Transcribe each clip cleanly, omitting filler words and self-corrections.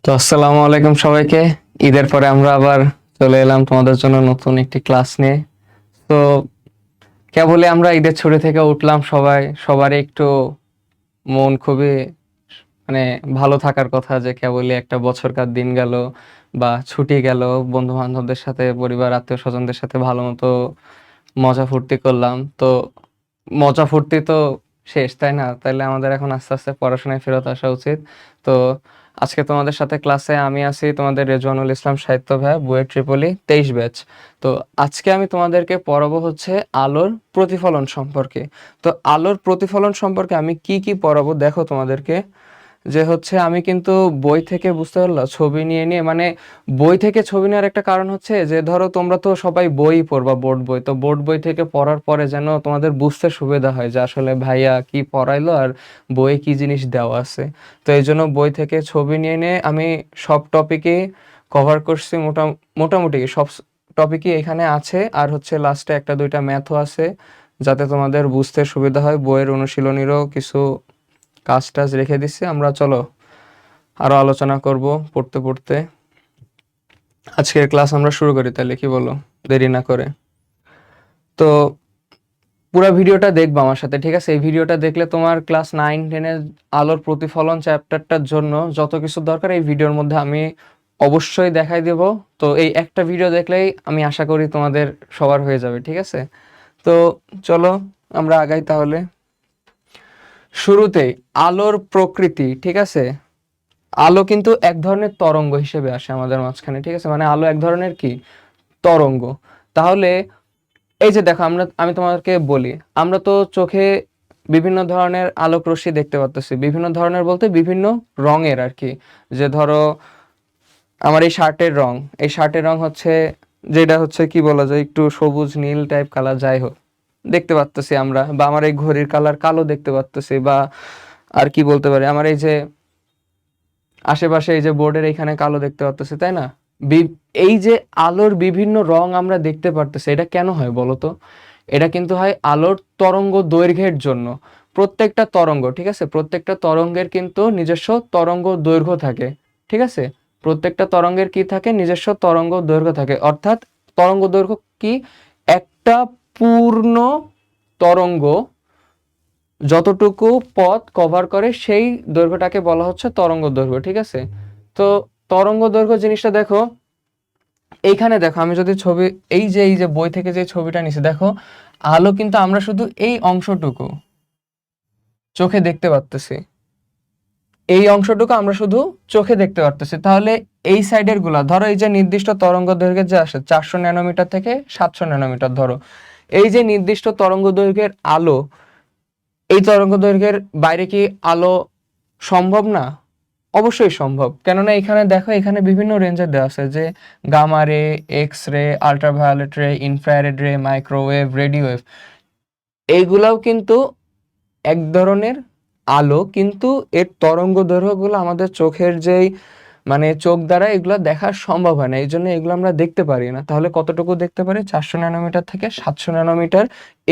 তো আসসালামু আলাইকুম সবাইকে। ঈদের পরে আমরা আবার চলে এলাম তোমাদের জন্য নতুন একটি ক্লাস নিয়ে। তো কেবলই আমরা ঈদের ছুটি থেকে উঠলাম, সবারই একটু মন খুবই মানে ভালো থাকার কথা যে কেবলই একটা বছরকার দিন গেল বা ছুটি গেল, বন্ধু বান্ধবদের সাথে পরিবার আত্মীয় স্বজনদের সাথে ভালো মতো মজা ফুর্তি করলাম। তো মজা ফুর্তি তো শেষ, তাই না? তাইলে আমাদের এখন আস্তে আস্তে পড়াশোনায় ফেরত আসা উচিত। তো আজকে তোমাদের সাথে ক্লাসে আমি আছি, তোমাদের রেজওয়ানুল ইসলাম সাহিত্য ভাইয়া, বুয়েট ট্রিপলি 23 ব্যাচ। তো আজকে আমি তোমাদেরকে পড়াবো হচ্ছে আলোর প্রতিফলন সম্পর্কে। তো আলোর প্রতিফলন সম্পর্কে আমি কি কি পড়াবো দেখো তোমাদেরকে, যে হচ্ছে আমি কিন্তু বই থেকে বুঝতে পারলা ছবি নিয়ে নিয়ে মানে বই থেকে ছবি নেওয়ার একটা কারণ হচ্ছে যে ধরো তোমরা তো সবাই বই পড়বা, বোর্ড বই, তো বোর্ড বই থেকে পড়ার পরে যেন তোমাদের বুঝতে সুবিধা হয় যে আসলে ভাইয়া কি পড়াইলো আর বইয়ে কি জিনিস দেওয়া আছে। তো এই জন্য বই থেকে ছবি নিয়ে নিয়ে আমি সব টপিকই কভার করছি, মোটামুটি সব টপিকই এখানে আছে। আর হচ্ছে লাস্টে একটা দুইটা ম্যাথও আছে যাতে তোমাদের বুঝতে সুবিধা হয়। বইয়ের অনুশীলনীরও কিছু কাজ টাজ রেখে দিচ্ছি। আমরা চলো আরো আলোচনা করব পড়তে পড়তে। আজকের ক্লাস আমরা শুরু করি, তাহলে কি বলো, দেরি না করে? তো পুরো ভিডিওটা দেখবা আমার সাথে, ঠিক আছে? এই ভিডিওটা দেখলে তোমার ক্লাস 9-10-এর আলোর প্রতিফলন চ্যাপ্টারটার জন্য যত কিছু দরকার এই ভিডিওর মধ্যে আমি অবশ্যই দেখাই দেব। তো এই একটা ভিডিও দেখলেই আমি আশা করি তোমাদের সবার হয়ে যাবে, ঠিক আছে? তো চলো আমরা আগাই তাহলে। শুরুতেই আলোর প্রকৃতি, ঠিক আছে? আলো কিন্তু এক ধরনের তরঙ্গ হিসেবে আসে আমাদের মাঝখানে, ঠিক আছে? মানে আলো এক ধরনের কি তরঙ্গ। তাহলে এই যে দেখো, আমি তোমাকে বলি, আমরা তো চোখে বিভিন্ন ধরনের আলোক রশ্মি দেখতে পাচ্ছি, বিভিন্ন ধরনের বলতে বিভিন্ন রঙের আর কি। যে ধরো আমার এই শার্টের রং হচ্ছে, যেটা হচ্ছে কি বলা যায়, একটু সবুজ নীল টাইপ কালার, যাই হোক দেখতে পাচ্তেছি আমরা। বা আমার এই ঘড়ির কালার কালো দেখতে পাচ্তেছি। বা আর কি বলতে পারি, আমার এই যে আশেপাশে এই যে বোর্ডের এখানে কালো দেখতে পারতেছি, তাই না? এই যে আলোর বিভিন্ন রং আমরা দেখতে পারতেছি, এটা কেন হয় বলো তো? এটা কিন্তু হয় আলোর তরঙ্গ দৈর্ঘ্যের জন্য। প্রত্যেকটা তরঙ্গ, ঠিক আছে, প্রত্যেকটা তরঙ্গের কিন্তু নিজস্ব তরঙ্গ দৈর্ঘ্য থাকে, ঠিক আছে? প্রত্যেকটা তরঙ্গের কি থাকে, নিজস্ব তরঙ্গ দৈর্ঘ্য থাকে। অর্থাৎ তরঙ্গ দৈর্ঘ্য কি, একটা পূর্ণ তরঙ্গ যতটুকু পথ কভার করে সেই দৈর্ঘ্যটাকে বলা হচ্ছে তরঙ্গ দৈর্ঘ্য, ঠিক আছে? তো তরঙ্গ দৈর্ঘ্য জিনিসটা দেখো, এইখানে দেখো, আমি যদি ছবি, এই যে বই থেকে যে ছবিটা নিছি, দেখো আলো কিন্তু আমরা শুধু এই অংশটুকু চোখে দেখতে পারতেছি, এই অংশটুকু আমরা শুধু চোখে দেখতে পারতেছি। তাহলে এই সাইডের গুলা ধরো, এই যে নির্দিষ্ট তরঙ্গ দৈর্ঘ্যের যে আসে 400 ন্যানোমিটার থেকে 700 ন্যানোমিটার, ধরো এই যে নির্দিষ্ট তরঙ্গ দৈর্ঘ্যের আলো, এই তরঙ্গ দৈর্ঘ্যের বাইরে কি আলো সম্ভব না? অবশ্যই সম্ভব। কেননা এখানে দেখো, এখানে বিভিন্ন রেঞ্জের দেওয়া আছে, যে গামা রে, এক্স রে, আল্ট্রাভায়োলেট রে, ইনফ্রারেড রে, মাইক্রোওয়েভ, রেডিও ওয়েভ, এইগুলাও কিন্তু এক ধরনের আলো, কিন্তু এর তরঙ্গ দৈর্ঘ্যগুলো আমাদের চোখের যেই মানে চোখ দ্বারা এগুলো দেখা সম্ভব হয় না, এই জন্য এগুলো আমরা দেখতে পারি না। তাহলে কতটুকু দেখতে পারি, 400 ন্যানোমিটার থেকে 700 ন্যানোমিটার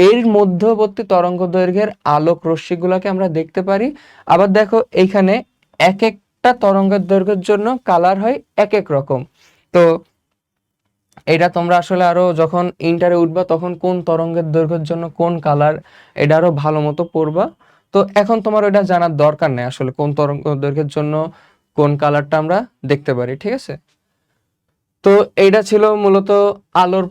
এর মধ্যবর্তী তরঙ্গ দৈর্ঘ্যের আলোক রশ্মিগুলোকে আমরা দেখতে পারি। আবার দেখো এইখানে এক একটা তরঙ্গের দৈর্ঘ্যের জন্য কালার হয় এক এক রকম। তো এটা তোমরা আসলে আরো যখন ইন্টারে উঠবা তখন কোন তরঙ্গের দৈর্ঘ্যের জন্য কোন কালার, এটা আরো ভালো মতো পড়বা। তো এখন তোমার ওটা জানার দরকার নেই আসলে কোন তরঙ্গ দৈর্ঘ্যের জন্য কোন কালারটা আমরা দেখতে পারি, ঠিক আছে? তো এইটা ছিল মূলত আলোর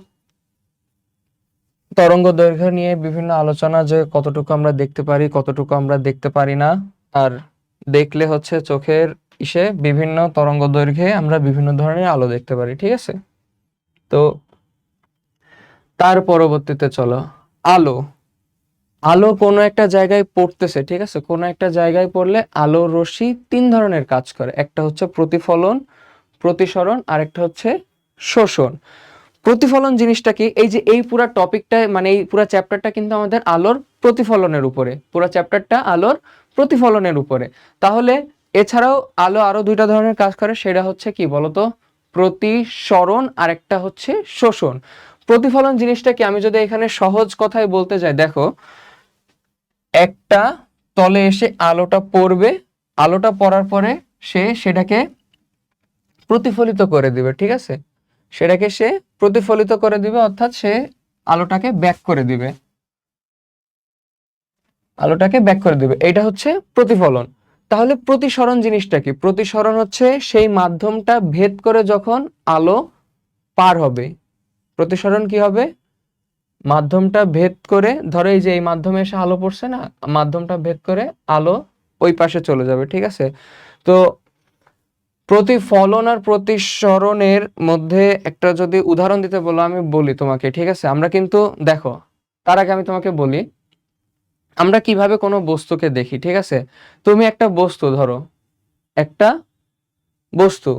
তরঙ্গ দৈর্ঘ্য নিয়ে বিভিন্ন আলোচনা, যে কতটুকু আমরা দেখতে পারি কতটুকু আমরা দেখতে পারি না। আর দেখলে হচ্ছে চোখের ইসে বিভিন্ন তরঙ্গ দৈর্ঘ্যে আমরা বিভিন্ন ধরনের আলো দেখতে পারি, ঠিক আছে? তো তার পরবর্তীতে চলো, আলো আলো কোনো একটা জায়গায় পড়তেছে, ঠিক আছে? কোনো একটা জায়গায় পড়লে আলোর রশ্মি তিন ধরনের কাজ করে, একটা হচ্ছে প্রতিফলন, প্রতিসরণ, আর একটা হচ্ছে শোষণ। প্রতিফলন জিনিসটা কি, এই যে এই পুরা টপিকটা মানে এই পুরা চ্যাপ্টারটা কিন্তু আমাদের আলোর প্রতিফলনের উপরে, পুরা চ্যাপ্টারটা আলোর প্রতিফলনের উপরে। তাহলে এছাড়াও আলো আরো দুইটা ধরনের কাজ করে, সেটা হচ্ছে কি বলতো, প্রতিসরণ আর একটা হচ্ছে শোষণ। প্রতিফলন জিনিসটা কি, আমি যদি এখানে সহজ কথায় বলতে যাই, দেখো একটা তলে এসে আলোটা পড়বে, আলোটা পড়ার পরে সে সেটাকে প্রতিফলিত করে দিবে, ঠিক আছে, সেটাকে সে প্রতিফলিত করে দিবে, অর্থাৎ সে আলোটাকে ব্যাক করে দিবে, আলোটাকে ব্যাক করে দিবে, এটা হচ্ছে প্রতিফলন। তাহলে প্রতিসরণ জিনিসটা কি? প্রতিসরণ হচ্ছে সেই মাধ্যমটা ভেদ করে যখন আলো পার হবে। প্রতিসরণ কি হবে? মাধ্যমটা ভেদ করে, ধরো এই যে এই মাধ্যমে এসে আলো পড়ছে না, মাধ্যমটা ভেদ করে আলো ওই পাশে চলে যাবে, ঠিক আছে। তো প্রতিফলন আর প্রতিসরণের মধ্যে একটা যদি উদাহরণ দিতে বলো, আমি বলি তোমাকে, ঠিক আছে। আমরা কিন্তু দেখো, তার আগে আমি তোমাকে বলি আমরা কিভাবে কোনো বস্তুকে দেখি, ঠিক আছে। তুমি একটা বস্তু ধরো, একটা বস্তু,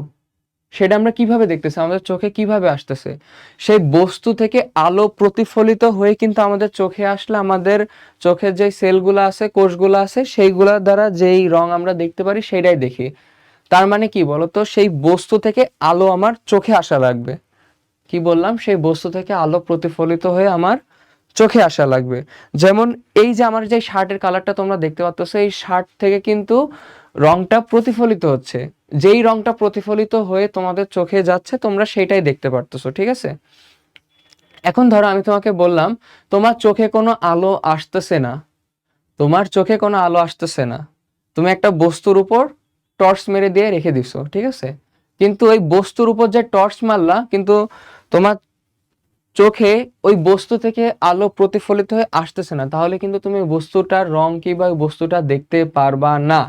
সেটা আমরা কিভাবে দেখতেছি, আমাদের চোখে কিভাবে আসতেছে? সেই বস্তু থেকে আলো প্রতিফলিত হয়ে কিন্তু আমাদের চোখে আসলে আমাদের চোখের যে সেলগুলো আছে, কোষগুলো আছে, সেইগুলোর দ্বারা যেই রং আমরা দেখতে পারি সেটাই দেখি। তার মানে কি বলতো, সেই বস্তু থেকে আলো আমার চোখে আসা লাগবে। কি বললাম? সেই বস্তু থেকে আলো প্রতিফলিত হয়ে আমার চোখে আসা লাগবে। যেমন এই যে আমার যে শার্টের কালারটা তোমরা দেখতে পাচ্ছ, এই শার্ট থেকে কিন্তু রংটা প্রতিফলিত হচ্ছে, যেই রংটা প্রতিফলিত হয়ে তোমাদের চোখে যাচ্ছে তোমরা সেটাই দেখতে পারতেছো, ঠিক আছে। এখন ধরো আমি তোমাকে বললাম তোমার চোখে কোনো আলো আসতেছে না, তোমার চোখে কোনো আলো আসতেছে না, তুমি একটা বস্তুর উপর টর্চ মেরে দিয়ে রেখে দিছো, ঠিক আছে। কিন্তু ওই বস্তুর উপর যে টর্চ মারলা, কিন্তু তোমার চোখে ওই বস্তু থেকে আলো প্রতিফলিত হয়ে আসতেছে না, তাহলে কিন্তু তুমি বস্তুটার রং কি বা ওই বস্তুটা দেখতে পারবা না।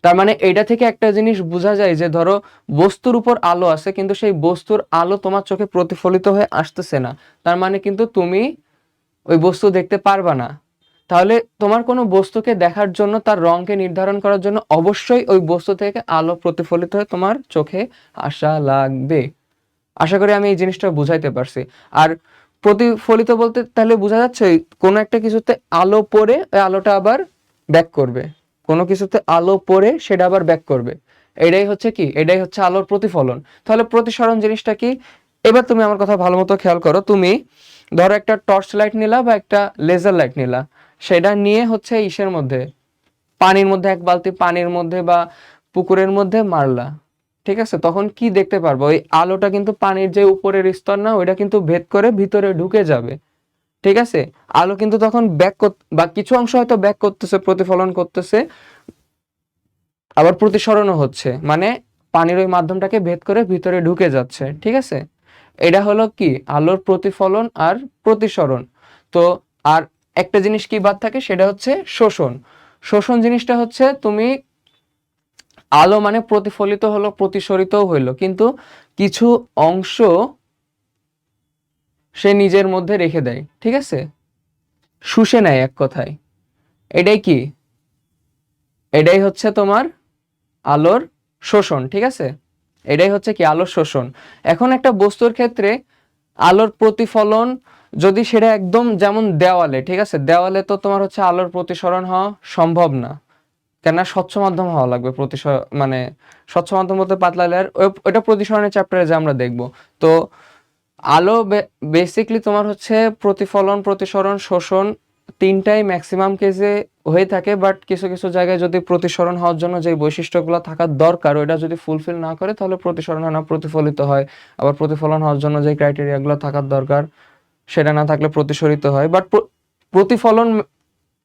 তার মানে এটা থেকে একটা জিনিস বোঝা যায় যে ধরো বস্তুর উপর আলো আছে, কিন্তু সেই বস্তুর আলো তোমার চোখে প্রতিফলিত হয়ে আসতেছে না, তার মানে কিন্তু তুমি ওই বস্তু দেখতে পারবা না। তাহলে তোমার কোনো বস্তুকে দেখার জন্য তার রংকে নির্ধারণ করার জন্য অবশ্যই ওই বস্তু থেকে আলো প্রতিফলিত হয়ে তোমার চোখে আসা লাগবে। আশা করি আমি এই জিনিসটা বুঝাইতে পারছি। আর প্রতিফলিত বলতে তাহলে বোঝা যাচ্ছে কোনো একটা কিছুতে আলো পড়ে ওই আলোটা আবার ব্যাক করবে, কোনো কিছুতে আলো পড়ে সেটা আবার ব্যাক করবে, এটাই হচ্ছে কি, এটাই হচ্ছে আলোর প্রতিফলন। তাহলে প্রতিসরণ জিনিসটা কি? এবার তুমি আমার কথা ভালো মতো খেয়াল করো। তুমি ধরো একটা টর্চ লাইট নিলা বা একটা লেজার লাইট নিলা, সেটা নিয়ে হচ্ছে ইসের মধ্যে, পানির মধ্যে, এক বালতি পানির মধ্যে বা পুকুরের মধ্যে মারলা, ঠিক আছে। তখন কি দেখতে পারবো? ওই আলোটা কিন্তু পানির যে উপরের স্তর না, ওইটা কিন্তু ভেদ করে ভিতরে ঢুকে যাবে, ঠিক আছে। আলো কিন্তু তখন ব্যাক বা কিছু অংশ হয়তো ব্যাক করতেছে, প্রতিফলন করতেছে, আবার প্রতিসরণও হচ্ছে, মানে পানির ওই মাধ্যমটাকে ভেদ করে ভিতরে ঢুকে যাচ্ছে, ঠিক আছে। এটা হলো কি আলোর প্রতিফলন আর প্রতিসরণ। তো আর একটা জিনিস কি বাদ থাকে, সেটা হচ্ছে শোষণ। শোষণ জিনিসটা হচ্ছে তুমি আলো মানে প্রতিফলিত হলো, প্রতিসরিতও হইলো, কিন্তু কিছু অংশ সে নিজের মধ্যে রেখে দেয়, ঠিক আছে, শুষে নেয় এক কথায়। এটাই কি, এটাই হচ্ছে তোমার আলোর শোষণ, ঠিক আছে। এটাই হচ্ছে কি আলোর শোষণ। এখন একটা বস্তুর ক্ষেত্রে আলোর প্রতিফলন যদি সেটা একদম যেমন দেওয়ালে, ঠিক আছে, দেওয়ালে তো তোমার হচ্ছে আলোর প্রতিসরণ হওয়া সম্ভব না, কেননা স্বচ্ছ মাধ্যম হওয়া লাগবে। মানে স্বচ্ছ মাধ্যম বলতে পাতলা লেয়ার, ওটা প্রতিসরণের চ্যাপ্টারে যে আমরা দেখব। তো আলো বেসিকলি তোমার হচ্ছে প্রতিফলন, প্রতিসরণ, শোষণ তিনটাই ম্যাক্সিমাম কেসে হয়ে থাকে, বাট কিছু কিছু জায়গায় যদি প্রতিসরণ হওয়ার জন্য যে বৈশিষ্ট্যগুলো থাকার দরকার ওইটা যদি ফুলফিল না করে তাহলে প্রতিসরণ হয় না, প্রতিফলিত হয়। আবার প্রতিফলন হওয়ার জন্য যে ক্রাইটেরিয়াগুলো থাকার দরকার সেটা না থাকলে প্রতিসরিত হয়, বাট প্রতিফলন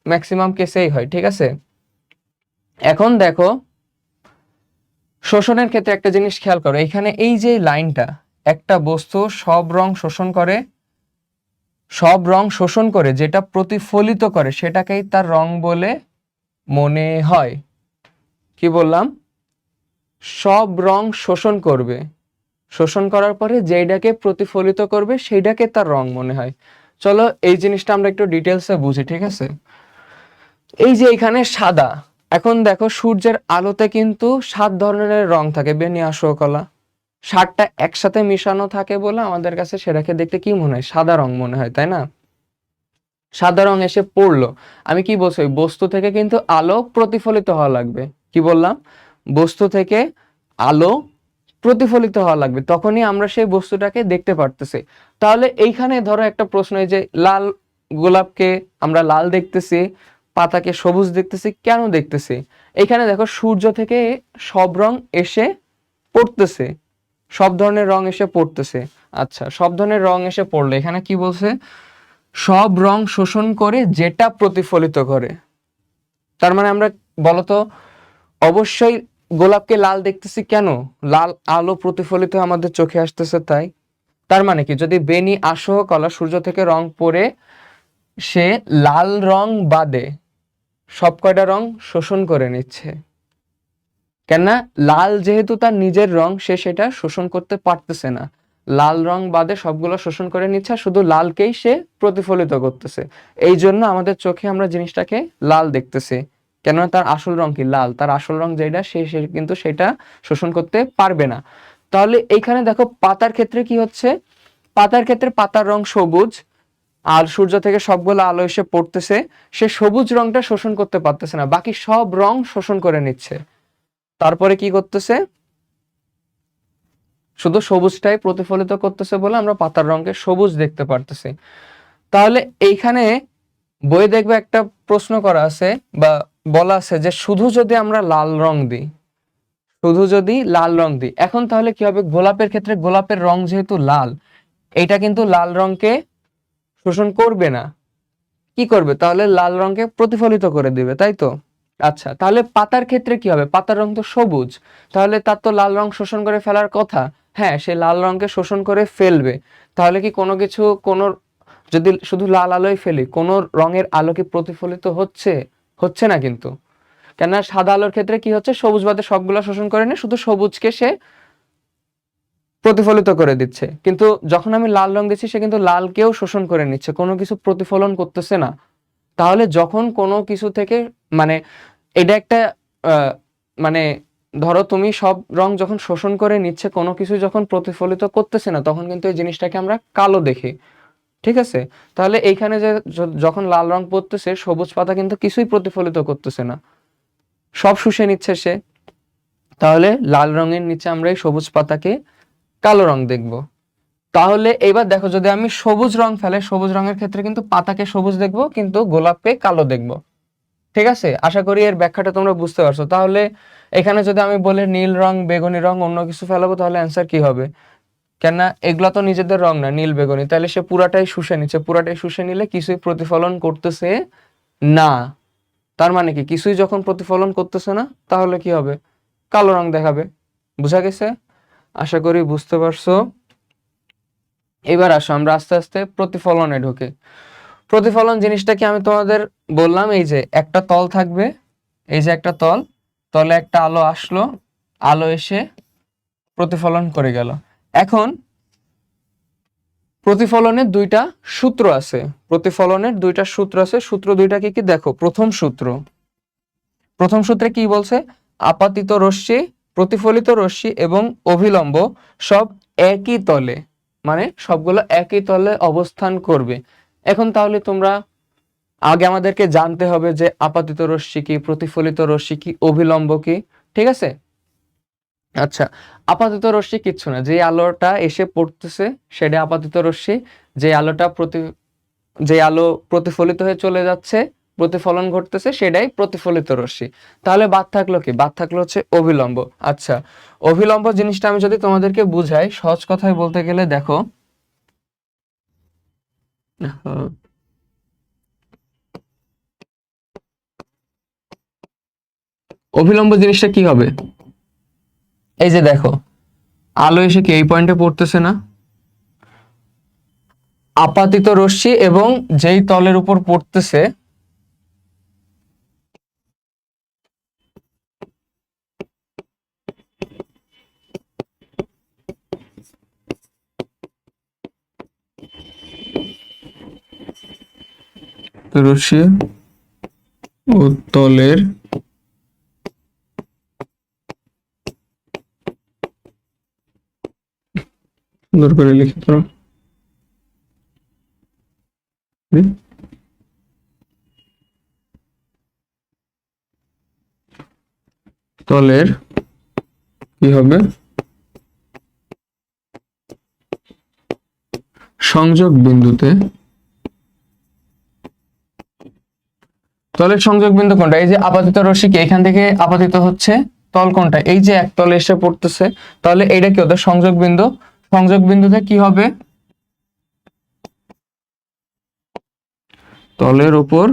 ম্যাক্সিমাম কেসেই হয়, ঠিক আছে। এখন দেখো শোষণের ক্ষেত্রে একটা জিনিস খেয়াল করো, এখানে এই যে লাইনটা, একটা বস্তু সব রং শোষণ করে, সব রং শোষণ করে যেটা প্রতিফলিত করে সেটাকেই তার রং বলে মনে হয়। কি বললাম? সব রং শোষণ করবে, শোষণ করার পরে যেটাকে প্রতিফলিত করবে সেইটাকে তার রং মনে হয়। চলো এই জিনিসটা আমরা একটু ডিটেলসে বুঝি, ঠিক আছে। এই যে এখানে সাদা, এখন দেখো সূর্যের আলোতে কিন্তু 7 ধরনের রং থাকে, বেনি আসো কলা, 7টা একসাথে মিশানো থাকে বলে আমাদের কাছে সেটাকে দেখতে কি মনে হয়, সাদা রং মনে হয়, তাই না। সাদা রং এসে পড়লো, আমি কি বলছি, ওই বস্তু থেকে কিন্তু আলো প্রতিফলিত হওয়া লাগবে। কি বললাম? বস্তু থেকে আলো প্রতিফলিত হওয়া লাগবে, তখনই আমরা সেই বস্তুটাকে দেখতে পারতেছি। তাহলে এইখানে ধরো একটা প্রশ্ন, এই যে লাল গোলাপকে আমরা লাল দেখতেছি, পাতাকে সবুজ দেখতেছি, কেন দেখতেছি? এখানে দেখো সূর্য থেকে সব রং এসে পড়তেছে, সব ধরনের রং এসে পড়তেছে। আচ্ছা, সব ধরনের রং এসে পড়লে এখানে কি বলছে, সব রং শোষণ করে যেটা প্রতিফলিত করে। তার মানে আমরা বলতো, অবশ্যই গোলাপকে লাল দেখতেছি কেন, লাল আলো প্রতিফলিত আমাদের চোখে আসতেছে তাই। তার মানে কি, যদি বেনি আসহ কলা সূর্য থেকে রং পড়ে, সে লাল রং বাদে সব কয়টা রং শোষণ করে নিচ্ছে। কেননা লাল যেহেতু তার নিজের রং, সে সেটা শোষণ করতে পারতেছে না, লাল রং বাদে সবগুলো শোষণ করে নিচ্ছে, শুধু লালকেই সে প্রতিফলিত করতেছে। এই জন্য আমাদের চোখে আমরা জিনিসটাকে লাল দেখতেছি, কেননা তার আসল রং কি, লাল। তার আসল রং যেটা, সে কিন্তু সেটা শোষণ করতে পারবে না। তাহলে এইখানে দেখো পাতার ক্ষেত্রে কি হচ্ছে, পাতার ক্ষেত্রে পাতার রং সবুজ, আর সূর্য থেকে সবগুলো আলো এসে পড়তেছে, সে সবুজ রংটা শোষণ করতে পারতেছে না, বাকি সব রং শোষণ করে নিচ্ছে। তারপরে কি করতেছে, শুধু সবুজটাই প্রতিফলিত করতেছে বলে আমরা পাতার রঙকে সবুজ দেখতে পারতেছি। তাহলে এইখানে বই দেখবে একটা প্রশ্ন করা আছে বা বলা আছে যে শুধু যদি আমরা লাল রং দিই, শুধু যদি লাল রং দিই, এখন তাহলে কি হবে, গোলাপের ক্ষেত্রে গোলাপের রং যেহেতু লাল, এটা কিন্তু লাল রংকে শোষণ করবে না, কি করবে তাহলে, লাল রংকে প্রতিফলিত করে দিবে, তাই তো। আচ্ছা, তাহলে পাতার ক্ষেত্রে কি হবে, পাতার রং তো সবুজ, তাহলে তার তো লাল রং শোষণ করে ফেলার কথা। হ্যাঁ, সে লাল রংকে শোষণ করে ফেলবে। তাহলে কি কোনো কিছু, কোনো, যদি শুধু লাল আলোয় ফেলি, কোনো রঙের আলো কি প্রতিফলিত হচ্ছে, হচ্ছে না কিন্তু। কেননা সাদা আলোর ক্ষেত্রে কি হচ্ছে, সবুজ বাদে সবগুলো শোষণ করে নিয়ে শুধু সবুজকে সে প্রতিফলিত করে দিচ্ছে। কিন্তু যখন আমি লাল রং দিচ্ছি, সে কিন্তু লালকেও শোষণ করে নিচ্ছে, কোনো কিছু প্রতিফলন করতেছে না। তাহলে যখন কোনো কিছু থেকে, মানে এটা একটা মানে ধরো তুমি সব রং যখন শোষণ করে নিচ্ছে, কোনো কিছু যখন প্রতিফলিত করতেছে না, তখন কিন্তু এই জিনিসটাকে আমরা কালো দেখি, ঠিক আছে। তাহলে এইখানে যে যখন লাল রং পড়তেছে, সবুজ পাতা কিন্তু কিছুই প্রতিফলিত করতেছে না, সব শুষে নিচ্ছে সে। তাহলে লাল রঙের নিচে আমরা এই সবুজ পাতাকে কালো রং দেখব। তাহলে এবার দেখো, যদি আমি সবুজ রং ফেলে, সবুজ রঙের ক্ষেত্রে কিন্তু পাতাকে সবুজ দেখবো, কিন্তু গোলাপকে কালো দেখবো, ঠিক আছে। আশা করি এর ব্যাখ্যাটা তোমরা বুঝতে পারছো। তাহলে এখানে যদি আমি বলি নীল রং, বেগুনি রং, অন্য কিছু ফেলাবো, তাহলে অ্যান্সার কি হবে, কেননা এগুলা তো নিজেদের রং না, নীল বেগুনি, তাহলে সে পুরাটাই শুষে নিচ্ছে, পুরাটাই শুষে নিলে কিছুই প্রতিফলন করতেছে না। তার মানে কি, কিছুই যখন প্রতিফলন করতেছে না, তাহলে কি হবে, কালো রং দেখাবে। বুঝা গেছে? আশা করি বুঝতে পারছো। এবার আসো আমরা আস্তে আস্তে প্রতিফলনে ঢুকে। প্রতিফলন জিনিসটা কি আমি তোমাদের বললাম, এই যে একটা তল থাকবে, এই যে একটা তল, তলে একটা আলো আসলো, আলো এসে প্রতিফলন করে গেল। এখন প্রতিফলনের দুইটা সূত্র আছে, প্রতিফলনের দুইটা সূত্র আছে, সূত্র দুইটাকে কি দেখো। প্রথম সূত্র, প্রথম সূত্রে কি বলছে, আপাতিত রশ্মি, প্রতিফলিত রশ্মি এবং অভিলম্ব সব একই তলে, মানে সবগুলো একই তলে অবস্থান করবে। এখন তাহলে তোমরা, আগে আমাদেরকে জানতে হবে যে আপাতিত রশ্মি কি, প্রতিফলিত রশ্মি কি, অভিলম্ব কি, ঠিক আছে। আচ্ছা, আপাতিত রশ্মি কিচ্ছু না, যে আলোটা এসে পড়তেছে সেটা আপাতিত রশ্মি, যে আলো প্রতিফলিত হয়ে চলে যাচ্ছে, প্রতিফলন ঘটতেছে, সেটাই প্রতিফলিত রশ্মি। তাহলে বাদ থাকলো কি, বাদ থাকলো হচ্ছে অভিলম্ব। আচ্ছা, অভিলম্ব জিনিসটা আমি যদি তোমাদেরকে বুঝাই, সহজ কথায় বলতে গেলে দেখো, অভিলম্ব জিনিসটা কি হবে, এই যে দেখো, আলো এসে কি এই পয়েন্টে পড়তেছে না, আপাতিত রশ্মি এবং যেই তলের উপর পড়তেছে, রশ্মি ও তলের সুন্দর করে লিখে ধরো, তলের কি হবে, সংযোগ বিন্দুতে, তলের সংযোগ বিন্দু কোনটা, এই যে আপাতিত রশ্মি কি এখান থেকে আপাতিত হচ্ছে, তল কোনটা? এই যে এক তলে এসে পড়তেছে, তাহলে এইটা কি ওদের সংযোগ বিন্দু। সংযোগ বিন্দুতে কি হবে? তলের উপর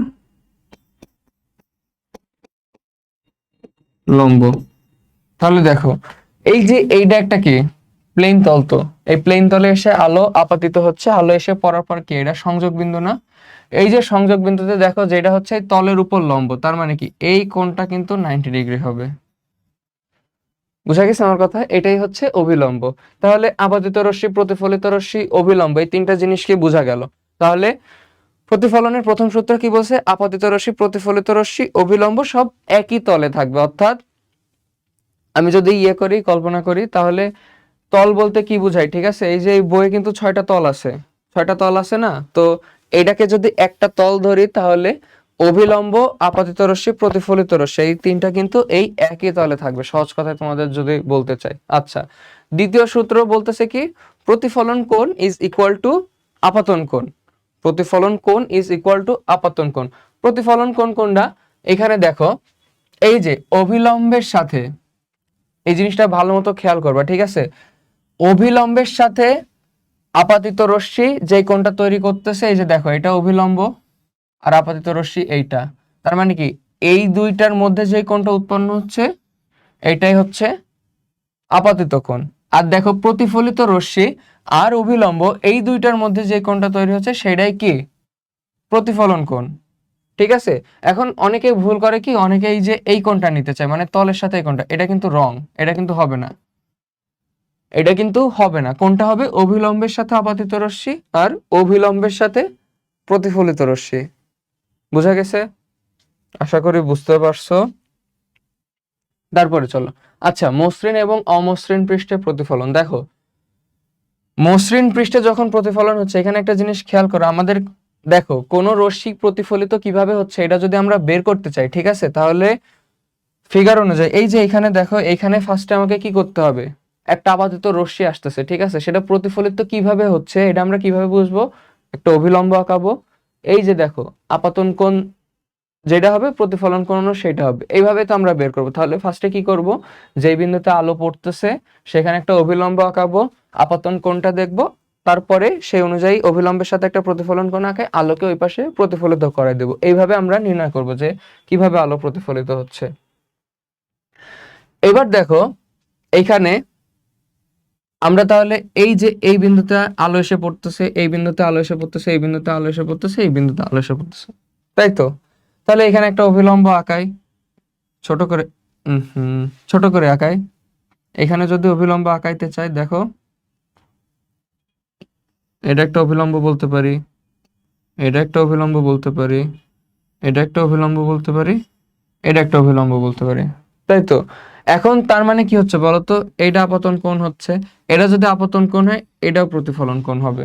লম্ব। তাহলে দেখো, এই যে এইটা একটা কি প্লেন তল, তো এই প্লেন তলে এসে আলো আপাতিত হচ্ছে, আলো এসে পড়ার পর কি এটা সংযোগ বিন্দু না? এই যে সংযোগ বিন্দুতে দেখো যেটা হচ্ছে এই তলের উপর লম্ব, তার মানে কি এই কোণটা কিন্তু 90 ডিগ্রি হবে। বুঝা গেছে আমার কথা? এটাই হচ্ছে অভিলম্ব। তাহলে আপাতিত রশ্মি, প্রতিফলিত রশ্মি, অভিলম্ব, এই তিনটা জিনিসকে বোঝা গেল। তাহলে প্রতিফলনের প্রথম সূত্র কি বলছে? আপাতিত রশ্মি, প্রতিফলিত রশ্মি, অভিলম্ব সব একই তলে থাকবে। অর্থাৎ আমি যদি করি, কল্পনা করি, তাহলে তল বলতে কি বুঝাই? ঠিক আছে, এই যে এই বইয়ে কিন্তু 6টা তল আছে, 6টা তল আছে না? তো এটাকে যদি একটা তল ধরি, তাহলে অভিলম্ব, আপাতিত রশ্মি, প্রতিফলিত রশ্মি, এই তিনটা কিন্তু এই একই তলে থাকবে, সহজ কথায় তোমাদের যদি বলতে চাই। আচ্ছা, দ্বিতীয় সূত্র বলতেছে কি? প্রতিফলন কোণ ইজ ইকুয়াল টু আপতন কোণ। প্রতিফলন কোণ ইজ ইকুয়াল টু আপতন কোণ। প্রতিফলন কোণ কোনটা? এখানে দেখো, এই যে অভিলম্বের সাথে, এই জিনিসটা ভালো মতো খেয়াল করবা, ঠিক আছে? অভিলম্বের সাথে আপাতিত রশ্মি যে কোণটা তৈরি করতেছে, এই যে দেখো এটা অভিলম্ব আর আপাতিত রশ্মি এইটা, তার মানে কি এই দুইটার মধ্যে যে কোণটা উৎপন্ন হচ্ছে এইটাই হচ্ছে আপাতিত কোণ। আর দেখো প্রতিফলিত রশ্মি আর অভিলম্ব এই দুইটার মধ্যে যে কোণটা তৈরি হচ্ছে সেটাই কি? প্রতিফলন কোণ। ঠিক আছে, এখন অনেকে ভুল করে কি, অনেকে এই যে এই কোণটা নিতে চায়, মানে তলের সাথে এই কোণটা, এটা কিন্তু রং, এটা কিন্তু হবে না, এটা কিন্তু হবে না। কোনটা হবে? অভিলম্বের সাথে আপাতিত রশ্মি আর অভিলম্বের সাথে প্রতিফলিত রশ্মি। বুঝা গেছে? আশা করি বুঝতে পারছো। তারপরে চলো, আচ্ছা, মসৃণ এবং অমসৃণ পৃষ্ঠে প্রতিফলন। দেখো, মসৃণ পৃষ্ঠে যখন প্রতিফলন হচ্ছে, এখানে একটা জিনিস খেয়াল করো আমাদের। দেখো, কোন রশ্মি প্রতিফলিত কিভাবে হচ্ছে এটা যদি আমরা বের করতে চাই, ঠিক আছে, তাহলে ফিগার অনুযায়ী এই যে এখানে দেখো, এখানে ফার্স্টে আমাকে কি করতে হবে? একটা আপাতিত রশ্মি আসতেছে, ঠিক আছে, সেটা প্রতিফলিত কিভাবে হচ্ছে এটা আমরা কিভাবে বুঝবো? একটা অভিলম্ব আঁকাবো। এই যে দেখো, আপাতন কোণ যেটা হবে, প্রতিফলন কোণ সেটা হবে, এইভাবে তো আমরা বের করবো। তাহলে ফার্স্টে কি করব? যেই বিন্দুতে আলো পড়তেছে সেখানে একটা অভিলম্ব আঁকাবো, আপাতন কোণটা দেখবো, তারপরে সেই অনুযায়ী অভিলম্বের সাথে একটা প্রতিফলন কোণ আঁকে, আলোকে ওই পাশে প্রতিফলিত করে দেবো। এইভাবে আমরা নির্ণয় করব যে কিভাবে আলো প্রতিফলিত হচ্ছে। এবার দেখো, এইখানে আমরা তাহলে এই যে এই বিন্দুতে আলো এসে পড়তেছে, এই বিন্দুতে আলো এসে পড়তেছে, এই বিন্দুতে আলো এসে পড়তেছে, এই বিন্দুতে আলো এসে পড়তেছে, তাই তো? তাহলে এখানে একটা অভিলম্ব আঁকাই, ছোট করে, ছোট করে আঁকাই। এখানে যদি অভিলম্ব আঁকাইতে চাই, দেখো এটা একটা অভিলম্ব বলতে পারি, এটা একটা অভিলম্ব বলতে পারি, এটা একটা অভিলম্ব বলতে পারি, এটা একটা অভিলম্ব বলতে পারি, তাই তো? এখন তার মানে কি হচ্ছে বলতো? এইটা আপতন কোণ হচ্ছে, এটা যদি আপতন কোণ হয় এটাও প্রতিফলন কোণ হবে।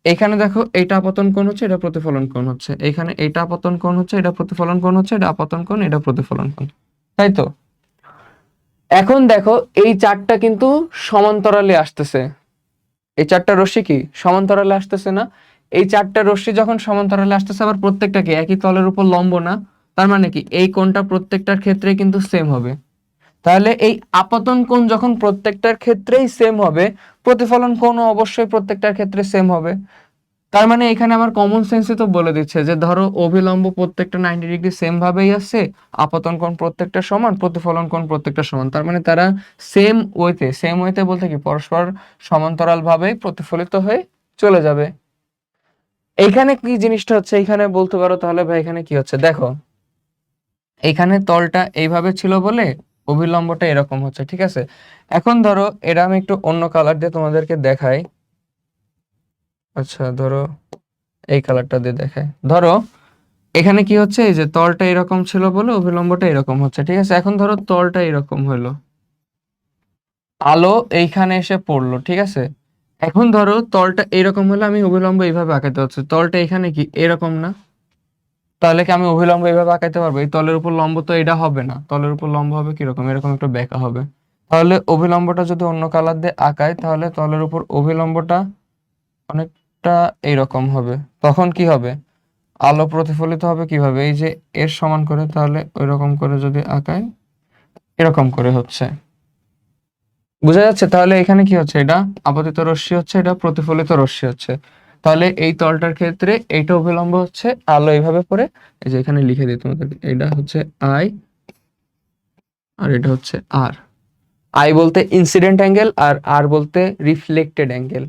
এখানে দেখো, এইটা আপতন কোণ হচ্ছে, এটা প্রতিফলন কোণ হচ্ছে, এখানে এইটা আপতন কোণ হচ্ছে, এটা প্রতিফলন কোণ হচ্ছে, এটা আপতন কোণ, এটা প্রতিফলন কোণ, তাই তো? এখন দেখো, এই চারটা কিন্তু সমান্তরালে আসতেছে, এই চারটা রশ্মি কি সমান্তরালে আসতেছে না? এই চারটা রশ্মি যখন সমান্তরালে আসতেছে, আবার প্রত্যেকটা কি একই তলের উপর লম্ব না? তার মানে কি এই কোণটা প্রত্যেকটার ক্ষেত্রে কিন্তু সেম হবে। তাহলে এই আপতন কোণ যখন প্রত্যেকটার ক্ষেত্রেই সেম হবে, প্রতিফলন কোণও অবশ্যই প্রত্যেকটার ক্ষেত্রে সেম হবে। তার মানে এখানে আমার কমন সেন্সে তো বলে দিচ্ছে যে ধরো অভিলম্ব প্রত্যেকটা 90 ডিগ্রি সেম ভাবেই আছে, আপতন কোণ প্রত্যেকটা সমান, প্রতিফলন কোণ প্রত্যেকটা সমান, তার মানে তারা সেম ওয়েতে বলতে কি পরস্পর সমান্তরাল ভাবেই প্রতিফলিত হয়ে চলে যাবে। এইখানে কি জিনিসটা হচ্ছে, এইখানে বলতে পারো তাহলে ভাই এখানে কি হচ্ছে? দেখো, এইখানে তলটা এইভাবে ছিল বলে অভিলম্বটা এরকম হচ্ছে, ঠিক আছে? এখন ধরো এটা আমি একটু অন্য কালার দিয়ে তোমাদেরকে দেখাই। আচ্ছা, ধরো এই কালারটা দিয়ে দেখাই। ধরো এখানে কি হচ্ছে, এই যে তলটা এরকম ছিল বলে অভিলম্বটা এরকম হচ্ছে, ঠিক আছে? এখন ধরো তলটা এরকম হলো, আলো এইখানে এসে পড়লো, ঠিক আছে? এখন ধরো তলটা এরকম হলে আমি অভিলম্ব এইভাবে আঁকাতে হচ্ছে, তলটা এখানে কি এরকম না? তাহলে কি আমি অভিলম্ব এইভাবে আঁকাইতে পারবো? এই তলের উপর লম্ব তো এটা হবে না, তলের উপর লম্ব হবে কিরকম, এরকম একটা বেঁকা হবে। তাহলে অভিলম্বটা যদি অন্য কালার দিয়ে আঁকাই, তাহলে তলের উপর অভিলম্বটা অনেকটা এইরকম হবে। তখন কি হবে? আলো প্রতিফলিত হবে কিভাবে? এই যে এর সমান করে, তাহলে ওই রকম করে যদি আঁকাই এরকম করে হচ্ছে, বোঝা যাচ্ছে? তাহলে এখানে কি হচ্ছে, এটা আপতিত রশ্মি হচ্ছে, এটা প্রতিফলিত রশ্মি হচ্ছে। তাহলে এই তলটার ক্ষেত্রে এইটা অভিলম্ব হচ্ছে, আলো এইভাবে পড়ে, এই যে এখানে লিখে দিই তোমাদের, এটা হচ্ছে আই আর এটা হচ্ছে আর। আই বলতে ইনসিডেন্ট অ্যাঙ্গেল আর আর বলতে রিফ্লেক্টেড অ্যাঙ্গেল।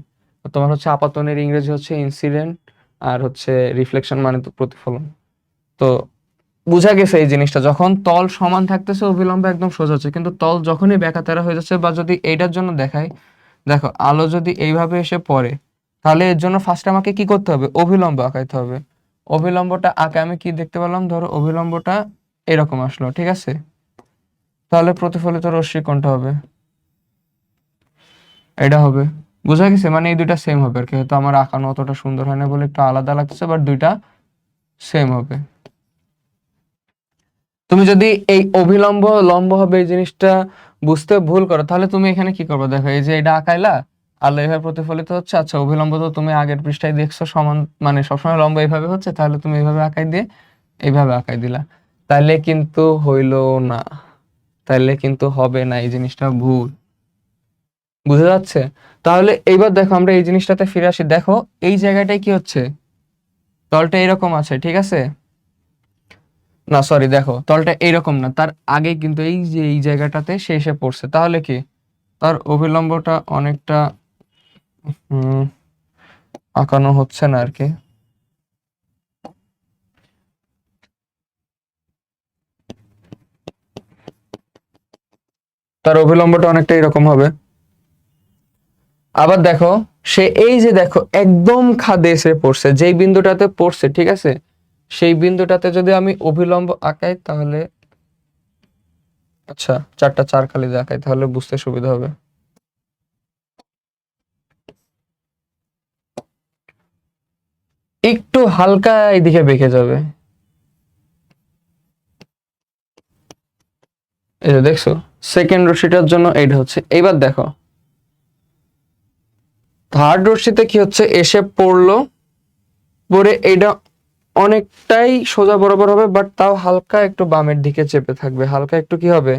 তোমার হচ্ছে আপাতনের ইংরেজি হচ্ছে ইনসিডেন্ট, আর হচ্ছে রিফ্লেকশন মানে তো প্রতিফলন। তো বুঝা গেছে এই জিনিসটা, যখন তল সমান থাকতেছে অভিলম্ব একদম সোজা হচ্ছে, কিন্তু তল যখনই বেঁকা তেরা হয়ে যাচ্ছে, বা যদি এইটার জন্য দেখাই, দেখো আলো যদি এইভাবে এসে পড়ে, তাহলে এর জন্য ফার্স্ট আমাকে কি করতে হবে, অভিলম্ব আঁকাইতে হবে। অভিলম্বটা আঁকে আমি কি দেখতে পেলাম, ধরো অভিলম্বটা এরকম আসলো, ঠিক আছে? তাহলে প্রতিফলিত রশ্মি কোনটা হবে, এটা হবে। বুঝা গেছে? মানে এই দুইটা সেম হবে আর কি, হয়তো আমার আঁকানো অতটা সুন্দর হয় না বলে একটু আলাদা লাগতেছে, বাট দুইটা সেম হবে। তুমি যদি এই অভিলম্ব লম্ব হবে এই জিনিসটা বুঝতে ভুল করো, তাহলে তুমি এখানে কি করবে, দেখো এই যে এটা আঁকাইলা, আলো এইভাবে প্রতিফলিত হচ্ছে, আচ্ছা অভিলম্ব তো তুমি আগের পৃষ্ঠায় দেখছো সমান, মানে সবসময় লম্ব এইভাবে হচ্ছে, তাহলে তুমি এইভাবে আঁকাই দিয়ে এইভাবে আঁকাই দিলা, তাইলে কিন্তু হইলো না, তাইলে কিন্তু হবে না, এই জিনিসটা ভুল। বুঝা যাচ্ছে? তাহলে এইবার দেখো আমরা এই জিনিসটাতে ফিরে আসি, দেখো এই জায়গাটায় কি হচ্ছে, তলটা এরকম আছে, ঠিক আছে? না সরি, দেখো তলটা এইরকম না, তার আগে কিন্তু এই যে এই জায়গাটাতে সে এসে পড়ছে, তাহলে কি তার অভিলম্বটা অনেকটা হুম আঁকানো হচ্ছে না আর কি। তার অভিলম্বটা অনেকটা এরকম হবে। আবার দেখো সে এই যে দেখো একদম খাদে এসে পড়ছে, যেই বিন্দুটাতে পড়ছে, ঠিক আছে, সেই বিন্দুটাতে যদি আমি অভিলম্ব আঁকাই, তাহলে আচ্ছা চারটা চার খালি দেখাই, তাহলে বুঝতে সুবিধা হবে। একটু হালকা এইদিকে বেঁকে যাবে, এই যে দেখছো সেকেন্ড রশ্মিটার জন্য এইটা হচ্ছে। এইবার দেখো থার্ড রশ্মিতে কি হচ্ছে, এসে পড়লো, পরে এইটা অনেকটাই সোজা বরাবর হবে, বাট তাও হালকা একটু বামের দিকে চেপে থাকবে, হালকা একটু কি হবে,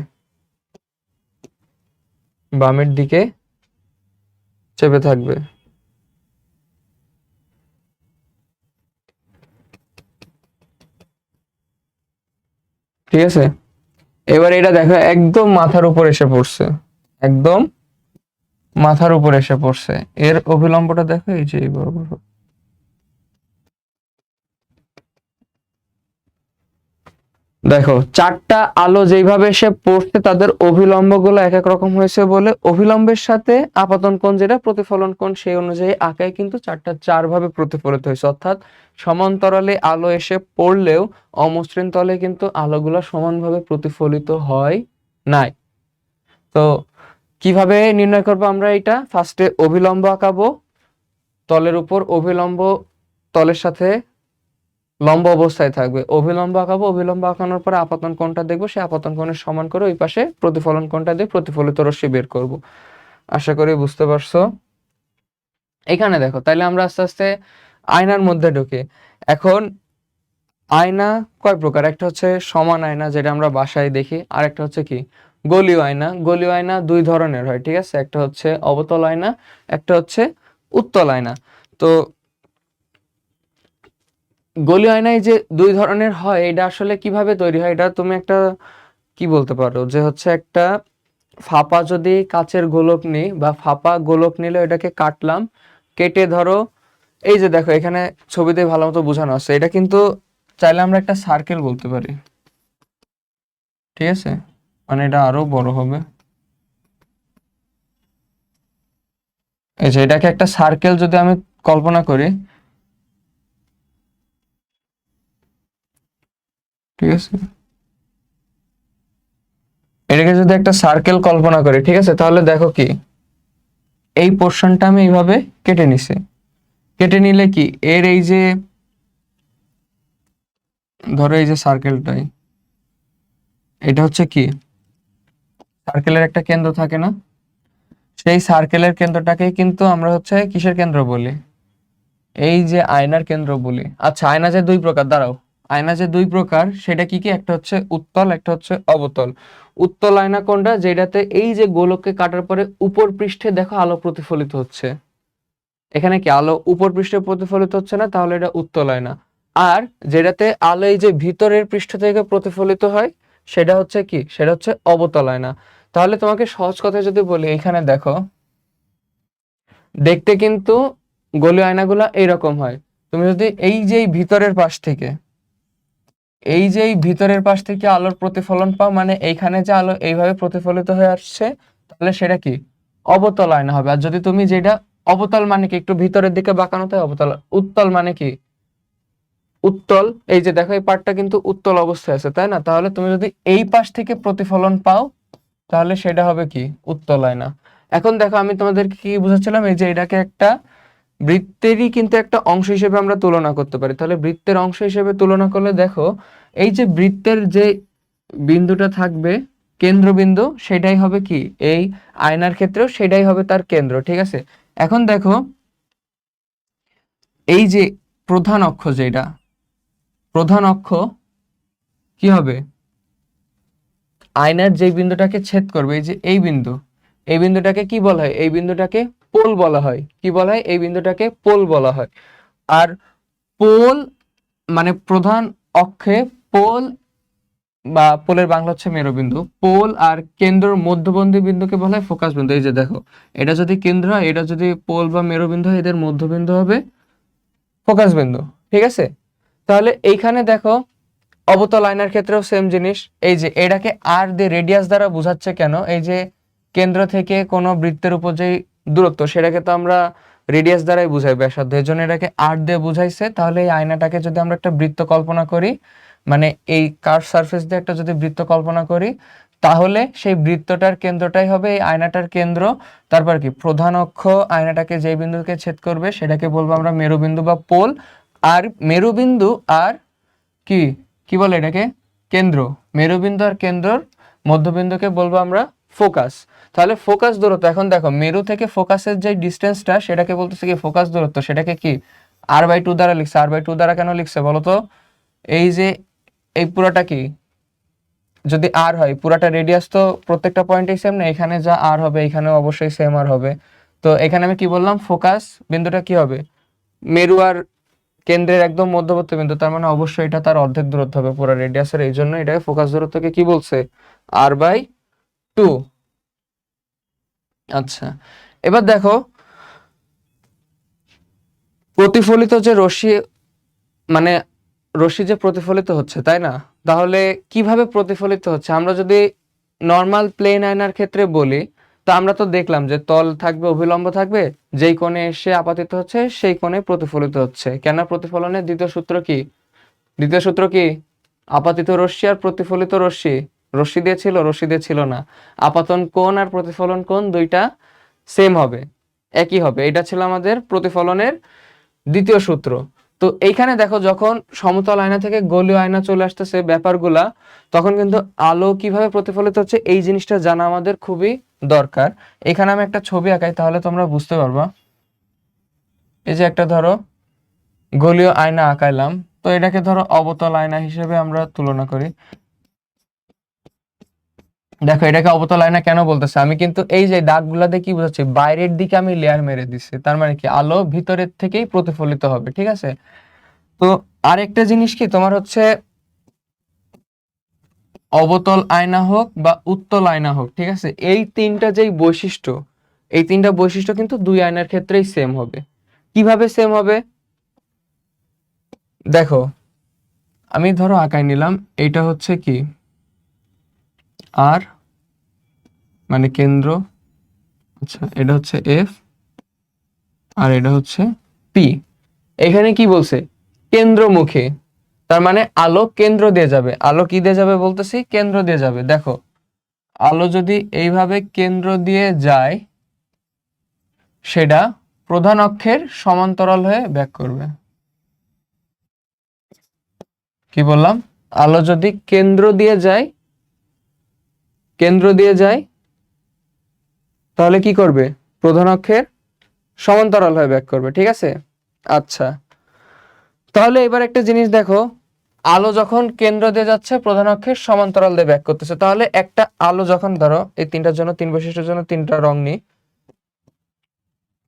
বামের দিকে চেপে থাকবে। ঠিক আছে, এবার এটা দেখো একদম মাথার উপর এসে পড়ছে, একদম মাথার উপর এসে পড়ছে, এর অভিলম্বটা দেখো এই যে এই বরাবর। দেখো চারটা আলো যেইভাবে এসে পড়ছে, তাদের অভিলম্ব গুলো এক এক রকম হয়েছে বলে অভিলম্বের সাথে আপতন কোণ যেটা প্রতিফলন কোণ, সেই অনুযায়ী আঁকায় কিন্তু চারটা চার ভাবে প্রতিফলিত হয়েছে। অর্থাৎ সমান্তরালে আলো এসে পড়লেও অমসৃণ তলে কিন্তু আলোগুলো সমানভাবে প্রতিফলিত হয় নাই। তো কিভাবে নির্ণয় করবো আমরা এটা, ফার্স্টে অভিলম্ব আঁকাবো, তলের উপর অভিলম্ব তলের সাথে লম্ব অবস্থায় থাকবে, অভিলম্ব আঁকাবো, অভিলম্ব আঁকানোর পরে আপতন কোণটা দেখবো, সেই আপতন কোণের সমান করে ওই পাশে প্রতিফলন কোণটা দিয়ে প্রতিফলিত রশ্মি বের করব। আশা করি বুঝতে পারছো। এখানে দেখো তাইলে আমরা আস্তে আস্তে আয়নার মধ্যে ঢুকি। এখন আয়না কয় প্রকার, একটা হচ্ছে সমান আয়না যেটা আমরা বাসায় দেখি, আর একটা হচ্ছে কি গলীয় আয়না। গলীয় আয়না দুই ধরনের হয়, ঠিক আছে, একটা হচ্ছে অবতল আয়না, একটা হচ্ছে উত্তল আয়না। তো গলীয় আয়নায় যে দুই ধরনের হয়, এটা আসলে কিভাবে তৈরি হয়, এটা তুমি একটা কি বলতে পারো যে হচ্ছে একটা ফাঁপা যদি কাচের গোলক নিই, বা ফাঁপা গোলক নিলে এটাকে কাটলাম, কেটে ধরো এই যে দেখো এখানে ছবিতে ভালো মতো বোঝানো আছে, এটা কিন্তু চাইলে আমরা একটা সার্কেল বলতে পারি, ঠিক আছে, মানে এটা আরো বড় হবে। এই যে এটাকে একটা সার্কেল যদি আমি কল্পনা করি, ঠিক আছে, এটাকে যদি একটা সার্কেল কল্পনা করি, ঠিক আছে, তাহলে দেখো কি এই পোর্শনটা আমি এইভাবে কেটে নিছি, কেটে নিলে কি এর এই যে ধরো এই যে সার্কেলটাই, এটা হচ্ছে কি সার্কেলের একটা কেন্দ্র থাকে না, সেই সার্কেলের কেন্দ্রটাকে কিন্তু আমরা হচ্ছে কিসের কেন্দ্র বলি, এই যে আয়নার কেন্দ্র বলি। আচ্ছা আয়না যে দুই প্রকার, দাঁড়াও, আয়না যে দুই প্রকার সেটা কি কি, একটা হচ্ছে উত্তল, একটা হচ্ছে অবতল। উত্তল আয়না কোনটা, যেটাতে এই যে গোলককে কাটার পরে উপর পৃষ্ঠে দেখো আলো প্রতিফলিত হচ্ছে, এখানে কি আলো উপর পৃষ্ঠে প্রতিফলিত হচ্ছে না, তাহলে এটা উত্তল আয়না। আর যেটাতে আলো এই যে ভিতরের পৃষ্ঠ থেকে প্রতিফলিত হয় সেটা হচ্ছে কি, সেটা হচ্ছে অবতল আয়না। তাহলে তোমাকে সহজ কথায় যদি বলি, এখানে দেখো দেখতে কিন্তু গোলীয় আয়নাগুলা এইরকম হয়। তুমি যদি এই যে ভিতরের পাশ থেকে, এই যে ভিতরের পাশ থেকে আলোর প্রতিফলন পাও, মানে এইখানে যে আলো এইভাবে প্রতিফলিত হয়ে আসছে, তাহলে সেটা কি অবতল আয়না হবে। আর যদি তুমি যেটা অবতল মানে কি, একটু ভিতরের দিকে বাঁকানো তাই অবতল। উত্তল মানে কি, উত্তল, এই যে দেখো এই পার্টটা কিন্তু উত্তল অবস্থায় আছে, তাই না? তাহলে তুমি যদি এই পাশ থেকে প্রতিফলন পাও তাহলে সেটা হবে কি উত্তল আয়না। এখন দেখো আমি তোমাদেরকে কি বুঝাচ্ছিলাম, এই যে এটাকে একটা বৃত্তেরই কিন্তু একটা অংশ হিসেবে আমরা তুলনা করতে পারি। তাহলে বৃত্তের অংশ হিসেবে তুলনা করলে দেখো এই যে বৃত্তের যে বিন্দুটা থাকবে কেন্দ্রবিন্দু, সেটাই হবে কি এই আয়নার ক্ষেত্রেও সেটাই হবে তার কেন্দ্র, ঠিক আছে? এখন দেখো এই যে প্রধান অক্ষ, যেটা প্রধান অক্ষ কি হবে, আয়নার যে বিন্দুটাকে ছেদ করবে, এই যে এই বিন্দু, এই বিন্দুটাকে কি বলা হয়, এই বিন্দুটাকে পোল বলা হয়। কি বলা হয়, এই বিন্দুটাকে পোল বলা হয়। আর পোল মানে প্রধান অক্ষে পোল বা পোলের বাংলা হচ্ছে মেরুবিন্দু। পোল আর কেন্দ্রের মধ্যবর্তী বিন্দুকে বলা হয় ফোকাস বিন্দু। এই যে দেখো এটা যদি কেন্দ্র হয়, এটা যদি পোল বা মেরুবিন্দু হয়, এদের মধ্যবিন্দু হবে ফোকাস বিন্দু, ঠিক আছে? তাহলে এইখানে দেখো অবতল আয়নার ক্ষেত্রেও সেম জিনিস। এই যে এটাকে আর দিয়ে রেডিয়াস দ্বারা বোঝাচ্ছে কেন, এই যে কেন্দ্র থেকে কোনো বৃত্তের উপর যে দূরত্ব সেটাকে তো আমরা রেডিয়াস দ্বারাই বুঝাই, ব্যাসার্ধ, এর জন্য এটাকে আর দিয়ে বুঝাইছে। তাহলে এই আয়নাটাকে যদি আমরা একটা বৃত্ত কল্পনা করি, মানে এই কার্ভ সারফেস দিয়ে একটা যদি বৃত্ত কল্পনা করি, তাহলে সেই বৃত্তটার কেন্দ্রটাই হবে এই আয়নাটার কেন্দ্র। তারপর কি প্রধান অক্ষ আয়নাটাকে যে বিন্দুকে ছেদ করবে সেটাকে বলবো আমরা মেরুবিন্দু বা পোল। আর মেরুবিন্দু আর কি কি বলে এটাকে কেন্দ্র, মেরুবিন্দু আর কেন্দ্রর মধ্যবিন্দুকে বলবো আমরা ফোকাস। তাহলে ফোকাস দূরত্ব, এখন দেখো মেরু থেকে ফোকাসের যে ডিস্টেন্সটা সেটাকে বলতেছে কি ফোকাস দূরত্ব, সেটাকে কি r/2 দ্বারা লিখছে। r/2 দ্বারা কেন লিখছে বলো তো, এই যে এই পুরাটা কি যদি আর হয়, পুরাটা রেডিয়াস তো প্রত্যেকটা পয়েন্টেই সেম না, এখানে যা আর হবে এখানে অবশ্যই সেম আর হবে। তো এখানে আমি কি বললাম, ফোকাস বিন্দুটা কি হবে মেরু আর কেন্দ্রের একদম মধ্যবর্তী বিন্দু, তার মানে অবশ্যই এটা তার অর্ধেক দূরত্ব হবে পুরো রেডিয়াসের। এই জন্য এটাকে ফোকাস দূরত্বকে কি বলছে, r/2। আচ্ছা, এবার দেখো প্রতিফলিত যে রশ্মি, মানে রশ্মি যে প্রতিফলিত হচ্ছে, তাই না? তাহলে কিভাবে প্রতিফলিত হচ্ছে, আমরা যদি নর্মাল প্লেন আয়নার ক্ষেত্রে বলি, তো আমরা তো দেখলাম যে তল থাকবে, অভিলম্ব থাকবে, যেই কোণে এসে আপতিত হচ্ছে সেই কোণে প্রতিফলিত হচ্ছে। কেন প্রতিফলনের দ্বিতীয় সূত্র কি, দ্বিতীয় সূত্র কি আপাতিত রশ্মি আর প্রতিফলিত রশ্মি, রশ্মি দিয়ে ছিল, রশ্মি দিয়ে ছিল না, আপাতন কোণ আর প্রতিফলন কোণ দুইটা সেম হবে, একই হবে। এটা ছিল আমাদের প্রতিফলনের দ্বিতীয় সূত্র। তো এইখানে দেখো যখন সমতল আয়না থেকে গোলীয় আয়না চলে আসতেছে ব্যাপারগুলা, তখন কিন্তু আলো কিভাবে প্রতিফলিত হচ্ছে এই জিনিসটা জানা আমাদের খুবই দরকার। এখানে আমি একটা ছবি আঁকাই তাহলে তোমরা বুঝতে পারবা। এই যে একটা ধরো গোলীয় আয়না আঁকাইলাম, তো এটাকে ধরো অবতল আয়না হিসেবে আমরা তুলনা করি। দেখো এটাকে অবতল আয়না কেন বলতেছে, আমি কিন্তু এই যে দাগগুলা দিয়ে কি বোঝাচ্ছি, বাইরের দিকে আমি লেয়ার মেরে দিচ্ছি, তার মানে কি আলো ভিতরের থেকেই প্রতিফলিত হবে, ঠিক আছে? তো আরেকটা জিনিস কি তোমার হচ্ছে অবতল আয়না হোক বা উত্তল আয়না হোক, ঠিক আছে, এই তিনটা যেই বৈশিষ্ট্য, এই তিনটা বৈশিষ্ট্য কিন্তু দুই আয়নার ক্ষেত্রেই সেম হবে। কিভাবে সেম হবে, দেখো আমি ধরো আঁকাই নিলাম, এইটা হচ্ছে কি আর মানে কেন্দ্র, আচ্ছা এটা হচ্ছে এফ, আর এটা হচ্ছে পি। এখানে কি বলছে কেন্দ্রমুখী, তার মানে আলো কেন্দ্র দিয়ে যাবে। আলো কি দিয়ে যাবে বলতেছি, কেন্দ্র দিয়ে যাবে। দেখো আলো যদি এইভাবে কেন্দ্র দিয়ে যায়, সেটা প্রধান অক্ষের সমান্তরাল হয়ে ব্যাক করবে। কি বললাম, আলো যদি কেন্দ্র দিয়ে যায়, কেন্দ্র দিয়ে যায়, তাহলে কি করবে প্রধান অক্ষের সমান্তরাল হয়ে ব্যাক করবে, ঠিক আছে? আচ্ছা, তাহলে এবার একটা জিনিস দেখো, আলো যখন কেন্দ্র দিয়ে যাচ্ছে প্রধান অক্ষের সমান্তরাল দিয়ে ব্যাক করতেছে, তাহলে একটা আলো যখন ধরো এই তিনটার জন্য, তিন বৈশিষ্ট্যের জন্য তিনটা রং নিই,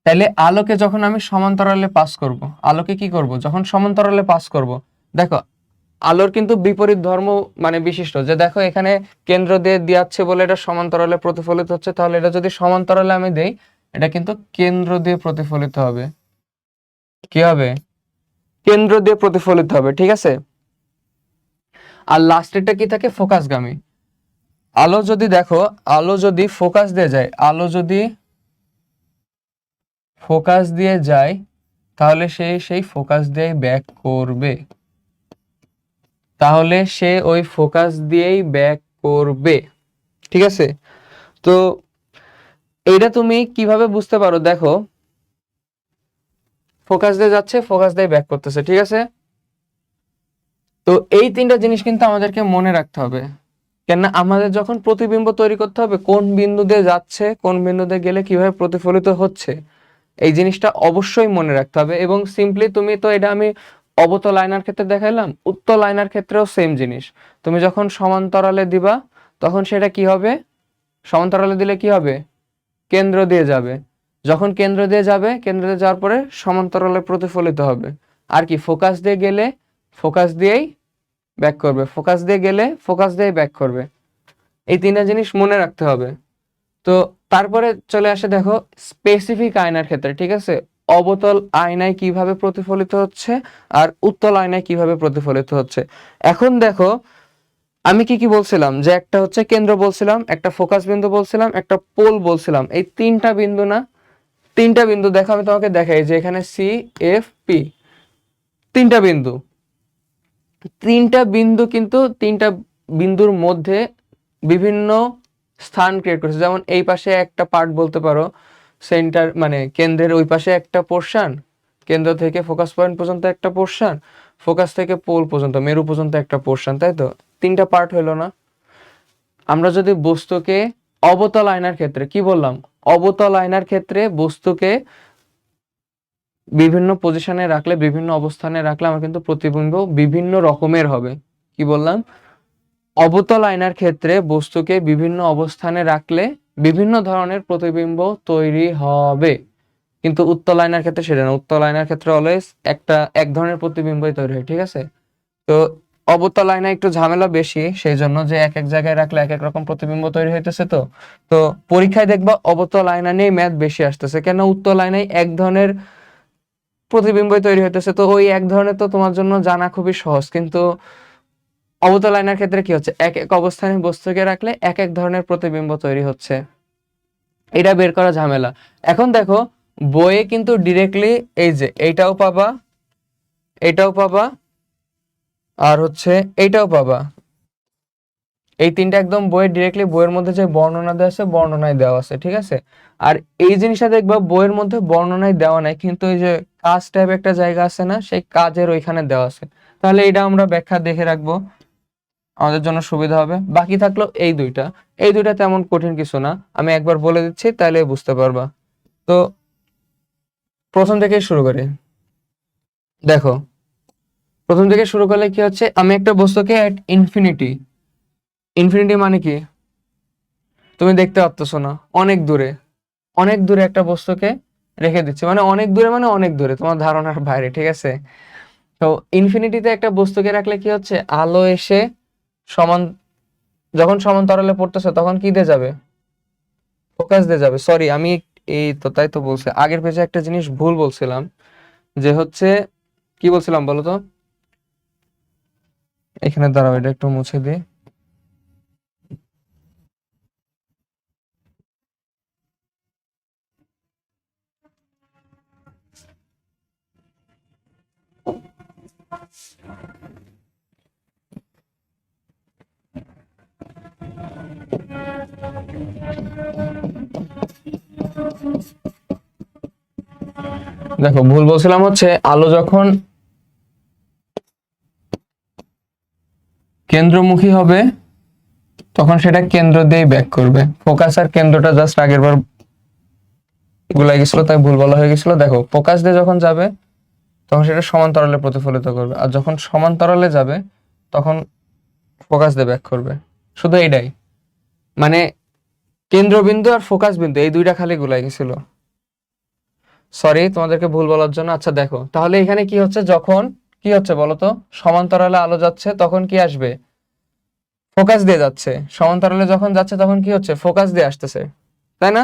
তাহলে আলোকে যখন আমি সমান্তরালে পাস করব, আলোকে কি করব যখন সমান্তরালে পাস করব, দেখো আলোর কিন্তু বিপরীত ধর্ম মানে বিশিষ্ট, যে দেখো এখানে কেন্দ্র দিয়ে দিয়াচ্ছে বলে এটা সমান্তরালে প্রতিফলিত হচ্ছে, তাহলে এটা যদি সমান্তরালে আমি দেই, এটা কিন্তু কেন্দ্র দিয়ে প্রতিফলিত হবে। কি হবে? কেন্দ্র দিয়ে প্রতিফলিত হবে, ঠিক আছে। আর লাস্টেরটা কি থাকে? ফোকাসগামী। আলো যদি দেখো, আলো যদি ফোকাস দিয়ে যায়, আলো যদি ফোকাস দিয়ে যায়, তাহলে সে সেই ফোকাস দিয়ে ব্যাক করবে, তাহলে সে ওই ফোকাস দিয়েই ব্যাক করবে, ঠিক আছে। তো এইটা তুমি কিভাবে বুঝতে পারো? দেখো ফোকাস দিয়ে যাচ্ছে, ফোকাস দিয়ে ব্যাক করতেছে, ঠিক আছে। তো এই তিনটা জিনিস কিন্তু আমাদেরকে মনে রাখতে হবে, কেননা আমাদের যখন প্রতিবিম্ব তৈরি করতে হবে, কোন বিন্দু দিয়ে যাচ্ছে, কোন বিন্দু দিয়ে গেলে কিভাবে প্রতিফলিত হচ্ছে, এই জিনিসটা অবশ্যই মনে রাখতে হবে। এবং সিম্পলি তুমি তো এটা আমি অবতল আয়নার ক্ষেত্রে দেখাইলাম, উত্তল আয়নার ক্ষেত্রেও সেম জিনিস। তুমি যখন সমান্তরালে দিবা, তখন সেটা কি হবে? সমান্তরালে দিলে কি হবে? কেন্দ্র দিয়ে যাবে। যখন কেন্দ্র দিয়ে যাবে, কেন্দ্র দিয়ে যাওয়ার পরে সমান্তরালে প্রতিফলিত হবে। আর কি? ফোকাস দিয়ে গেলে ফোকাস দিয়েই ব্যাক করবে, ফোকাস দিয়ে গেলে ফোকাস দিয়েই ব্যাক করবে। এই তিনটা জিনিস মনে রাখতে হবে। তো তারপরে চলে আসে দেখো স্পেসিফিক আয়নার ক্ষেত্রে, ঠিক আছে। অবতল আয়নায় কিভাবে প্রতিফলিত হচ্ছে আর উত্তল আয়নায় কিভাবে প্রতিফলিত হচ্ছে। এখন দেখো আমি কি কি বলছিলাম, যে একটা হচ্ছে কেন্দ্র বলছিলাম, একটা ফোকাস বিন্দু বলছিলাম, একটা পোল বলছিলাম। এই তিনটা বিন্দু না, তিনটা বিন্দু দেখো আমি তোমাকে দেখাই, যে এখানে সি এফ পি, তিনটা বিন্দু, তিনটা বিন্দু কিন্তু তিনটা বিন্দুর মধ্যে বিভিন্ন স্থান ক্রিয়েট করছে। যেমন এই পাশে একটা পার্ট বলতে পারো সেন্টার, মানে কেন্দ্রের ওই পাশে একটা পোর্শন, কেন্দ্র থেকে ফোকাস পয়েন্ট পর্যন্ত একটা পোর্শন, ফোকাস থেকে পোল পর্যন্ত, মেরু পর্যন্ত একটা পোর্শন, তাই তো? তিনটা পার্ট হলো না? আমরা যদি বস্তুকে অবতল আয়নার ক্ষেত্রে কি বললাম, অবতল আয়নার ক্ষেত্রে বস্তুকে বিভিন্ন পজিশনে রাখলে, বিভিন্ন অবস্থানে রাখলে আমার কিন্তু প্রতিবিম্ব বিভিন্ন রকমের হবে। কি বললাম? অবতল আয়নার ক্ষেত্রে বস্তুকে বিভিন্ন অবস্থানে রাখলে বিভিন্ন ধরনের প্রতিবিম্ব তৈরি হবে, কিন্তু উত্তল আয়নার ক্ষেত্রে সেটা না। উত্তল আয়নার ক্ষেত্রে অলওয়েজ এক ধরনের প্রতিবিম্বই তৈরি হয়, ঠিক আছে। তো অবতল আয়নায় একটু ঝামেলা বেশি, সেই জন্য যে এক এক জায়গায় রাখলে এক এক রকম প্রতিবিম্ব তৈরি হইতেছে। তো তো পরীক্ষায় দেখবা অবতল আয়না নিয়ে ম্যাথ বেশি আসতেছে, কেন? উত্তল আয়নায় এক ধরনের প্রতিবিম্বই তৈরি হইতেছে, তো ওই এক ধরনের তো তোমার জন্য জানা খুবই সহজ। কিন্তু অবতল আয়নার ক্ষেত্রে কি হচ্ছে, এক এক অবস্থানে বস্তুকে রাখলে এক এক ধরনের প্রতিবিম্ব তৈরি হচ্ছে, এটা বের করা ঝামেলা। এখন দেখো বইয়ে কিন্তু ডিরেক্টলি এই যে এইটাও পাবা, এটাও পাবা, আর হচ্ছে এইটাও পাবা, এই তিনটা একদম বইয়ে ডিরেক্টলি বইয়ের মধ্যে যে বর্ণনা দেওয়া আছে বর্ণনায় দেওয়া আছে, ঠিক আছে। আর এই জিনিসটা দেখবা বইয়ের মধ্যে বর্ণনায় দেওয়া নাই, কিন্তু এই যে কাজ টাইপ একটা জায়গা আছে না, সেই কাজের ওইখানে দেওয়া আছে। তাহলে এটা আমরা ব্যাখ্যা দেখে রাখবো, আমাদের জন্য সুবিধা হবে। বাকি থাকলো এই দুইটা, এই দুইটা তেমন কঠিন কিছু না, আমি একবার বলে দিচ্ছি তাহলে বুঝতে পারবা। তো প্রথম থেকে শুরু করি। দেখো প্রথম থেকে শুরু করলে কি হচ্ছে, আমি একটা বস্তুকে এট ইনফিনিটি, ইনফিনিটি মানে কি তুমি দেখতে পাচ্ছ না, অনেক দূরে, অনেক দূরে একটা বস্তুকে রেখে দিচ্ছে, মানে অনেক দূরে মানে অনেক দূরে, তোমার ধারণার বাইরে, ঠিক আছে। তো ইনফিনিটিতে একটা বস্তুকে রাখলে কি হচ্ছে, আলো এসে সমান, যখন সমান্তরালে পড়তেছে তখন কি দিয়ে যাবে? ফোকাস দিয়ে যাবে। সরি আমি এই তো তাই তো বলছি, আগের পেজে একটা জিনিস ভুল বলছিলাম, যে হচ্ছে কি বলছিলাম বলো তো, এখানে দাঁড়াও এটা একটু মুছে দিই। দেখো ভুল বলছিলাম হচ্ছে, আলো যখন কেন্দ্রমুখী হবে তখন সেটা কেন্দ্র দিয়েই ব্যাক করবে। ফোকাস আর কেন্দ্রটা জাস্ট আগের বার গুলাই গেছিল, তাই ভুল বলা হয়ে গেছিল। দেখো ফোকাস দিয়ে যখন যাবে তখন সেটা সমান্তরালে প্রতিফলিত করবে, আর যখন সমান্তরালে যাবে তখন ফোকাস দিয়ে ব্যাক করবে, শুধু এইটাই। মানে কেন্দ্রবিন্দু আর ফোকাস বিন্দু এই দুইটা খালি গুলাই গেছিল। সরি তোমাদেরকে ভুল বলার জন্য। আচ্ছা দেখো তাহলে এখানে কি হচ্ছে, যখন কি হচ্ছে বলতো, সমান্তরালে আলো যাচ্ছে তখন কি আসবে, ফোকাস দিয়ে যাচ্ছে। সমান্তরালে যখন যাচ্ছে তখন কি হচ্ছে, ফোকাস দিয়ে আসতেছে, তাই না?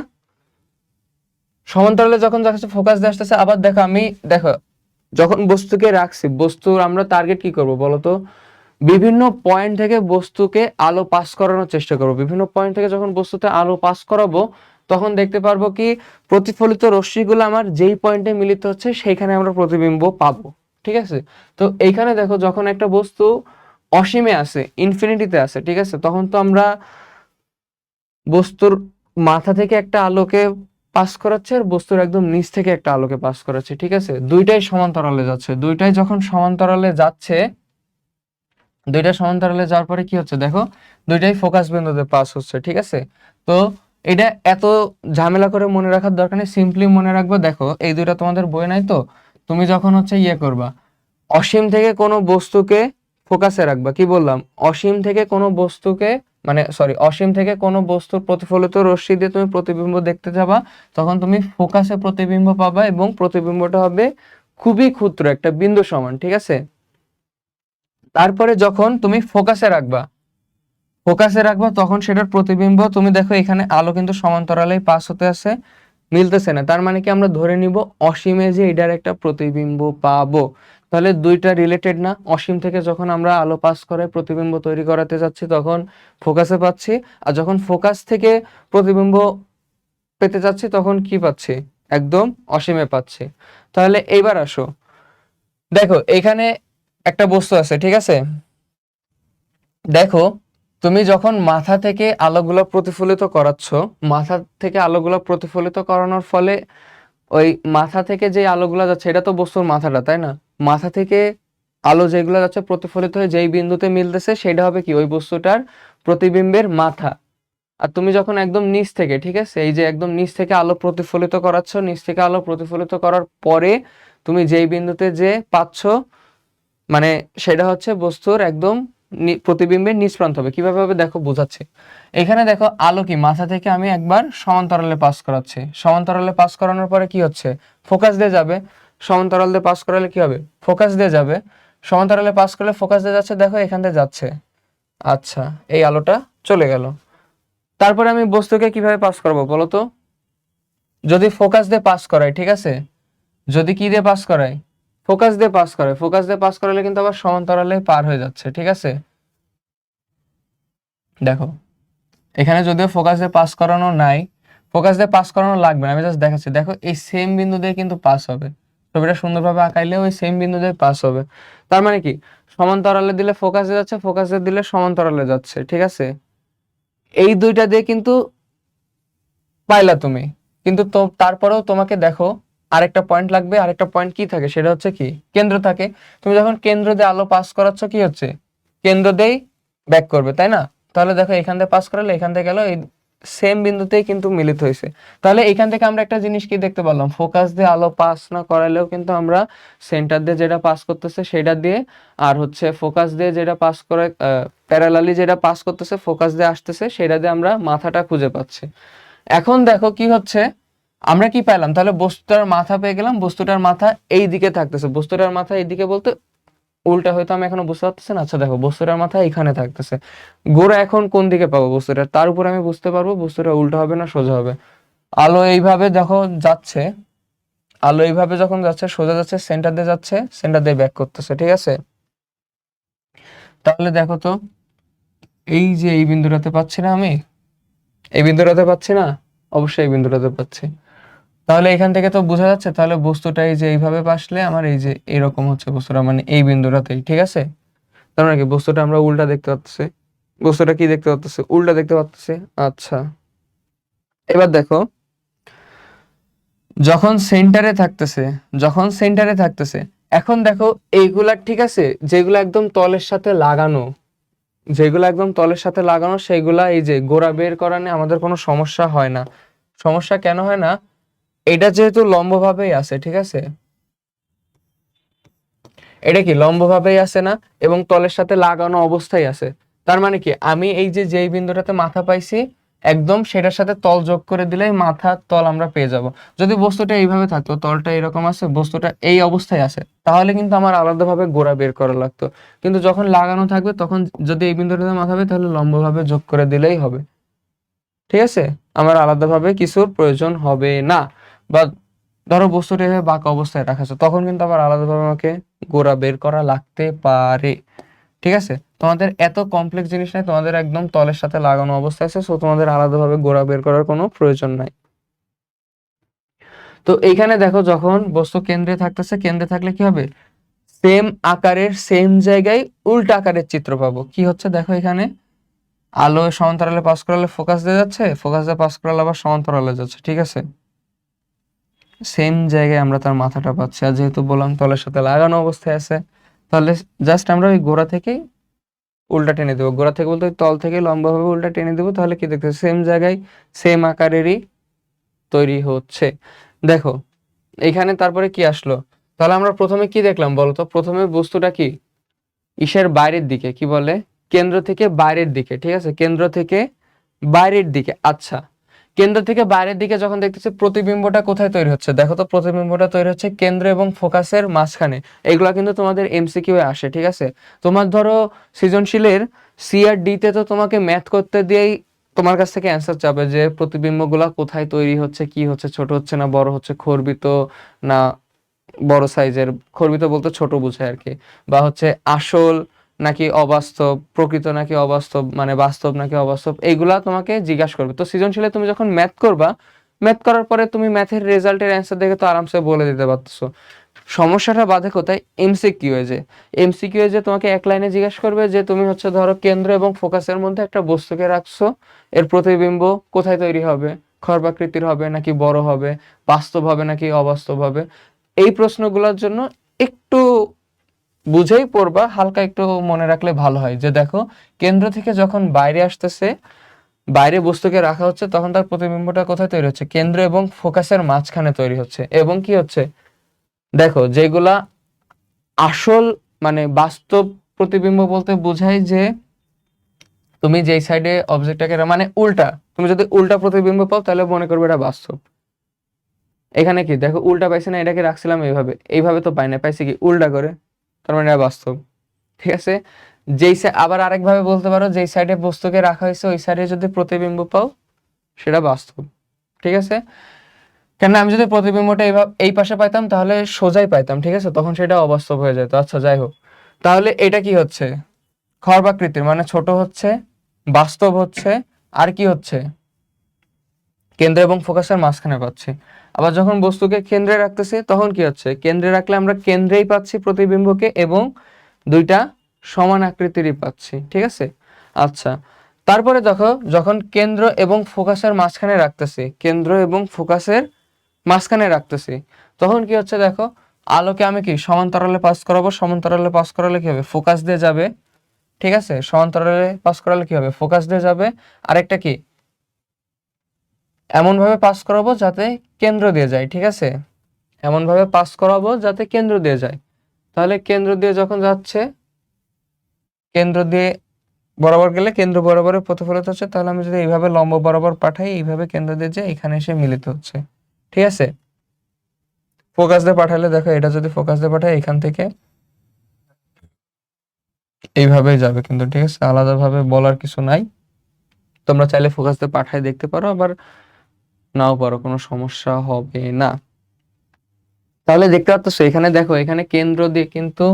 সমান্তরালে যখন যাচ্ছে ফোকাস দিয়ে আসতেছে। আবার দেখো আমি, দেখো যখন বস্তুকে রাখছি, বস্তুর আমরা টার্গেট কি করব বলতো, বিভিন্ন পয়েন্ট থেকে বস্তুকে আলো পাস করানোর চেষ্টা করব। বিভিন্ন পয়েন্ট থেকে যখন বস্তুতে আলো পাস করাবো তখন দেখতে পারবো কি, প্রতিফলিত রশ্মিগুলো আমার যেই পয়েন্টে মিলিত হচ্ছে সেইখানে আমরা প্রতিবিম্ব পাবো। ঠিক আছে? তো এইখানে দেখো যখন একটা বস্তু অসীমে আছে, ইনফিনিটিতে আছে, ঠিক আছে, তখন তো আমরা বস্তুর মাথা থেকে একটা আলোকে পাস করাচ্ছে আর বস্তুর একদম নিচ থেকে একটা আলোকে পাস করাচ্ছে। ঠিক আছে, দুইটাই সমান্তরালে যাচ্ছে। দুইটাই যখন সমান্তরালে যাচ্ছে, দুইটা সমান্তরালে যাওয়ার পরে কি হচ্ছে দেখো, দুইটাই ফোকাস বিন্দুতে পাস হচ্ছে। ঠিক আছে, তো এটা এত ঝামেলা করে মনে রাখার দরকার নেই, সিম্পলি মনে রাখবো। দেখো এই দুইটা তোমাদের বই নাই তো, তুমি যখন হচ্ছে ইয়ে করবা, অসীম থেকে কোনো বস্তুকে ফোকাসে রাখবা, কি বললাম, অসীম থেকে কোনো বস্তুকে, মানে সরি, অসীম থেকে কোনো বস্তুর প্রতিফলিত রশ্মি দিয়ে তুমি প্রতিবিম্ব দেখতে যাবা, তখন তুমি ফোকাসে প্রতিবিম্ব পাবা এবং প্রতিবিম্বটা হবে খুবই ক্ষুদ্র একটা বিন্দু সমান। ঠিক আছে, তারপরে যখন তুমি ফোকাসে রাখবা তখন সেটার প্রতিবিম্ব, তুমি দেখো এখানে আলো কিন্তু সমান্তরালেই পাস হতে আছে, মিলতেছে না, তার মানে কি আমরা ধরে নিব অসীমে যে এটার একটা প্রতিবিম্ব পাবো। তাহলে দুইটা রিলেটেড না? অসীম থেকে যখন আমরা আলো পাস করে প্রতিবিম্ব তৈরি করাতে যাচ্ছি তখন ফোকাসে পাচ্ছি, আর যখন ফোকাস থেকে প্রতিবিম্ব পেতে যাচ্ছি তখন কি পাচ্ছি, একদম অসীমে পাচ্ছি। তাহলে এইবার আসো, দেখো এখানে একটা বস্তু আছে, ঠিক আছে, দেখো তুমি যখন মাথা থেকে আলোগুলো প্রতিফলিত করাচ্ছ, মাথা থেকে আলোগুলো প্রতিফলিত করানোর ফলে ওই মাথা থেকে যে আলোগুলো যাচ্ছে, এটা তো বস্তুর মাথাটা, তাই না? মাথা থেকে আলো যেগুলো যাচ্ছে প্রতিফলিত হয়ে যেই বিন্দুতে মিলতেছে সেটা হবে কি, ওই বস্তুটার প্রতিবিম্বের মাথা। আর তুমি যখন একদম নিচ থেকে, ঠিক আছে, এই যে একদম নিচ থেকে আলো প্রতিফলিত করাচ্ছ, নিচ থেকে আলো প্রতিফলিত করার পরে তুমি যেই বিন্দুতে যে পাচ্ছ, মানে সেটা হচ্ছে বস্তুর একদম প্রতিবিম্বের নিচ প্রান্ত হবে। কিভাবে হবে দেখো বোঝাচ্ছি। এখানে দেখো আলো কি, মাথা থেকে আমি একবার সমান্তরালে পাস করাচ্ছি, সমান্তরালে পাস করানোর পরে কি হচ্ছে, ফোকাস দিয়ে যাবে। সমান্তরাল দিয়ে পাস করালে কি হবে, ফোকাস দিয়ে যাবে। সমান্তরালে পাস করলে ফোকাস দিয়ে যাচ্ছে, দেখো এখান দিয়ে যাচ্ছে। আচ্ছা, এই আলোটা চলে গেল। তারপরে আমি বস্তুকে কিভাবে পাস করবো বলো তো, যদি ফোকাস দিয়ে পাস করাই, ঠিক আছে, যদি কি দিয়ে পাস করাই, ফোকাস দিয়ে পাস করে, ফোকাস দিয়ে পাস করালে কিন্তু আবার সমান্তরালে পার হয়ে যাচ্ছে। ঠিক আছে, দেখো এখানে যদিও ফোকাস দিয়ে পাস করানো নাই, ফোকাস দিয়ে পাস করানো লাগবে না, আমি জাস্ট দেখাচ্ছি। দেখো এই সেম বিন্দু দিয়ে কিন্তু পাস হবে, ছবিটা সুন্দরভাবে আঁকাইলে ওই সেম বিন্দু দিয়ে পাস হবে। তার মানে কি, সমান্তরালে দিলে ফোকাস দিয়ে যাচ্ছে, ফোকাস দিয়ে দিলে সমান্তরালে যাচ্ছে। ঠিক আছে, এই দুইটা দিয়ে কিন্তু পাইলা তুমি, কিন্তু তো তারপরেও তোমাকে দেখো আরেকটা পয়েন্ট লাগবে। আরেকটা পয়েন্ট কি থাকে, সেটা হচ্ছে কি, কেন্দ্র থাকে। তুমি যখন কেন্দ্র দিয়ে আলো পাস করাচ্ছ কি হচ্ছে, কেন্দ্র দিয়েই ব্যাক করবে, তাই না? তাহলে দেখো এখান থেকে পাস করালে এখান থেকে গেল, এই সেম বিন্দুতেই কিন্তু মিলিত হয়েছে। তাহলে এখান থেকে আমরা একটা জিনিস কি দেখতে পারলাম, ফোকাস দিয়ে আলো পাস না করালেও কিন্তু আমরা সেন্টার দিয়ে যেটা পাস করতেছে সেটা দিয়ে, আর হচ্ছে ফোকাস দিয়ে যেটা পাস করে, প্যারালালি যেটা পাস করতেছে ফোকাস দিয়ে আসতেছে সেটা দিয়ে আমরা মাথাটা খুঁজে পাচ্ছি। এখন দেখো কি হচ্ছে, আমরা কি পেলাম, তাহলে বস্তুটার মাথা পেয়ে গেলাম, বস্তুটার মাথা এই দিকে থাকতেছে, বস্তুটার মাথা এই দিকে বলতে উল্টা হয়তো আমি এখনো বুঝতে পারতেছি না। আচ্ছা দেখো বস্তুটার মাথা এখানে থাকতেছে, গোড়া এখন কোন দিকে পাবো বস্তুটা, তার উপর আমি বুঝতে পারবো বস্তুটা উল্টা হবে না সোজা হবে। আলো এইভাবে দেখো যাচ্ছে, আলো এইভাবে যখন যাচ্ছে সোজা যাচ্ছে, সেন্টার দিয়ে যাচ্ছে, সেন্টার দিয়ে ব্যাক করতেছে। ঠিক আছে, তাহলে দেখো তো, এই যে এই বিন্দুটাতে পাচ্ছি না আমি, এই বিন্দুটাতে পাচ্ছি না, অবশ্যই এই বিন্দুটাতে পাচ্ছি। তাহলে এখান থেকে তো বোঝা যাচ্ছে তাহলে বস্তুটা এই যে এইভাবে পাশলে আমার এই যে এরকম হচ্ছে বস্তুটা, মানে এই বিন্দুটাতেই। ঠিক আছে, তার মানে কি বস্তুটা আমরা উল্টা দেখতে পাচ্ছি, বস্তুটা কি দেখতে পাচ্ছি, উল্টা দেখতে পাচ্ছি। আচ্ছা, এবার দেখো যখন সেন্টারে থাকতেছে, যখন সেন্টারে থাকতেছে, এখন দেখো এইগুলা, ঠিক আছে, যেগুলো একদম তলের সাথে লাগানো, যেগুলো একদম তলের সাথে লাগানো সেইগুলা এই যে গোড়া বের করা নিয়ে আমাদের কোনো সমস্যা হয় না। সমস্যা কেন হয় না, এটা যেহেতু লম্বভাবেই আছে, ঠিক আছে, এটা কি লম্বভাবেই আছে না, এবং তলের সাথে লাগানো অবস্থায় আছে। তার মানে কি আমি এই যে যেই বিন্দুটাতে মাথা পাইছি একদম সেটার সাথে তল যোগ করে দিলেই মাথার তল আমরা পেয়ে যাব। যদি বস্তুটা এইভাবে থাকতো, তলটা এরকম আছে, বস্তুটা এই অবস্থায় আছে, তাহলে কিন্তু আমার আলাদাভাবে গোড়া বের করা লাগতো। কিন্তু যখন লাগানো থাকবে তখন যদি এই বিন্দুটাতে মাথা পাই তাহলে লম্বভাবে যোগ করে দিলেই হবে। ঠিক আছে, আমার আলাদাভাবে কিছুর প্রয়োজন হবে না। বা ধরো বস্তুটা এভাবে বাঁকা অবস্থায় রাখা আছে, তখন কিন্তু আবার আলাদাভাবে আমাকে গোড়া বের করা লাগতে পারে। ঠিক আছে, তোমাদের এত কমপ্লেক্স জিনিস নাই, তোমাদের একদম তলের সাথে লাগানো অবস্থায় আছে, সো তোমাদের আলাদাভাবে গোড়া বের করার কোনো প্রয়োজন নাই। তো এইখানে দেখো যখন বস্তু কেন্দ্রে থাকতেছে, কেন্দ্রে থাকলে কি হবে, সেম আকারের সেম জায়গায় উল্টা আকারের চিত্র পাবো। কি হচ্ছে দেখো, এখানে আলো সমান্তরালে পাস করালে ফোকাস দিয়ে যাচ্ছে, ফোকাস দিয়ে পাস করালে আবার সমান্তরালে যাচ্ছে। ঠিক আছে, সেম জায়গায় আমরা তার মাথাটা পাচ্ছি। আর যেহেতু বললাম তলের সাথে লাগানো অবস্থায় আছে, তাহলে জাস্ট আমরা ওই গোড়া থেকেই উল্টা টেনে দেবো। গোড়া থেকে বলতে ওই তল থেকে লম্বাভাবে উল্টা টেনে দেবো, তাহলে কি দেখতে সেম জায়গায় সেম আকারেরই তৈরি হচ্ছে। দেখো এখানে তারপরে কি আসলো, তাহলে আমরা প্রথমে কি দেখলাম বলতো, প্রথমে বস্তুটা কি ইসের বাইরের দিকে, কি বলে, কেন্দ্র থেকে বাইরের দিকে। ঠিক আছে, কেন্দ্র থেকে বাইরের দিকে। আচ্ছা, কেন্দ্র থেকে বাইরের দিকে যখন দেখতেছি প্রতিবিম্বটা কোথায় তৈরি হচ্ছে, দেখো তো প্রতিবিম্বটা তৈরি হচ্ছে কেন্দ্র এবং ফোকাসের মাঝখানে। এগুলা কিন্তু তোমাদের এমসিকিউ এ আসে। ঠিক আছে, তোমার ধরো সৃজনশীলের সি আর ডি তে তো তোমাকে ম্যাথ করতে দিয়েই তোমার কাছ থেকে অ্যান্সার যাবে যে প্রতিবিম্বগুলা কোথায় তৈরি হচ্ছে, কি হচ্ছে, ছোট হচ্ছে না বড় হচ্ছে, খর্বিত না বড় সাইজের, খর্বিত বলতে ছোট বোঝায় আর কি, বা হচ্ছে আসল নাকি অবাস্তব, প্রকৃত নাকি অবাস্তব, মানে বাস্তব নাকি অবাস্তব, এইগুলা তোমাকে জিজ্ঞাসা করবে। তো সৃজনশীলে তুমি যখন ম্যাথ করবা, ম্যাথ করার পরে তুমি ম্যাথের রেজাল্টের অ্যান্সার দেখে তো আরামসে বলে দিতে পারতেছো। সমস্যাটা বাধে কোথায়, এমসিকিউ এ যে, এমসিকিউ এ যে তোমাকে এক লাইনে জিজ্ঞাসা করবে যে তুমি হচ্ছে ধরো কেন্দ্র এবং ফোকাসের মধ্যে একটা বস্তুকে রাখছো, এর প্রতিবিম্ব কোথায় তৈরি হবে, খর্বাকৃতির হবে নাকি বড় হবে, বাস্তব হবে নাকি অবাস্তব হবে। এই প্রশ্নগুলোর জন্য একটু বুঝেই পড়বা, হালকা একটু মনে রাখলে ভালো হয়। যে দেখো কেন্দ্র থেকে যখন বাইরে আসতেছে, বাইরে বস্তুকে রাখা হচ্ছে, তখন তার প্রতিবিম্বটা কোথায় তৈরি হচ্ছে, কেন্দ্র এবং ফোকাসের মাঝখানে তৈরি হচ্ছে। এবং কি হচ্ছে দেখো, যেগুলা আসল মানে বাস্তব প্রতিবিম্ব বলতে বোঝায় যে তুমি যেই সাইডে অবজেক্টটাকে মানে উল্টা, তুমি যদি উল্টা প্রতিবিম্ব পাও তাহলে মনে করবে এটা বাস্তব। এখানে কি দেখো উল্টা পাইছি না, এটাকে রাখছিলাম এইভাবে, এইভাবে তো পাই না, পাইছি কি উল্টা করে, তার মানে এটা বাস্তব। ঠিক আছে, আবার আরেকভাবে বলতে পারো, যেই সাইডে বস্তুকে রাখা হয়েছে ওই সাইডে যদি প্রতিবিম্ব পাও সেটা বাস্তব। ঠিক আছে, কেন আমি যদি প্রতিবিম্বটা এইভাবে এই পাশে পাইতাম তাহলে সোজাই পাইতাম। ঠিক আছে, তখন সেটা অবাস্তব হয়ে যেত। আচ্ছা যাই হোক, তাহলে এটা কি হচ্ছে, খর্বাকৃতির মানে ছোট হচ্ছে, বাস্তব হচ্ছে, আর কি হচ্ছে, কেন্দ্র এবং ফোকাসের মাঝখানে পাচ্ছি। আবার যখন বস্তুকে কেন্দ্রে রাখতেছি তখন কি হচ্ছে, কেন্দ্রে রাখলে আমরা কেন্দ্রেই পাচ্ছি প্রতিবিম্বকে, এবং দুইটা সমান আকৃতিরই পাচ্ছি। ঠিক আছে, আচ্ছা তারপরে দেখো যখন কেন্দ্র এবং ফোকাসের মাঝখানে রাখতেছি, কেন্দ্র এবং ফোকাসের মাঝখানে রাখতেছি, তখন কি হচ্ছে দেখো, আলোকে আমি কি সমান্তরালে পাস করাবো, সমান্তরালে পাস করালে কি হবে, ফোকাস দিয়ে যাবে। ঠিক আছে, সমান্তরালে পাস করালে কি হবে, ফোকাস দিয়ে যাবে। আরেকটা কি, এমন ভাবে পাস করাবো যাতে কেন্দ্র দিয়ে যায়। ঠিক আছে, এমন ভাবে পাস করাবো যাতে কেন্দ্র দিয়ে যায়। তাহলে কেন্দ্র দিয়ে যখন যাচ্ছে, কেন্দ্র দিয়ে বরাবর গেলে কেন্দ্র বরাবর প্রতিফলিত হচ্ছে, তাহলে আমি যদি এইভাবে লম্ব বরাবর পাঠাই, এইভাবে কেন্দ্র দিয়ে যায় এখানে এসে মিলিত হচ্ছে। ঠিক আছে, ফোকাস দিয়ে পাঠালে দেখো, এটা যদি ফোকাস দিয়ে পাঠাই এখান থেকে এইভাবেই যাবে কিন্তু। ঠিক আছে, আলাদাভাবে বলার কিছু নাই, তোমরা চাইলে ফোকাস দিয়ে পাঠাই দেখতে পারো, আবার নাও পারো, কোনো সমস্যা হবে না। তাহলে দেখতে পাচ্ছ এখানে দেখো, এখানে কেন্দ্র দিয়ে কিন্তু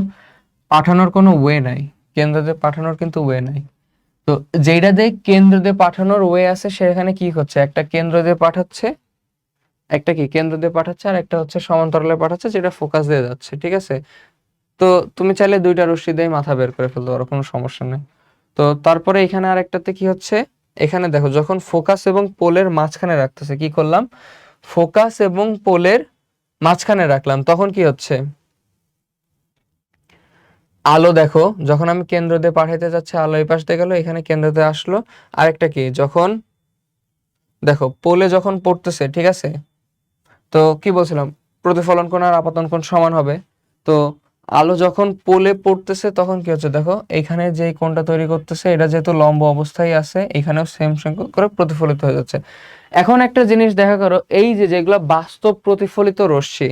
পাঠানোর কোনো ওয়ে নাই, কেন্দ্র দিয়ে পাঠানোর কিন্তু ওয়ে নাই। তো যেটা দিয়ে কেন্দ্র দিয়ে পাঠানোর ওয়ে আছে সেখানে কি হচ্ছে, একটা কেন্দ্র দিয়ে পাঠাচ্ছে, একটা কি কেন্দ্র দিয়ে পাঠাচ্ছে, আর একটা হচ্ছে সমান্তরালে পাঠাচ্ছে যেটা ফোকাস দিয়ে যাচ্ছে। ঠিক আছে, তো তুমি চাইলে দুইটা রশ্মি দিয়ে মাথা বের করে ফেলতে পারো, কোনো সমস্যা নেই। তো তারপরে এখানে আরেকটাতে কি হচ্ছে, এখানে দেখো যখন ফোকাস এবং পোলের মাঝখানে রাখতেছে, কি করলাম, ফোকাস এবং পোলের মাঝখানে রাখলাম, তখন কি হচ্ছে, আলো দেখো যখন আমি কেন্দ্র দিয়ে পাঠাইতে যাচ্ছি, আলো এই পাশ দিয়ে গেল, এখানে কেন্দ্রতে আসলো। আরেকটা কি, যখন দেখো পোলে যখন পড়তেছে, ঠিক আছে, তো কি বলছিলাম, প্রতিফলন কোণ আর আপতন কোণ সমান হবে। তো আলো যখন পোলে পড়তেছে তখন কি হচ্ছে দেখো, এখানে যে কোণটা তৈরি করতেছে এটা যেহেতু লম্ব অবস্থায় আছে, এখানেও সেম সংখ্যক করে প্রতিফলিত হয়ে যাচ্ছে। এখন একটা জিনিস দেখা করো, এই যে যেগুলো বাস্তব প্রতিফলিত রশ্মি,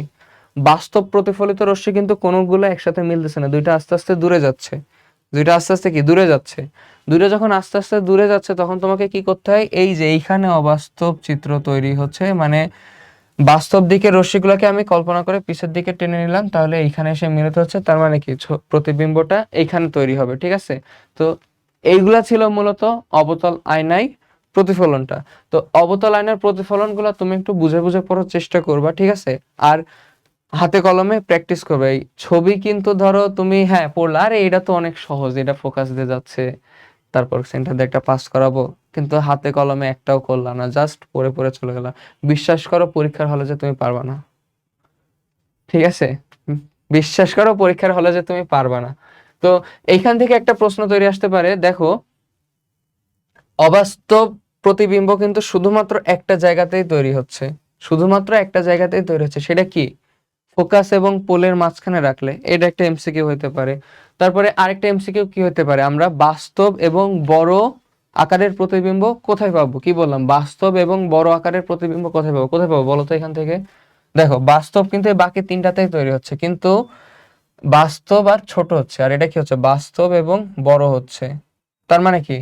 বাস্তব প্রতিফলিত রশ্মি কিন্তু কোনগুলো একসাথে মিলতেছে না, দুইটা আস্তে আস্তে দূরে যাচ্ছে, দুইটা আস্তে আস্তে কি দূরে যাচ্ছে। দুইটা যখন আস্তে আস্তে দূরে যাচ্ছে তখন তোমাকে কি করতে হয়, এই যে এইখানে অবাস্তব চিত্র তৈরি হচ্ছে, মানে বাস্তব দিকের রশ্মিগুলোকে আমি কল্পনা করে পিছের দিকে টেনে নিলাম, তাহলে এইখানে এসে মিলিত হচ্ছে, তার মানে কি প্রতিবিম্বটা এইখানে তৈরি হবে, ঠিক আছে। তো এইগুলা ছিল মূলত অবতল আয়নায় প্রতিফলনটা। তো অবতল আয়নার প্রতিফলনগুলো তুমি একটু বুঝে বুঝে পড়ার চেষ্টা করবা, ঠিক আছে। আর হাতে কলমে প্র্যাকটিস করবে। এই ছবি কিন্তু ধরো তুমি হ্যাঁ পড়লা, আরে এটা তো অনেক সহজ, এটা ফোকাস দিয়ে যাচ্ছে, তারপর সেন্টার দিয়ে একটা পাস করাবো, কিন্তু হাতে কলমে একটাও করলা না, জাস্ট পড়ে পড়ে চলে গেলা। বিশ্বাস করো পরীক্ষার হলে যে তুমি পারবা না, ঠিক আছে। হুম, বিশ্বাস করো পরীক্ষার হলে যে তুমি পারবা না। তো এইখান থেকে একটা প্রশ্ন তৈরি আসতে পারে, দেখো অবাস্তব প্রতিবিম্ব কিন্তু শুধুমাত্র একটা জায়গাতেই তৈরি হচ্ছে, শুধুমাত্র একটা জায়গাতেই তৈরি হচ্ছে, সেটা কি? ফোকাস এবং পোলের মাঝখানে রাখলে, এটা একটা এমসিকিউ হতে পারে। তারপরে আরেকটা এমসিকিউ কি হতে পারে, আমরা বাস্তব এবং বড় আকারের প্রতিবিম্ব কোথায় পাবো, কি বললাম, বাস্তব এবং বড় আকারের প্রতিবিম্ব কোথায় পাবো, কোথায় পাবো বলো তো এখান থেকে। দেখো বাস্তব কিন্তু এই বাকি তিনটাতেই তৈরি হচ্ছে, কিন্তু বাস্তব আর ছোট হচ্ছে, আর এটা কি হচ্ছে, বাস্তব এবং বড় হচ্ছে। তার মানে কি,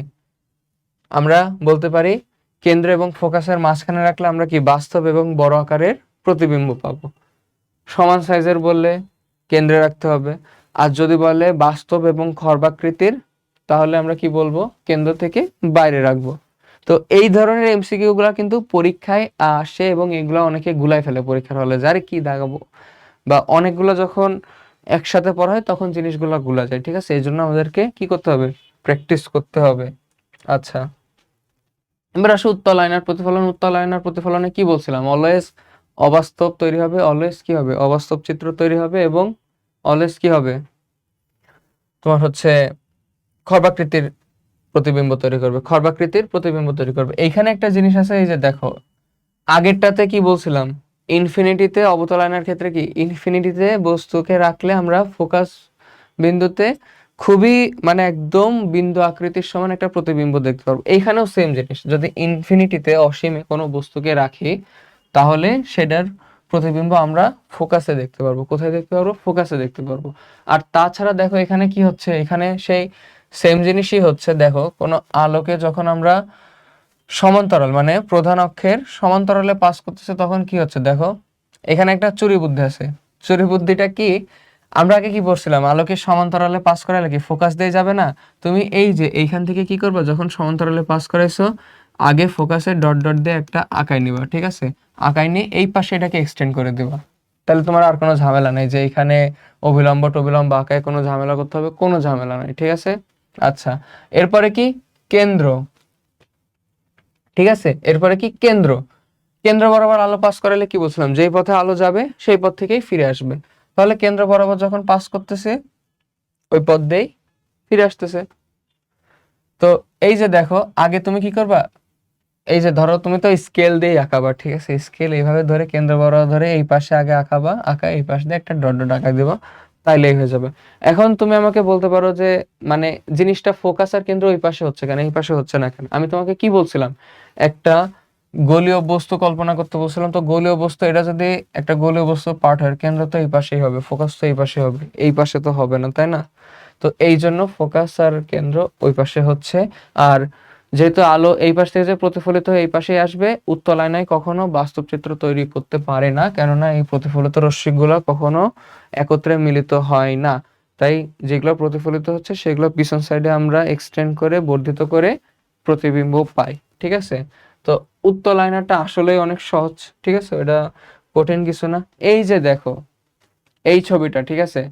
আমরা বলতে পারি কেন্দ্র এবং ফোকাসের মাঝখানে রাখলে আমরা কি বাস্তব এবং বড় আকারের প্রতিবিম্ব পাবো। সমান সাইজের বললে কেন্দ্রে রাখতে হবে, আর যদি বলে বাস্তব এবং খর্বাকৃতির, তাহলে আমরা কি বলবো, কেন্দ্র থেকে বাইরে রাখবো। তো এই ধরনের এমসিকিউ গুলা কিন্তু পরীক্ষায় আসে, এবং এগুলা অনেকে গুলাই ফেলে পরীক্ষার হলে, যারে কি দাগাবো, বা অনেকগুলো যখন একসাথে পড়া হয় তখন জিনিসগুলো গুলা যায়, ঠিক আছে। এই জন্য আমাদেরকে কি করতে হবে, প্র্যাকটিস করতে হবে। আচ্ছা, এবার আসো উত্তল আয়নার প্রতিফলন। উত্তল আয়নার প্রতিফলনে কি বলছিলাম, অলওয়েজ অবাস্তব তৈরি হবে, অলওয়েজ কি হবে, অবাস্তব চিত্র তৈরি হবে, এবং অলওয়েজ কি হবে, তোমার হচ্ছে খর্বাকৃতির প্রতিবিম্ব তৈরি করবে, খর্বাকৃতির প্রতিবিম্ব তৈরি করবে। এইখানে একটা জিনিস আছে, এই যে দেখো আগেরটাতে কি বলছিলাম, ইনফিনিটিতে অবতল আয়নার ক্ষেত্রে কি, ইনফিনিটিতে বস্তুকে রাখলে আমরা ফোকাস বিন্দুতে খুবই মানে একদম বিন্দু আকৃতির সমান একটা প্রতিবিম্ব দেখতে পারবো। এইখানেও সেম জিনিস, যদি ইনফিনিটিতে অসীমে কোনো বস্তুকে রাখি তাহলে সেটার প্রতিবিম্ব আমরা ফোকাসে দেখতে পারবো। কোথায় দেখতে পারবো, ফোকাসে দেখতে পারবো। আর তাছাড়া দেখো এখানে কি হচ্ছে, এখানে সেই সেম জিনিসই হচ্ছে, দেখো কোনো আলোকে যখন আমরা সমান্তরাল মানে প্রধান অক্ষের সমান্তরালে পাস করতেছে তখন কি হচ্ছে, দেখো এখানে একটা চুরি বুদ্ধি আছে। চুরি বুদ্ধিটা কি, আমরা আগে কি পড়ছিলাম, আলোকে সমান্তরালে পাস করালে কি ফোকাস দিয়ে যাবে না। তুমি এই যে এইখান থেকে কি করবে, যখন সমান্তরালে পাস করাইছো আগে ফোকাসে ডট ডট দিয়ে একটা আঁকাই নিবা, ঠিক আছে। আঁকাই নিয়ে এই পাশে এটাকে এক্সটেন্ড করে দিবা, তাহলে তোমার আর কোনো ঝামেলা নেই যে এখানে অবিলম্ব টবিলম্ব আঁকায় কোনো ঝামেলা করতে হবে, কোনো ঝামেলা নাই, ঠিক আছে। আচ্ছা, এরপরে কি, কেন্দ্র, ঠিক আছে। এরপরে কি, কেন্দ্র, কেন্দ্র বরাবর আলো পাস করালে কি বলছিলাম, যেই পথে আলো যাবে সেই পথ থেকেই ফিরে আসবে। তাহলে কেন্দ্র বরাবর যখন পাস করতেছে ওই পথ দিয়েই ফিরে আসতেছে। তো এই যে দেখো আগে তুমি কি করবা, এই যে ধরো তুমি তো স্কেল দিয়ে আঁকাবা, ঠিক আছে, স্কেল এইভাবে ধরে কেন্দ্র বরাবর ধরে এই পাশে আগে আঁকাবা, আঁকা এই পাশ দিয়ে একটা ডট ডট আঁকা দিবা, তাইলেই হয়ে যাবে। এখন তুমি আমাকে বলতে পারো যে মানে জিনিসটা ফোকাস আর কেন্দ্র ওই পাশে হচ্ছে কেন, এই পাশে হচ্ছে না কেন। আমি তোমাকে কি বলছিলাম, একটা গোলীয় বস্তু কল্পনা করতে বলছিলাম, তো গোলীয় বস্তু এটা যদি একটা গোলীয় বস্তু পার্ট হয়, কেন্দ্র তো এই পাশেই হবে, ফোকাস তো এই পাশে হবে, এই পাশে তো হবে না, তাই না। তো এই জন্য ফোকাস আর কেন্দ্র ওই পাশে হচ্ছে। আর যেহেতু আলো এই পাশ থেকে যে প্রতিফলিত হয়ে এই পাশেই আসবে, উত্তল আয়নায় কখনো বাস্তব চিত্র তৈরি করতে পারে না, কেননা এই প্রতিফলিত রশ্মিগুলো কখনো একত্রে মিলিত হয় না। তাই যেগুলো প্রতিফলিত হচ্ছে সেগুলো পিছন সাইডে আমরা এক্সটেন্ড করে বর্ধিত করে প্রতিবিম্ব পাই, ঠিক আছে। তো উত্তল আয়নাটা আসলেই অনেক সহজ, ঠিক আছে, এটা কঠিন কিছু না। এই যে দেখো এই ছবিটা, ঠিক আছে,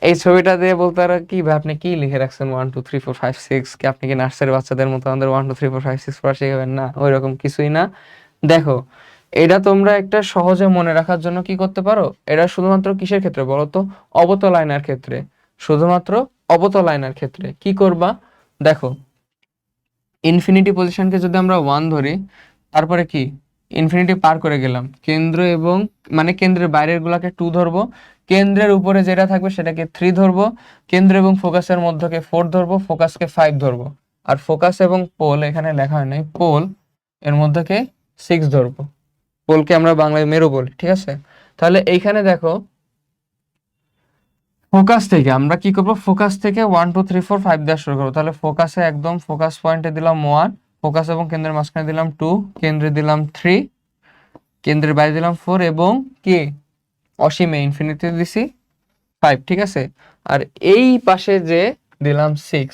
এই ছবিটা দিয়ে বলতে পারো কি ভাই আপনি কি লিখে রাখছেন 1 2 3 4 5 6, কি আপনি কি নার্সারি বাচ্চাদের মতো আমাদের 1 2 3 4 5 6 পড়া শিখাবেন, না ওই রকম কিছুই না। দেখো এটা তোমরা একটা সহজে মনে রাখার জন্য কি করতে পারো, এটা শুধুমাত্র কিসের ক্ষেত্রে বলো তো, অবতল আয়নার ক্ষেত্রে, শুধুমাত্র অবতল আয়নার ক্ষেত্রে কি করবা, দেখো ইনফিনিটি পজিশনকে যদি আমরা 1 ধরি, তারপরে কি ইনফিনিটি পার করে গেলাম, কেন্দ্র এবং মানে কেন্দ্রের বাইরের গুলাকে 2 ধরবো, কেন্দ্রের উপরে যেটা থাকবে সেটাকে 3 ধরবো, কেন্দ্র এবং ফোকাসের মধ্যকে 4 ধরবো, ফোকাসকে 5 ধরবো, আর ফোকাস এবং পোল এখানে লেখা হয় নাই, পোল এর মধ্যকে 6 ধরবো। পোলকে আমরা বাংলায় মেরু বলি, ঠিক আছে? তাহলে এইখানে দেখো ফোকাস থেকে আমরা কি করব, ফোকাস থেকে 1 2 3 4 5 দেওয়া শুরু করবো। তাহলে ফোকাসে একদম ফোকাস পয়েন্টে দিলাম 1, ফোকাস এবং কেন্দ্রের মাঝখানে দিলাম 2, কেন্দ্রে দিলাম 3, কেন্দ্রের বাইরে দিলাম 4 এবং কি অসীমে ইনফিনিটি দিছি 5, ঠিক আছে? আর এই পাশে যে দিলাম 6।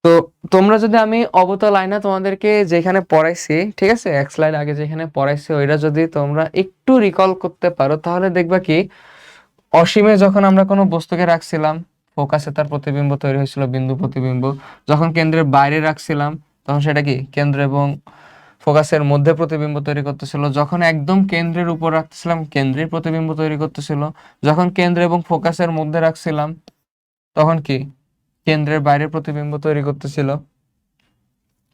তো তোমরা যদি আমি অবতল আয়না তোমাদেরকে যেখানে পড়াইছি, ঠিক আছে, এক স্লাইড আগে যেখানে পড়াইছি ওইটা যদি তোমরা একটু রিকল করতে পারো তাহলে দেখবা কি অসীমে যখন আমরা কোনো বস্তুকে রাখছিলাম ফোকাসে তার প্রতিবিম্ব তৈরি হয়েছিল, বিন্দু প্রতিবিম্ব। যখন কেন্দ্রের বাইরে রাখছিলাম তখন সেটা কি কেন্দ্র এবং ফোকাসের মধ্যে প্রতিবিম্ব তৈরি করতেছিল। যখন একদম কেন্দ্রের উপর রাখতেছিলাম কেন্দ্রের প্রতিবিম্ব তৈরি করতেছিল। যখন কেন্দ্র এবং ফোকাসের মধ্যে রাখছিলাম তখন কি কেন্দ্রের বাইরে প্রতিবিম্ব তৈরি করতেছিল।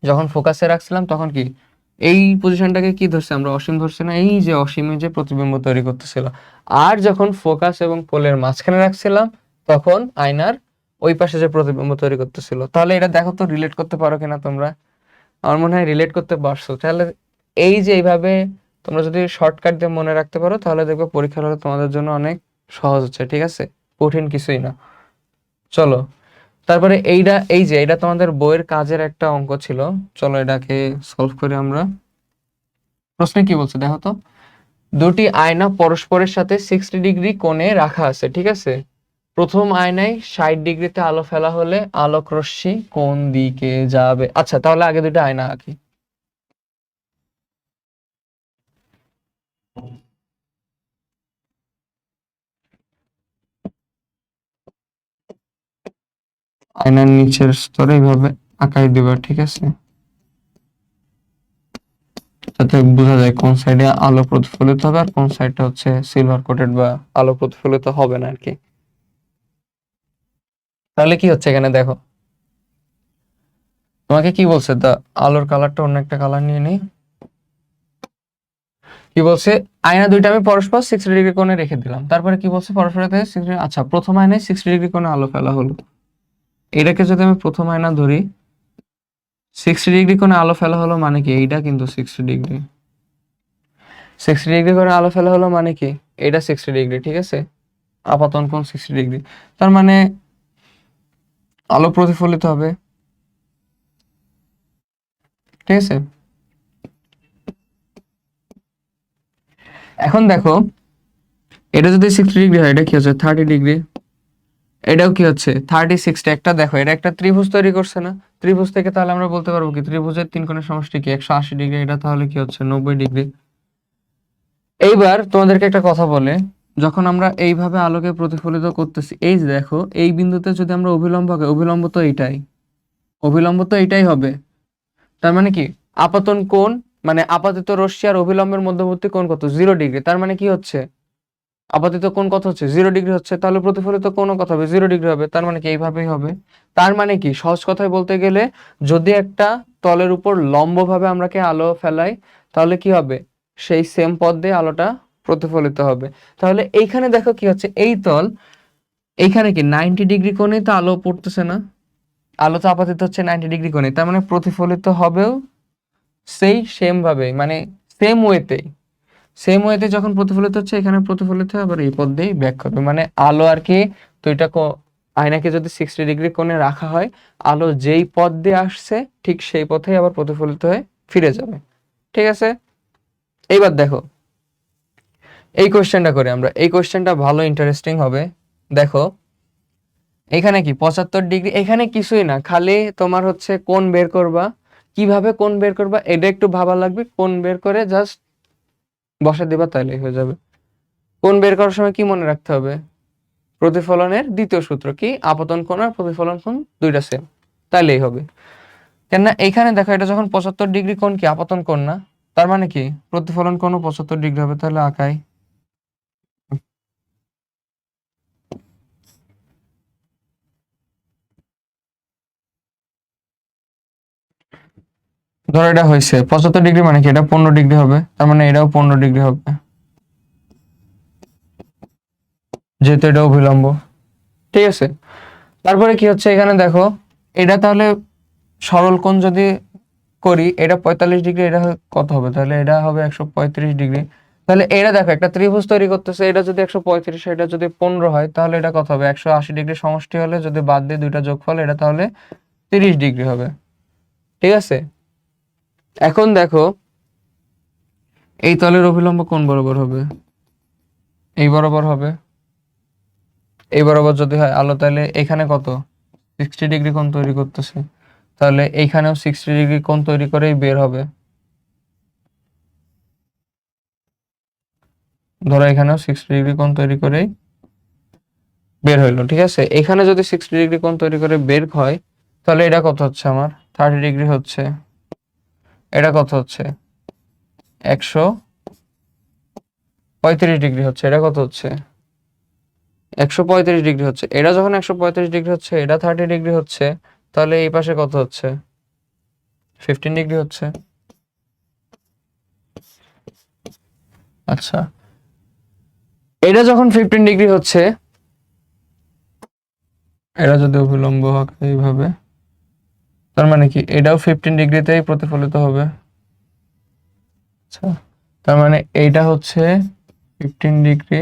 যখন ফোকাসে রাখছিলাম তখন কি এই পজিশনটাকে কি ধরছে আমরা, অসীম ধরছে না, এই যে অসীমে যে প্রতিবিম্ব তৈরি করতেছিল। আর যখন ফোকাস এবং পোলের মাঝখানে রাখছিলাম তখন আয়নার ওই পাশে যে প্রতিবিম্ব তৈরি করতেছিল। তাহলে এটা দেখো তো রিলেট করতে পারো কিনা তোমরা। আমার মনে হয় রিলেট করতে পারছো। তাহলে এই যে এইভাবে তোমরা যদি শর্টকাট দিয়ে মনে রাখতে পারো তাহলে দেখবে পরীক্ষার হলে তোমাদের জন্য অনেক সহজ হচ্ছে, ঠিক আছে? কঠিন কিছুই না। চলো তারপরে এইটা, এই যে এটা তোমাদের বইয়ের কাজের একটা অঙ্ক ছিল, চলো এটাকে সলভ করি আমরা। প্রশ্নে কি বলছে দেখো তো, দুটি আয়না পরস্পরের সাথে 60 ডিগ্রি কোণে রাখা আছে, ঠিক আছে? প্রথম আয়নায় 60 ডিগ্রিতে আলো ফেলা হলে আলোক রশ্মি কোন দিকে যাবে? আচ্ছা তাহলে আগে দুটো আয়না আঁকি। আয়নার নিচের স্তরে এইভাবে আঁকাই দিবা, ঠিক আছে, যাতে বোঝা যায় কোন সাইডে আলো প্রতিফলিত হবে আর কোন সাইডটা হচ্ছে সিলভার কোটেড বা আলো প্রতিফলিত হবে না আর কি। তাহলে কি হচ্ছে এখানে দেখো, তোমাকে কি বলছে, দা আলোর কালারটা অন্য একটা কালার নিয়ে নিই। কি বলছে, আয়না দুইটা আমি পরস্পর 60 ডিগ্রি কোণে রেখে দিলাম। তারপরে কি বলছে, পরস্পর থেকে 60, আচ্ছা প্রথম আয়নায় 60 ডিগ্রি কোণে আলো ফেলা হলো। এটাকে যদি আমি প্রথম আয়না ধরি, 60 ডিগ্রি কোণে আলো ফেলা হলো মানে কি, এইটা কিন্তু 60 ডিগ্রি। 60 ডিগ্রি করে আলো ফেলা হলো মানে কি, এটা 60 ডিগ্রি, ঠিক আছে? আপাতন কোণ 60 ডিগ্রি। তার মানে আলো প্রতিফলিত হবে, ঠিক আছে? এখন দেখো এটা যদি 60 ডিগ্রি হয় এটা কি হচ্ছে 30 ডিগ্রি, এটাও কি হচ্ছে 36। একটা দেখো এটা একটা ত্রিভুজ তৈরি করছে না, ত্রিভুজ থেকে তাহলে আমরা বলতে পারবো কি ত্রিভুজের তিন কোণের সমষ্টি কি 180 ডিগ্রি, এটা তাহলে কি হচ্ছে 90 ডিগ্রি। এইবার তোমাদেরকে একটা কথা বলে, যখন আমরা এইভাবে আলোকে প্রতিফলিত করতেছি, এই যে দেখো এই বিন্দুতে যদি আমরা অভিলম্ব আঁকি, অভিলম্ব তো এইটাই, অভিলম্ব তো এইটাই হবে। তার মানে কি আপতন কোণ মানে আপাতিত রশ্মি আর অভিলম্বের মধ্যবর্তী কোণ কত, 0 ডিগ্রি। তার মানে কি হচ্ছে আপাতিত কোণ কত হচ্ছে 0 ডিগ্রি হচ্ছে, তাহলে প্রতিফলিত কোণও কত হবে 0 ডিগ্রি হবে। তার মানে কি এইভাবেই হবে। তার মানে কি সহজ কথায় বলতে গেলে যদি একটা তলের উপর লম্বভাবে আমরা কি আলো ফেলাই তাহলে কি হবে, সেই সেম পথ দিয়ে আলোটা প্রতিফলিত হবে। তাহলে এইখানে দেখো কি হচ্ছে, এই তল এইখানে কি 90 ডিগ্রি কোণে তো আলো পড়তেছে না, আলো তো আপাতিত হচ্ছে 90 ডিগ্রি কোণে, তার মানে প্রতিফলিত হবেও সেই সেম ভাবে, মানে সেম ওয়েতেই। সেম ওয়েতে যখন প্রতিফলিত হচ্ছে এখানে প্রতিফলিত হবে, আবার এই পথ দিয়েই ব্যাক করবে। মানে আলো আর কি, তো এটা আয়নাকে যদি 60 ডিগ্রি কোণে রাখা হয় আলো যেই পথ দিয়ে আসছে ঠিক সেই পথেই আবার প্রতিফলিত হয়ে ফিরে যাবে, ঠিক আছে? এইবার দেখো এই কোশ্চেনটা করে আমরা, এই কোশ্চেনটা ভালো ইন্টারেস্টিং হবে। দেখো এখানে কি 75 ডিগ্রি, এখানে কিছুই না, খালি তোমার হচ্ছে কোণ বের করবা। কিভাবে কোণ বের করবা এটা একটু ভাবা লাগবে, কোণ বের করে জাস্ট বসে দিবা তাইলেই হয়ে যাবে। কোণ বের করার সময় কি মনে রাখতে হবে, প্রতিফলনের দ্বিতীয় সূত্র কি, আপতন কোণ আর প্রতিফলন কোণ দুইটা সেম, তাইলেই হবে। কেননা এইখানে দেখো এটা যখন 75 ডিগ্রি কোণ কি আপতন কোণ না, তার মানে কি প্রতিফলন কোণও 75 ডিগ্রি হবে। তাহলে আঁকাই, ধরো এটা হয়েছে 75 ডিগ্রি, মানে কি এটা 15 ডিগ্রি হবে, তার মানে এটাও 15 ডিগ্রি হবে, যেহেতু এটা অভিলম্ব। ঠিক আছে, তারপরে কি হচ্ছে এখানে দেখো, এটা তাহলে সরল কোণ যদি করি, এটা 45 ডিগ্রি, এটা কত হবে, তাহলে এটা হবে 135 ডিগ্রি। তাহলে এটা দেখো একটা ত্রিভুজ তৈরি করতেছে, এটা যদি 135, এটা যদি 15 হয়, তাহলে এটা কত হবে, 180 ডিগ্রি সমষ্টি হলে যদি বাদ দিয়ে দুইটা যোগফল, এটা তাহলে 30 ডিগ্রি হবে। ঠিক আছে, এখন দেখো এই তলের অভিলম্ব কোণ বরাবর হবে, এই বরাবর হবে, এই বরাবর যদি হয় আলো, তাহলে এখানে কত 60 ডিগ্রি কোণ তৈরি করতেছে, তাহলে এইখানেও 60 ডিগ্রি কোণ তৈরি করেই বের হবে। ধরো এখানেও 60 ডিগ্রি কোণ তৈরি করেই বের হইলো। ঠিক আছে, এখানে যদি 60 ডিগ্রি কোণ তৈরি করে বের হয়, তাহলে এটা কত হচ্ছে আমার 30 ডিগ্রি হচ্ছে, এটা কত হচ্ছে 135 ডিগ্রি হচ্ছে, এটা কত হচ্ছে 135 ডিগ্রি হচ্ছে। এটা যখন 135 ডিগ্রি হচ্ছে, এটা 30 ডিগ্রি হচ্ছে, তাহলে এই পাশে কত হচ্ছে 15 ডিগ্রি হচ্ছে। আচ্ছা, এটা যখন 15 ডিগ্রি হচ্ছে, এটা যদি অভিলম্ব হয় এইভাবে, তার মানে কি এটাও 15 ডিগ্রিতেই প্রতিফলিত হবে। আচ্ছা, তার মানে এইটা হচ্ছে 15 ডিগ্রি,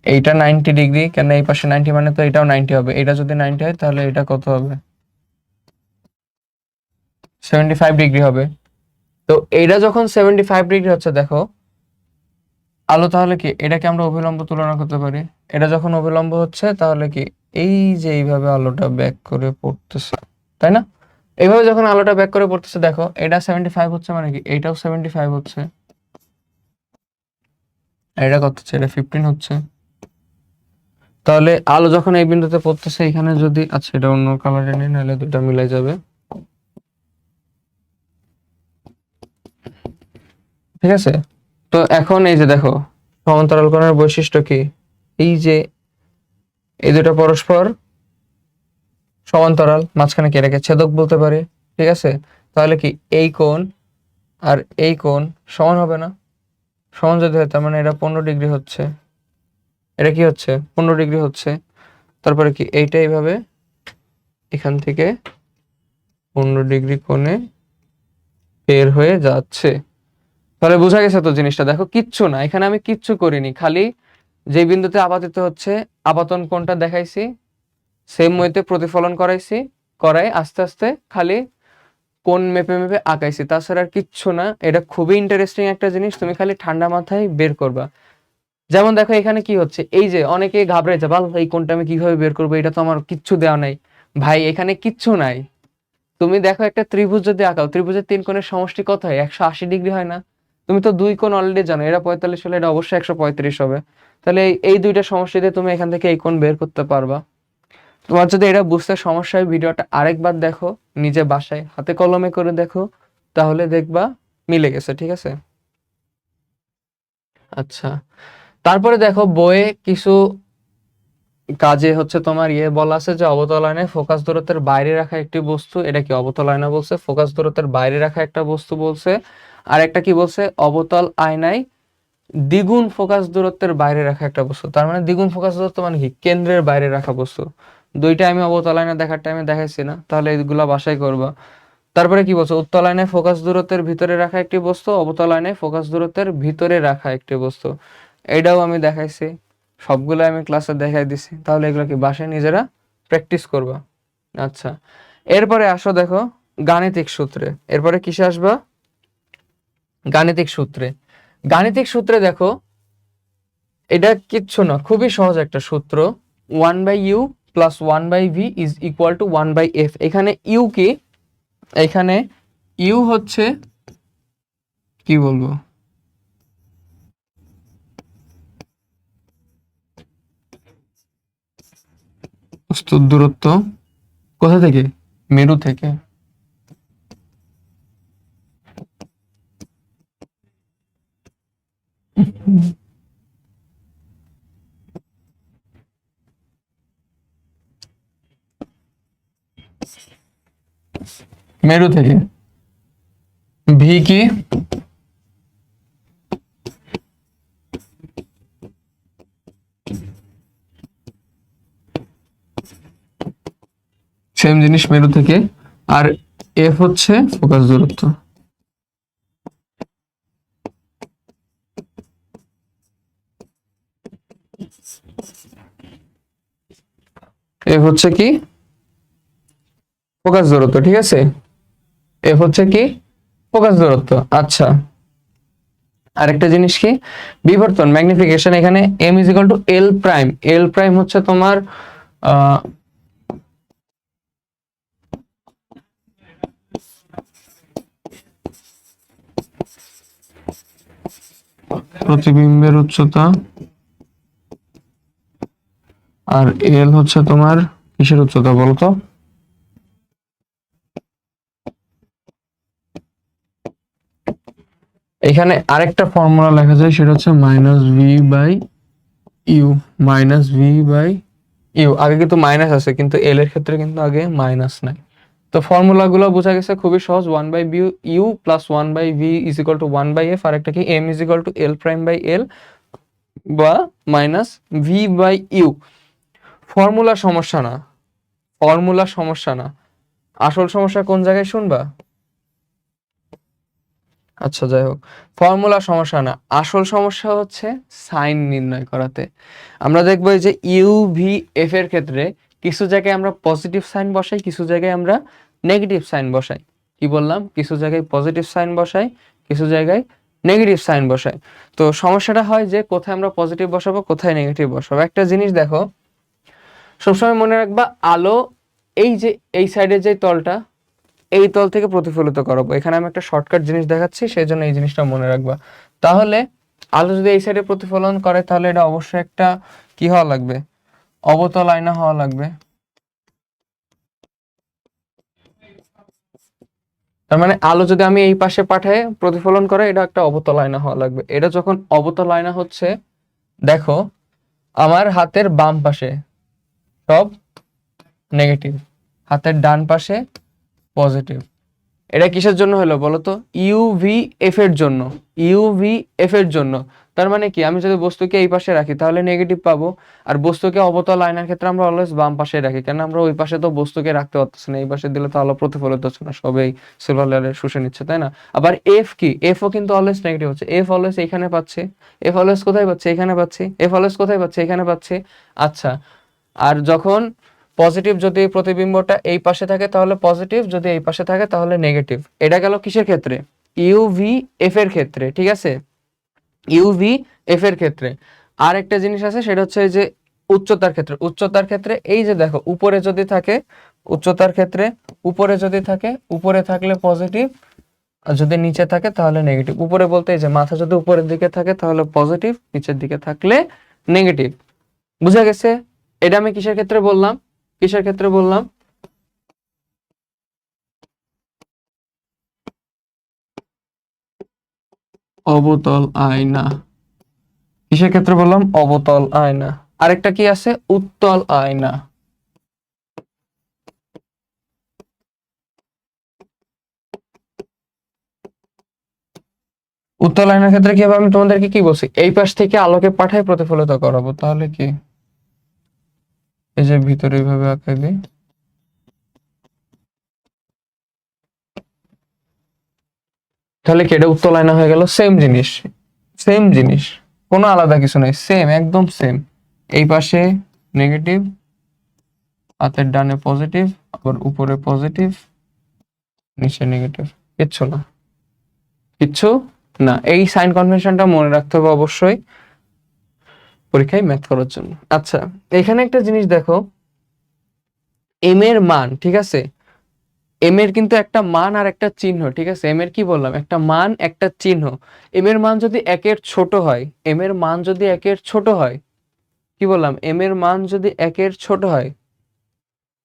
এইটা 90 ডিগ্রি, কেন এই পাশে 90, মানে তো এটাও 90 হবে, এটা যদি 90 হয় তাহলে এটা কত হবে 75 ডিগ্রি হবে। তো এইটা যখন 75 ডিগ্রি হচ্ছে, দেখো আলো তাহলে কি এটাকে আমরা অভিলম্ব তুলনা করতে পারি, এটা যখন অভিলম্ব হচ্ছে তাহলে কি এই যে এইভাবে আলোটা ব্যাক করে পড়তেছে, তাই না? এইভাবে যখন আলোটা ব্যাক করে পড়তেছে, দেখো এটা 75 হচ্ছে, মানে কি এইটাও 75 হচ্ছে, আর এটা কত হচ্ছে, এটা 15 হচ্ছে। তাহলে আলো যখন এই বিন্দুতে পড়তেছে, এখানে যদি, আচ্ছা এটা অন্য কালারে নিই, নাহলে দুটো মিলাই যাবে। ঠিক আছে, তো এখন এই যে দেখো সমান্তরাল কোণের বৈশিষ্ট্য কি, এই যে এই দুটো পরস্পর সমান্তরাল, মাঝখানে কি এটাকে ছেদক বলতে পারি। ঠিক আছে, তাহলে কি এই কোণ আর এই কোণ সমান হবে না? সমান যদি হয়, তার মানে এটা 15 ডিগ্রি হচ্ছে, এটা কি হচ্ছে 15 ডিগ্রি হচ্ছে। তারপরে কি এইটা এইভাবে এখান থেকে 15 ডিগ্রি কোণে বের হয়ে যাচ্ছে। তাহলে বোঝা গেছে তো জিনিসটা, দেখো কিচ্ছু না, এখানে আমি কিচ্ছু করিনি, খালি যে বিন্দুতে আপাতিত হচ্ছে আপাতন কোণটা দেখাইছি, সেম ওয়েতে প্রতিফলন করাইছি, করাই আস্তে আস্তে খালি কোণ মেপে মেপে আঁকাইছি, তাছাড়া আর কিচ্ছু না। এটা খুবই ইন্টারেস্টিং একটা জিনিস, তুমি খালি ঠান্ডা মাথায় বের করবা। যেমন দেখো এখানে কি হচ্ছে, এই যে অনেকে ঘাবড়ে যায়, ভালো এই কোণটা আমি কিভাবে বের করবো, এটা তো আমার কিচ্ছু দেওয়া নাই। ভাই এখানে কিচ্ছু নাই, তুমি দেখো একটা ত্রিভুজ যদি আঁকাও, ত্রিভুজের তিন কোণের সমষ্টি কত হয়, 180 ডিগ্রি হয় না? তুমি তো দুই কোণ অলরেডি জানো, এটা 45 হলে এটা অবশ্যই 135 হবে। তাহলে এই দুইটা সমষ্টিতে তুমি এখান থেকে এই কোণ বের করতে পারবা। তোমার যদি এটা বুঝতে সমস্যা হয়, ভিডিওটা আরেকবার দেখো, নিজে বাসায় হাতে কলমে করে দেখো, তাহলে দেখবা মিলে গেছে। ঠিক আছে, আচ্ছা, তারপরে দেখো বইয়ে কিছু কাজে হচ্ছে তোমার বলা আছে যে অবতল আয়নায় ফোকাস দূরত্বের বাইরে রাখা একটি বস্তু, এটা কি অবতল আয়না বলছে, ফোকাস দূরত্বের বাইরে রাখা একটা বস্তু বলছে, আর একটা কি বলছে অবতল আয়নায় দ্বিগুণ ফোকাস দূরত্বের বাইরে রাখা একটা বস্তু। তার মানে দ্বিগুণ ফোকাস দূরত্ব মানে কি কেন্দ্রের বাইরে রাখা বস্তু। দুইটা আমি অবতল আয়না দেখার টাইমে দেখাইছি না, তাহলে এইগুলা বাসায় করবা। তারপরে কি বলছে, উত্তল আয়নায় ফোকাস দূরত্বের ভিতরে রাখা একটি বস্তু, অবতল আয়নায় ফোকাস দূরত্বের ভিতরে রাখা একটি বস্তু, এটাও আমি দেখাইছি, সবগুলো আমি ক্লাসে দেখাই দিছি। তাহলে এগুলো কি বাসায় নিজেরা প্র্যাকটিস করবা। আচ্ছা, এরপরে আসো দেখো গাণিতিক সূত্রে, এরপরে কিসে আসবা, গাণিতিক সূত্রে। গাণিতিক সূত্রে দেখো এটা কিচ্ছু না, খুবই সহজ একটা সূত্র, 1/u plus 1/v is equal to 1/f। এখানে ইউ কি, এখানে ইউ হচ্ছে কি বলবো, বস্তুর দূরত্ব কোথা থেকে, মেরু থেকে। মেরু থেকে, ভি কি? সেম জিনিস মেরু থেকে। আর এফ হচ্ছে ফোকাস দূরত্ব। এফ হচ্ছে কি? ফোকাস দূরত্ব, ঠিক আছে। এফ হচ্ছে কি? ফোকাস দূরত্ব। আচ্ছা, আরেকটা জিনিস কি? বিবর্তন, ম্যাগনিফিকেশন। এখানে M is equal to L prime. L prime হচ্ছে তোমার প্রতিবিম্বের উচ্চতা, আর এল হচ্ছে তোমার কিসের উচ্চতা বলতো? এখানে আরেকটা ফর্মুলা লেখা যায়, সেটা হচ্ছে minus V by U. Minus V by U, আগে কিন্তু মাইনাস আছে, কিন্তু এল এর ক্ষেত্রে কিন্তু আগে মাইনাস নাই। তো ফর্মুলা গুলো বোঝা গেছে, খুবই সহজ। 1/v u plus 1/v is equal to 1/f, আর একটা কি m is equal to L prime by l বা minus V by u. Formula সমস্যা না, ফর্মুলা সমস্যা না, আসল সমস্যা কোন জায়গায় শুনবা? আচ্ছা যাই হোক, ফর্মুলা সমস্যা না, আসল সমস্যা হচ্ছে সাইন নির্ণয় করাতে। আমরা দেখবো এই যে ইউ ভি এফ এর ক্ষেত্রে কিছু জায়গায় আমরা পজিটিভ সাইন বসাই, কিছু জায়গায় আমরা নেগেটিভ সাইন বসাই। কি বললাম? কিছু জায়গায় পজিটিভ সাইন বসাই, কিছু জায়গায় নেগেটিভ সাইন বসাই। তো সমস্যাটা হয় যে কোথায় আমরা পজিটিভ বসাবো, কোথায় নেগেটিভ বসাবো। একটা জিনিস দেখো, সবসময় মনে রাখবা, আলো এই যে এই সাইডের যে তলটা, এই তল থেকে প্রতিফলিত করাবো। এখানে আমি একটা শর্টকাট জিনিস দেখাচ্ছি, সেই জন্য এই জিনিসটা মনে রাখবা। তাহলে আলো যদি এই সাইডে প্রতিফলন করে, তাহলে এটা অবশ্যই একটা কি হওয়া লাগবে? অবতল আয়না হওয়া লাগবে। তার মানে আলো যদি আমি এই পাশে পাঠাই প্রতিফলন করে, এটা একটা অবতল আয়না হওয়া লাগবে। এটা যখন অবতল আয়না হচ্ছে, দেখো আমার হাতের বাম পাশে সব নেগেটিভ, হাতের ডান পাশে পজিটিভ। এটা কিসের জন্য হলো বলতো? ইউভি এফ এর জন্য। ইউভি এফ এর জন্য। তার মানে কি, আমি যদি বস্তুকে এই পাশে রাখি তাহলে নেগেটিভ পাবো, আর বস্তুকে অবতল আয়নার ক্ষেত্রে আমরা অলওয়েজ বাম পাশে রাখি, কেন আমরা ওই পাশে তো বস্তুকে রাখতে পারতেছি না, এই পাশে দিলে তো আলো প্রতিফলিত হচ্ছে না, সবই সিলভার লেয়ারে শুষে নিচ্ছে, তাই না? আবার এফ কি? এফও কিন্তু অলওয়েজ নেগেটিভ হচ্ছে। এফ অলওয়েজ এখানে পাচ্ছে, এফ অলওয়েজ কোথায় পাচ্ছে? এখানে পাচ্ছে। এফ অলওয়েজ কোথায় পাচ্ছে? এখানে পাচ্ছে। আচ্ছা, আর যখন পজিটিভ, যদি প্রতিবিম্বটা এই পাশে থাকে তাহলে পজিটিভ, যদি এই পাশে থাকে তাহলে নেগেটিভ। এটা গেল কিসের ক্ষেত্রে? ইউভি এফ এর ক্ষেত্রে, ঠিক আছে। ইউভি এফ এর ক্ষেত্রে আর একটা জিনিস আছে, সেটা হচ্ছে এই যে উচ্চতার ক্ষেত্রে। উচ্চতার ক্ষেত্রে এই যে দেখো, উপরে যদি থাকে, উচ্চতার ক্ষেত্রে উপরে যদি থাকে, উপরে থাকলে পজিটিভ, আর যদি নিচে থাকে তাহলে নেগেটিভ। উপরে বলতে এই যে মাথা যদি উপরের দিকে থাকে তাহলে পজিটিভ, নিচের দিকে থাকলে নেগেটিভ। বুঝা গেছে? এটা আমি কিসের ক্ষেত্রে বললাম? কিসের ক্ষেত্রে বললাম? অবতল আয়না। কিসের ক্ষেত্রে বললাম? অবতল আয়না। আরেকটা কি আছে? উত্তল আয়না। উত্তল আয়নার ক্ষেত্রে কি হবে? আমি তোমাদেরকে কি বলছি, এই পাশ থেকে আলোকে পাঠায় প্রতিফলিত করাবো। তাহলে কি, এই যে ভিতরে এইভাবে আঁকাই দিই, তাহলে কি এটা উত্তল আয়না হয়ে গেল? সেম জিনিস, সেম জিনিস, কোনো আলাদা কিছু নাই, সেম, একদম সেম। এই পাশে নেগেটিভ, হাতের ডানে পজিটিভ, আবার উপরে পজিটিভ, নিচে নেগেটিভ। কিচ্ছু না, কিচ্ছু না। এই সাইন কনভেনশনটা মনে রাখতে হবে অবশ্যই পরীক্ষায় ম্যাথ করার জন্য। আচ্ছা, এখানে একটা জিনিস দেখো, এম এর মান, ঠিক আছে, এম এর কিন্তু একটা মান আর একটা চিহ্ন, ঠিক আছে। এম এর কি বললাম? একটা মান, একটা চিহ্ন। এম এর মান যদি একের ছোট হয়, এম এর মান যদি একের ছোট হয়, কি বললাম? এম এর মান যদি একের ছোট হয়,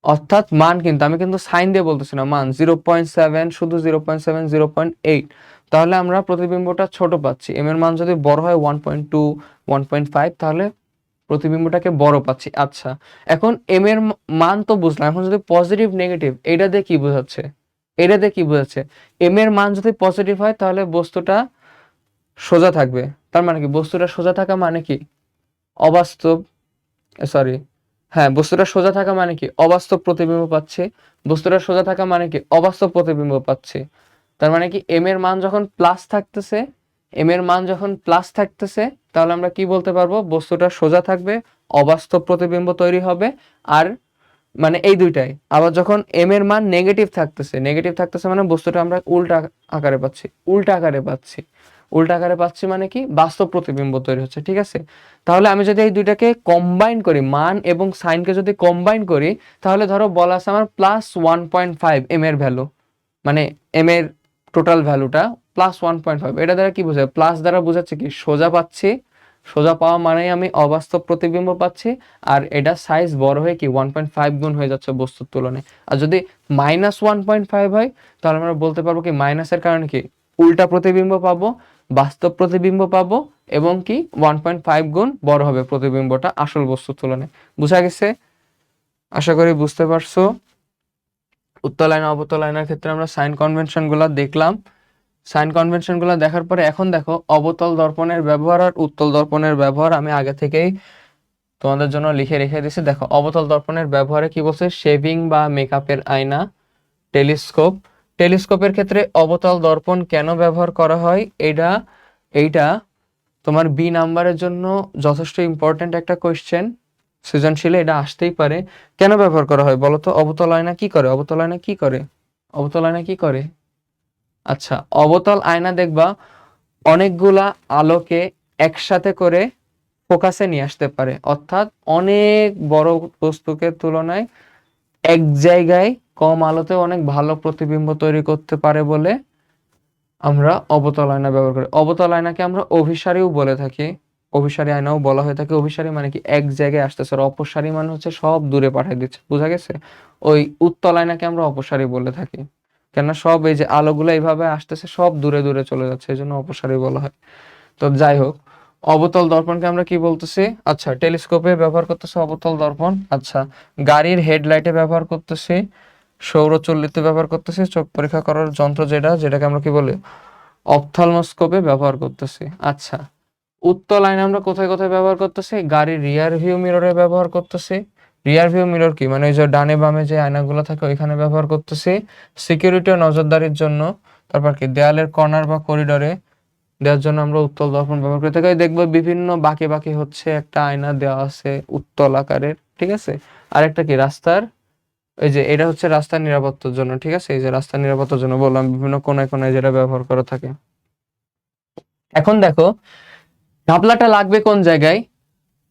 অর্থাৎ মান, কিন্তু আমি কিন্তু সাইন দিয়ে বলতেছি না, মান 0.7, শুধু 0.7, 0.8, তাহলে আমরা প্রতিবিম্বটা ছোট পাচ্ছি। এম এর মান যদি বড় হয় 1.2, 1.5, তাহলে প্রতিবিম্বটাকে বড় পাচ্ছি। আচ্ছা, এখন এম এর মান তো বুঝলাম, এখন যদি পজিটিভ নেগেটিভ, এইটা দিয়ে কি বোঝাচ্ছে? এটাতে কি বোঝাচ্ছে, এম এর মান যদি পজিটিভ হয় তাহলে বস্তুটা সোজা থাকবে। তার মানে কি, বস্তুটা সোজা থাকা মানে কি, অবাস্তব, সরি, হ্যাঁ, বস্তুটা সোজা থাকা মানে কি, অবাস্তব প্রতিবিম্ব পাচ্ছে। বস্তুটা সোজা থাকা মানে কি, অবাস্তব প্রতিবিম্ব পাচ্ছে। তার মানে কি, এম এর মান যখন প্লাস থাকতেছে, এম এর মান যখন প্লাস থাকতেছে, তাহলে আমরা কি বলতে পারবো, বস্তুটা সোজা থাকবে, অবাস্তব প্রতিবিম্ব তৈরি হবে। আর মানে এই দুইটাই। আবার যখন এম এর মান নেগেটিভ থাকতেছে, নেগেটিভ থাকতেছে মানে বস্তুটা আমরা উল্টা আকারে পাচ্ছি, উল্টা আকারে পাচ্ছি। উল্টা আকারে পাচ্ছি মানে কি, বাস্তব প্রতিবিম্ব তৈরি হচ্ছে। ঠিক আছে, তাহলে আমি যদি এই দুইটাকে কম্বাইন করি, মান এবং সাইনকে যদি কম্বাইন করি, তাহলে ধরো বলা আছে আমার +1.5 এম এর ভ্যালু, মানে এম এর টোটাল ভ্যালুটা +1.5। এটা দ্বারা কি বোঝায়, প্লাস দ্বারা বোঝাচ্ছে কি, সোজা পাচ্ছি, সোজা পাওয়া মানেই আমি অবাস্তব প্রতিবিম্ব পাচ্ছি। আর এটা সাইজ বড় হয়ে কি 1.5 গুণ হয়ে যাচ্ছে বস্তুর তুলনায়। আর যদি -1.5 হয়, তাহলে আমরা বলতে পারবো কি, মাইনাসের কারণে কি, উল্টা প্রতিবিম্ব পাবো, বাস্তব প্রতিবিম্ব পাবো, এবং কি 1.5 গুণ বড় হবে প্রতিবিম্বটা আসল বস্তুর তুলনায়। বুঝা গেছে? আশা করি বুঝতে পারছো। উত্তল আয়না অবতল আয়নার ক্ষেত্রে আমরা সাইন কনভেনশন গুলা দেখলাম। সাইন কনভেনশন গুলো দেখার পরে এখন দেখো অবতল দর্পণের ব্যবহার আর উত্তল দর্পণের ব্যবহার আমি আগে থেকেই তোমাদের জন্য লিখে রেখে দিয়েছি। দেখো অবতল দর্পণের ব্যবহারে কি বলছে, শেভিং বা মেকআপের আয়না, টেলিস্কোপ। টেলিস্কোপের ক্ষেত্রে অবতল দর্পণ কেন ব্যবহার করা হয়, এইটা তোমার বি নাম্বারের জন্য যথেষ্ট ইম্পর্টেন্ট একটা কোয়েশ্চেন, সৃজনশীলে এটা আসতেই পারে। কেন ব্যবহার করা হয় বলো তো? অবতল আয়না কি করে, অবতল আয়না কি করে, অবতল আয়না কি করে? আচ্ছা, অবতল আয়না দেখবা অনেকগুলা আলোকে একসাথে করে ফোকাসে নিয়ে আসতে পারে, অর্থাৎ অনেক বড় বস্তুকে তুলনায় এক জায়গায় কম আলোতে অনেক ভালো প্রতিবিম্ব তৈরি করতে পারে বলে আমরা অবতল আয়না ব্যবহার করি। অবতল আয়নাকে আমরা অভিসারীও বলে থাকি, অভিসারী আয়নাও বলা হয়ে থাকে। অভিসারী মানে কি, এক জায়গায় আসতেছে, আর অপসারী মানে হচ্ছে সব দূরে পাঠিয়ে দিচ্ছে। বোঝা গেছে? ওই উত্তল আয়নাকে আমরা অপসারী বলে থাকি, কেননা সব এই যে আলোগুলো এইভাবে আসতেছে সব দূরে দূরে চলে যাচ্ছে, এই জন্য অপসারী বলা হয়। তো যাই হোক, অবতল দর্পণকে আমরা কি বলতেছি, আচ্ছা টেলিস্কোপে ব্যবহার করতেছি অবতল দর্পণ। আচ্ছা, গাড়ির হেডলাইটে ব্যবহার করতেছি, সৌরচুল্লিতে ব্যবহার করতেছি, চোখ পরীক্ষা করার যন্ত্র যেটাকে আমরা কি বলি, অপথ্যালমোস্কোপে ব্যবহার করতেছি। আচ্ছা, উত্তল আয়না আমরা কোথায় কোথায় ব্যবহার করতেছি, গাড়ির রিয়ার ভিউ মিররে ব্যবহার করতেছি। রিয়ার ভিউ মিরর কি, মানে ওই যে ডানে বামে যে আয়নাগুলো থাকে ওইখানে ব্যবহার করতেছি, সিকিউরিটি ও নজরদারির জন্য। তারপর কি, দেয়ালের কর্নার বা করিডোরে দেওয়ার জন্য আমরা উত্তল দর্পণ ব্যবহার করে থাকি। দেখবো বিভিন্ন বাঁকে বাঁকে হচ্ছে একটা আয়না দেওয়া আছে উত্তল আকারের, ঠিক আছে। আরেকটা কি, রাস্তার, এই যে এটা হচ্ছে রাস্তার নিরাপত্তার জন্য, ঠিক আছে, এই যে রাস্তার নিরাপত্তার জন্য বললাম, বিভিন্ন কোনায় কোনায় যেটা ব্যবহার করা থাকে। এখন দেখো ঘাপলাটা লাগবে কোন জায়গায়,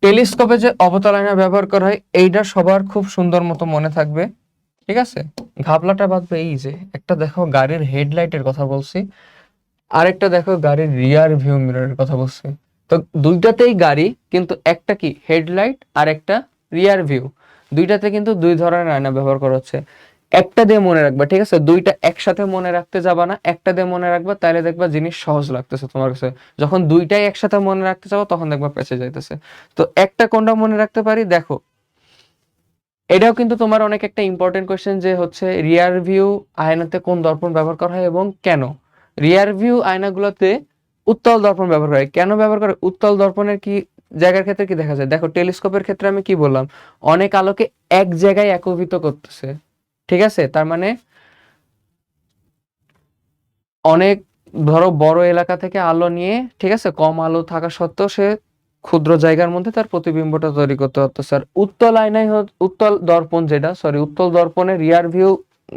টেলিস্কোপে যে অবতল আয়না ব্যবহার করা হয় এইটা সবার খুব সুন্দর মতো মনে থাকবে, ঠিক আছে। ঘাপলাটা বাঁধবে এই যে, একটা দেখো গাড়ির হেডলাইটের কথা বলছি, আরেকটা দেখো গাড়ির রিয়ার ভিউ মিররের কথা বলছি। তো দুইটাতেই গাড়ি, কিন্তু একটা কি হেডলাইট আর একটা রিয়ার ভিউ, দুইটাতে কিন্তু দুই ধরনের আয়না ব্যবহার করা হচ্ছে। একটা দিয়ে মনে রাখবা, ঠিক আছে, দুইটা একসাথে মনে রাখতে যাবা না, একটা দিয়ে মনে রাখবা, তাহলে দেখবা জিনিস সহজ লাগতেছে তোমার কাছে। যখন দুইটাই একসাথে মনে রাখতে যাবো তখন দেখবা পেঁচে যাইতেছে। তো একটা কোনটা মনে রাখতে পারি, দেখো এটাও কিন্তু তোমার অনেক একটা ইম্পর্টেন্ট কোয়েশ্চেন, যে হচ্ছে রিয়ার ভিউ আয়নাতে কোন দর্পণ ব্যবহার করা হয় এবং কেন। রিয়ার ভিউ আয়নাগুলোতে উত্তল দর্পণ ব্যবহার করে, কেন ব্যবহার করে, উত্তল দর্পণের কি জায়গার ক্ষেত্রে কি দেখা যায়, দেখো টেলিস্কোপের ক্ষেত্রে আমি কি বললাম, অনেক আলোকে এক জায়গায় একত্রিত করতেছে, ঠিক আছে। তার মানে অনেক, ধরো বড় এলাকা থেকে আলো নিয়ে, ঠিক আছে, কম আলো থাকা সত্ত্বেও সে ক্ষুদ্র জায়গার মধ্যে তার প্রতিবিম্বটা তৈরি করতে পারতেছে। আর উত্তল আয়নায় উত্তল দর্পণ যেটা, সরি, উত্তল দর্পণের রিয়ার ভিউ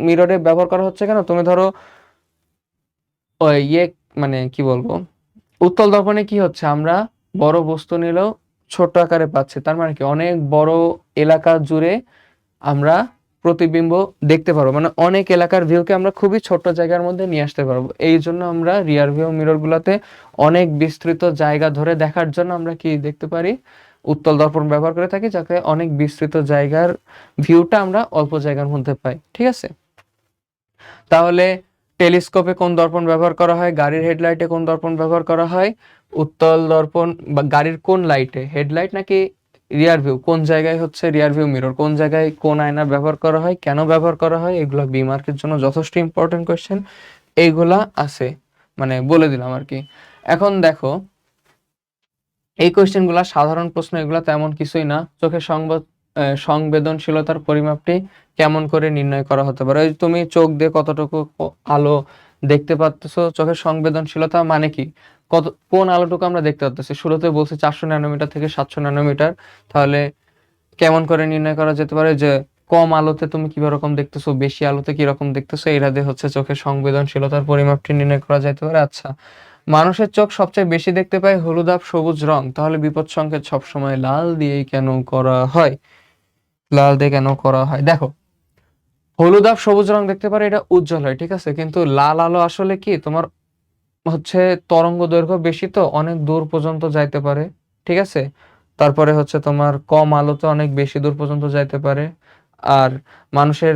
মিররে ব্যবহার করা হচ্ছে কেন, তুমি ধরো ওই মানে কি বলবো, উত্তল দর্পণে কি হচ্ছে, আমরা বড় বস্তু নিলেও ছোট আকারে পাচ্ছি। তার মানে কি, অনেক বড় এলাকা জুড়ে আমরা প্রতিবিম্ব দেখতে পারবো, মানে অনেক এলাকার ভিউকে আমরা খুবই ছোট জায়গার মধ্যে নিয়ে আসতে পারবো। এই জন্য আমরা রিয়ার ভিউ মিরর গুলাতে অনেক বিস্তৃত জায়গা ধরে দেখার জন্য আমরা কি দেখতে পারি, উত্তল দর্পণ ব্যবহার করে থাকি, যাতে অনেক বিস্তৃত জায়গার ভিউটা আমরা অল্প জায়গার মধ্যে পাই, ঠিক আছে। তাহলে টেলিস্কোপে কোন দর্পণ ব্যবহার করা হয়, গাড়ির হেডলাইটে কোন দর্পণ ব্যবহার করা হয়, উত্তল দর্পণ, বা গাড়ির কোন লাইটে, হেডলাইট নাকি রিয়ার ভিউ কোন জায়গায় হচ্ছে, রিয়ার ভিউ মিরর কোন জায়গায়, কোন আয়না ব্যবহার করা হয়, কেন ব্যবহার করা হয়, এগুলো বি মার্কের জন্য যথেষ্ট ইম্পর্টেন্ট কোয়েশ্চেন। এইগুলা আছে, মানে বলে দিলাম আর কি। এখন দেখো এই কোয়েশ্চেনগুলো সাধারণ প্রশ্ন, এগুলো তেমন কিছুই না। চোখের সংবেদনশীলতার পরিমাপটি কেমন করে নির্ণয় করা হতে পারে? ওই তুমি চোখ দিয়ে কতটুকু আলো দেখতে পাচ্তেছো, চোখের সংবেদনশীলতা মানে কি, কত কোন আলোটুকু আমরা দেখতে পাচ্তেছি। শুরুতে বলছি 400 ন্যানোমিটার থেকে 700 ন্যানোমিটার। তাহলে কেমন করে নির্ণয় করা যেতে পারে যে কম আলোতে তুমি কি রকম দেখতেছো, বেশি আলোতে কি রকম দেখতেছো, এরা দিয়ে হচ্ছে চোখের সংবেদনশীলতার পরিমাপটি নির্ণয় করা যেতে পারে। আচ্ছা, মানুষের চোখ সবচেয়ে বেশি দেখতে পায় হলুদাভ সবুজ রং, তাহলে বিপদ সংকেত সবসময় লাল দিয়েই কেন করা হয়? লাল দিয়ে কেন করা হয়? দেখো, হলুদাভ সবুজ রং দেখতে পারে, এটা উজ্জ্বল হয়, ঠিক আছে, কিন্তু লাল আলো আসলে কি তোমার হচ্ছে তরঙ্গ দৈর্ঘ্য বেশি, তো অনেক দূর পর্যন্ত যাইতে পারে, ঠিক আছে। তারপরে হচ্ছে তোমার কম আলোতে অনেক বেশি দূর পর্যন্ত যাইতে পারে। আর মানুষের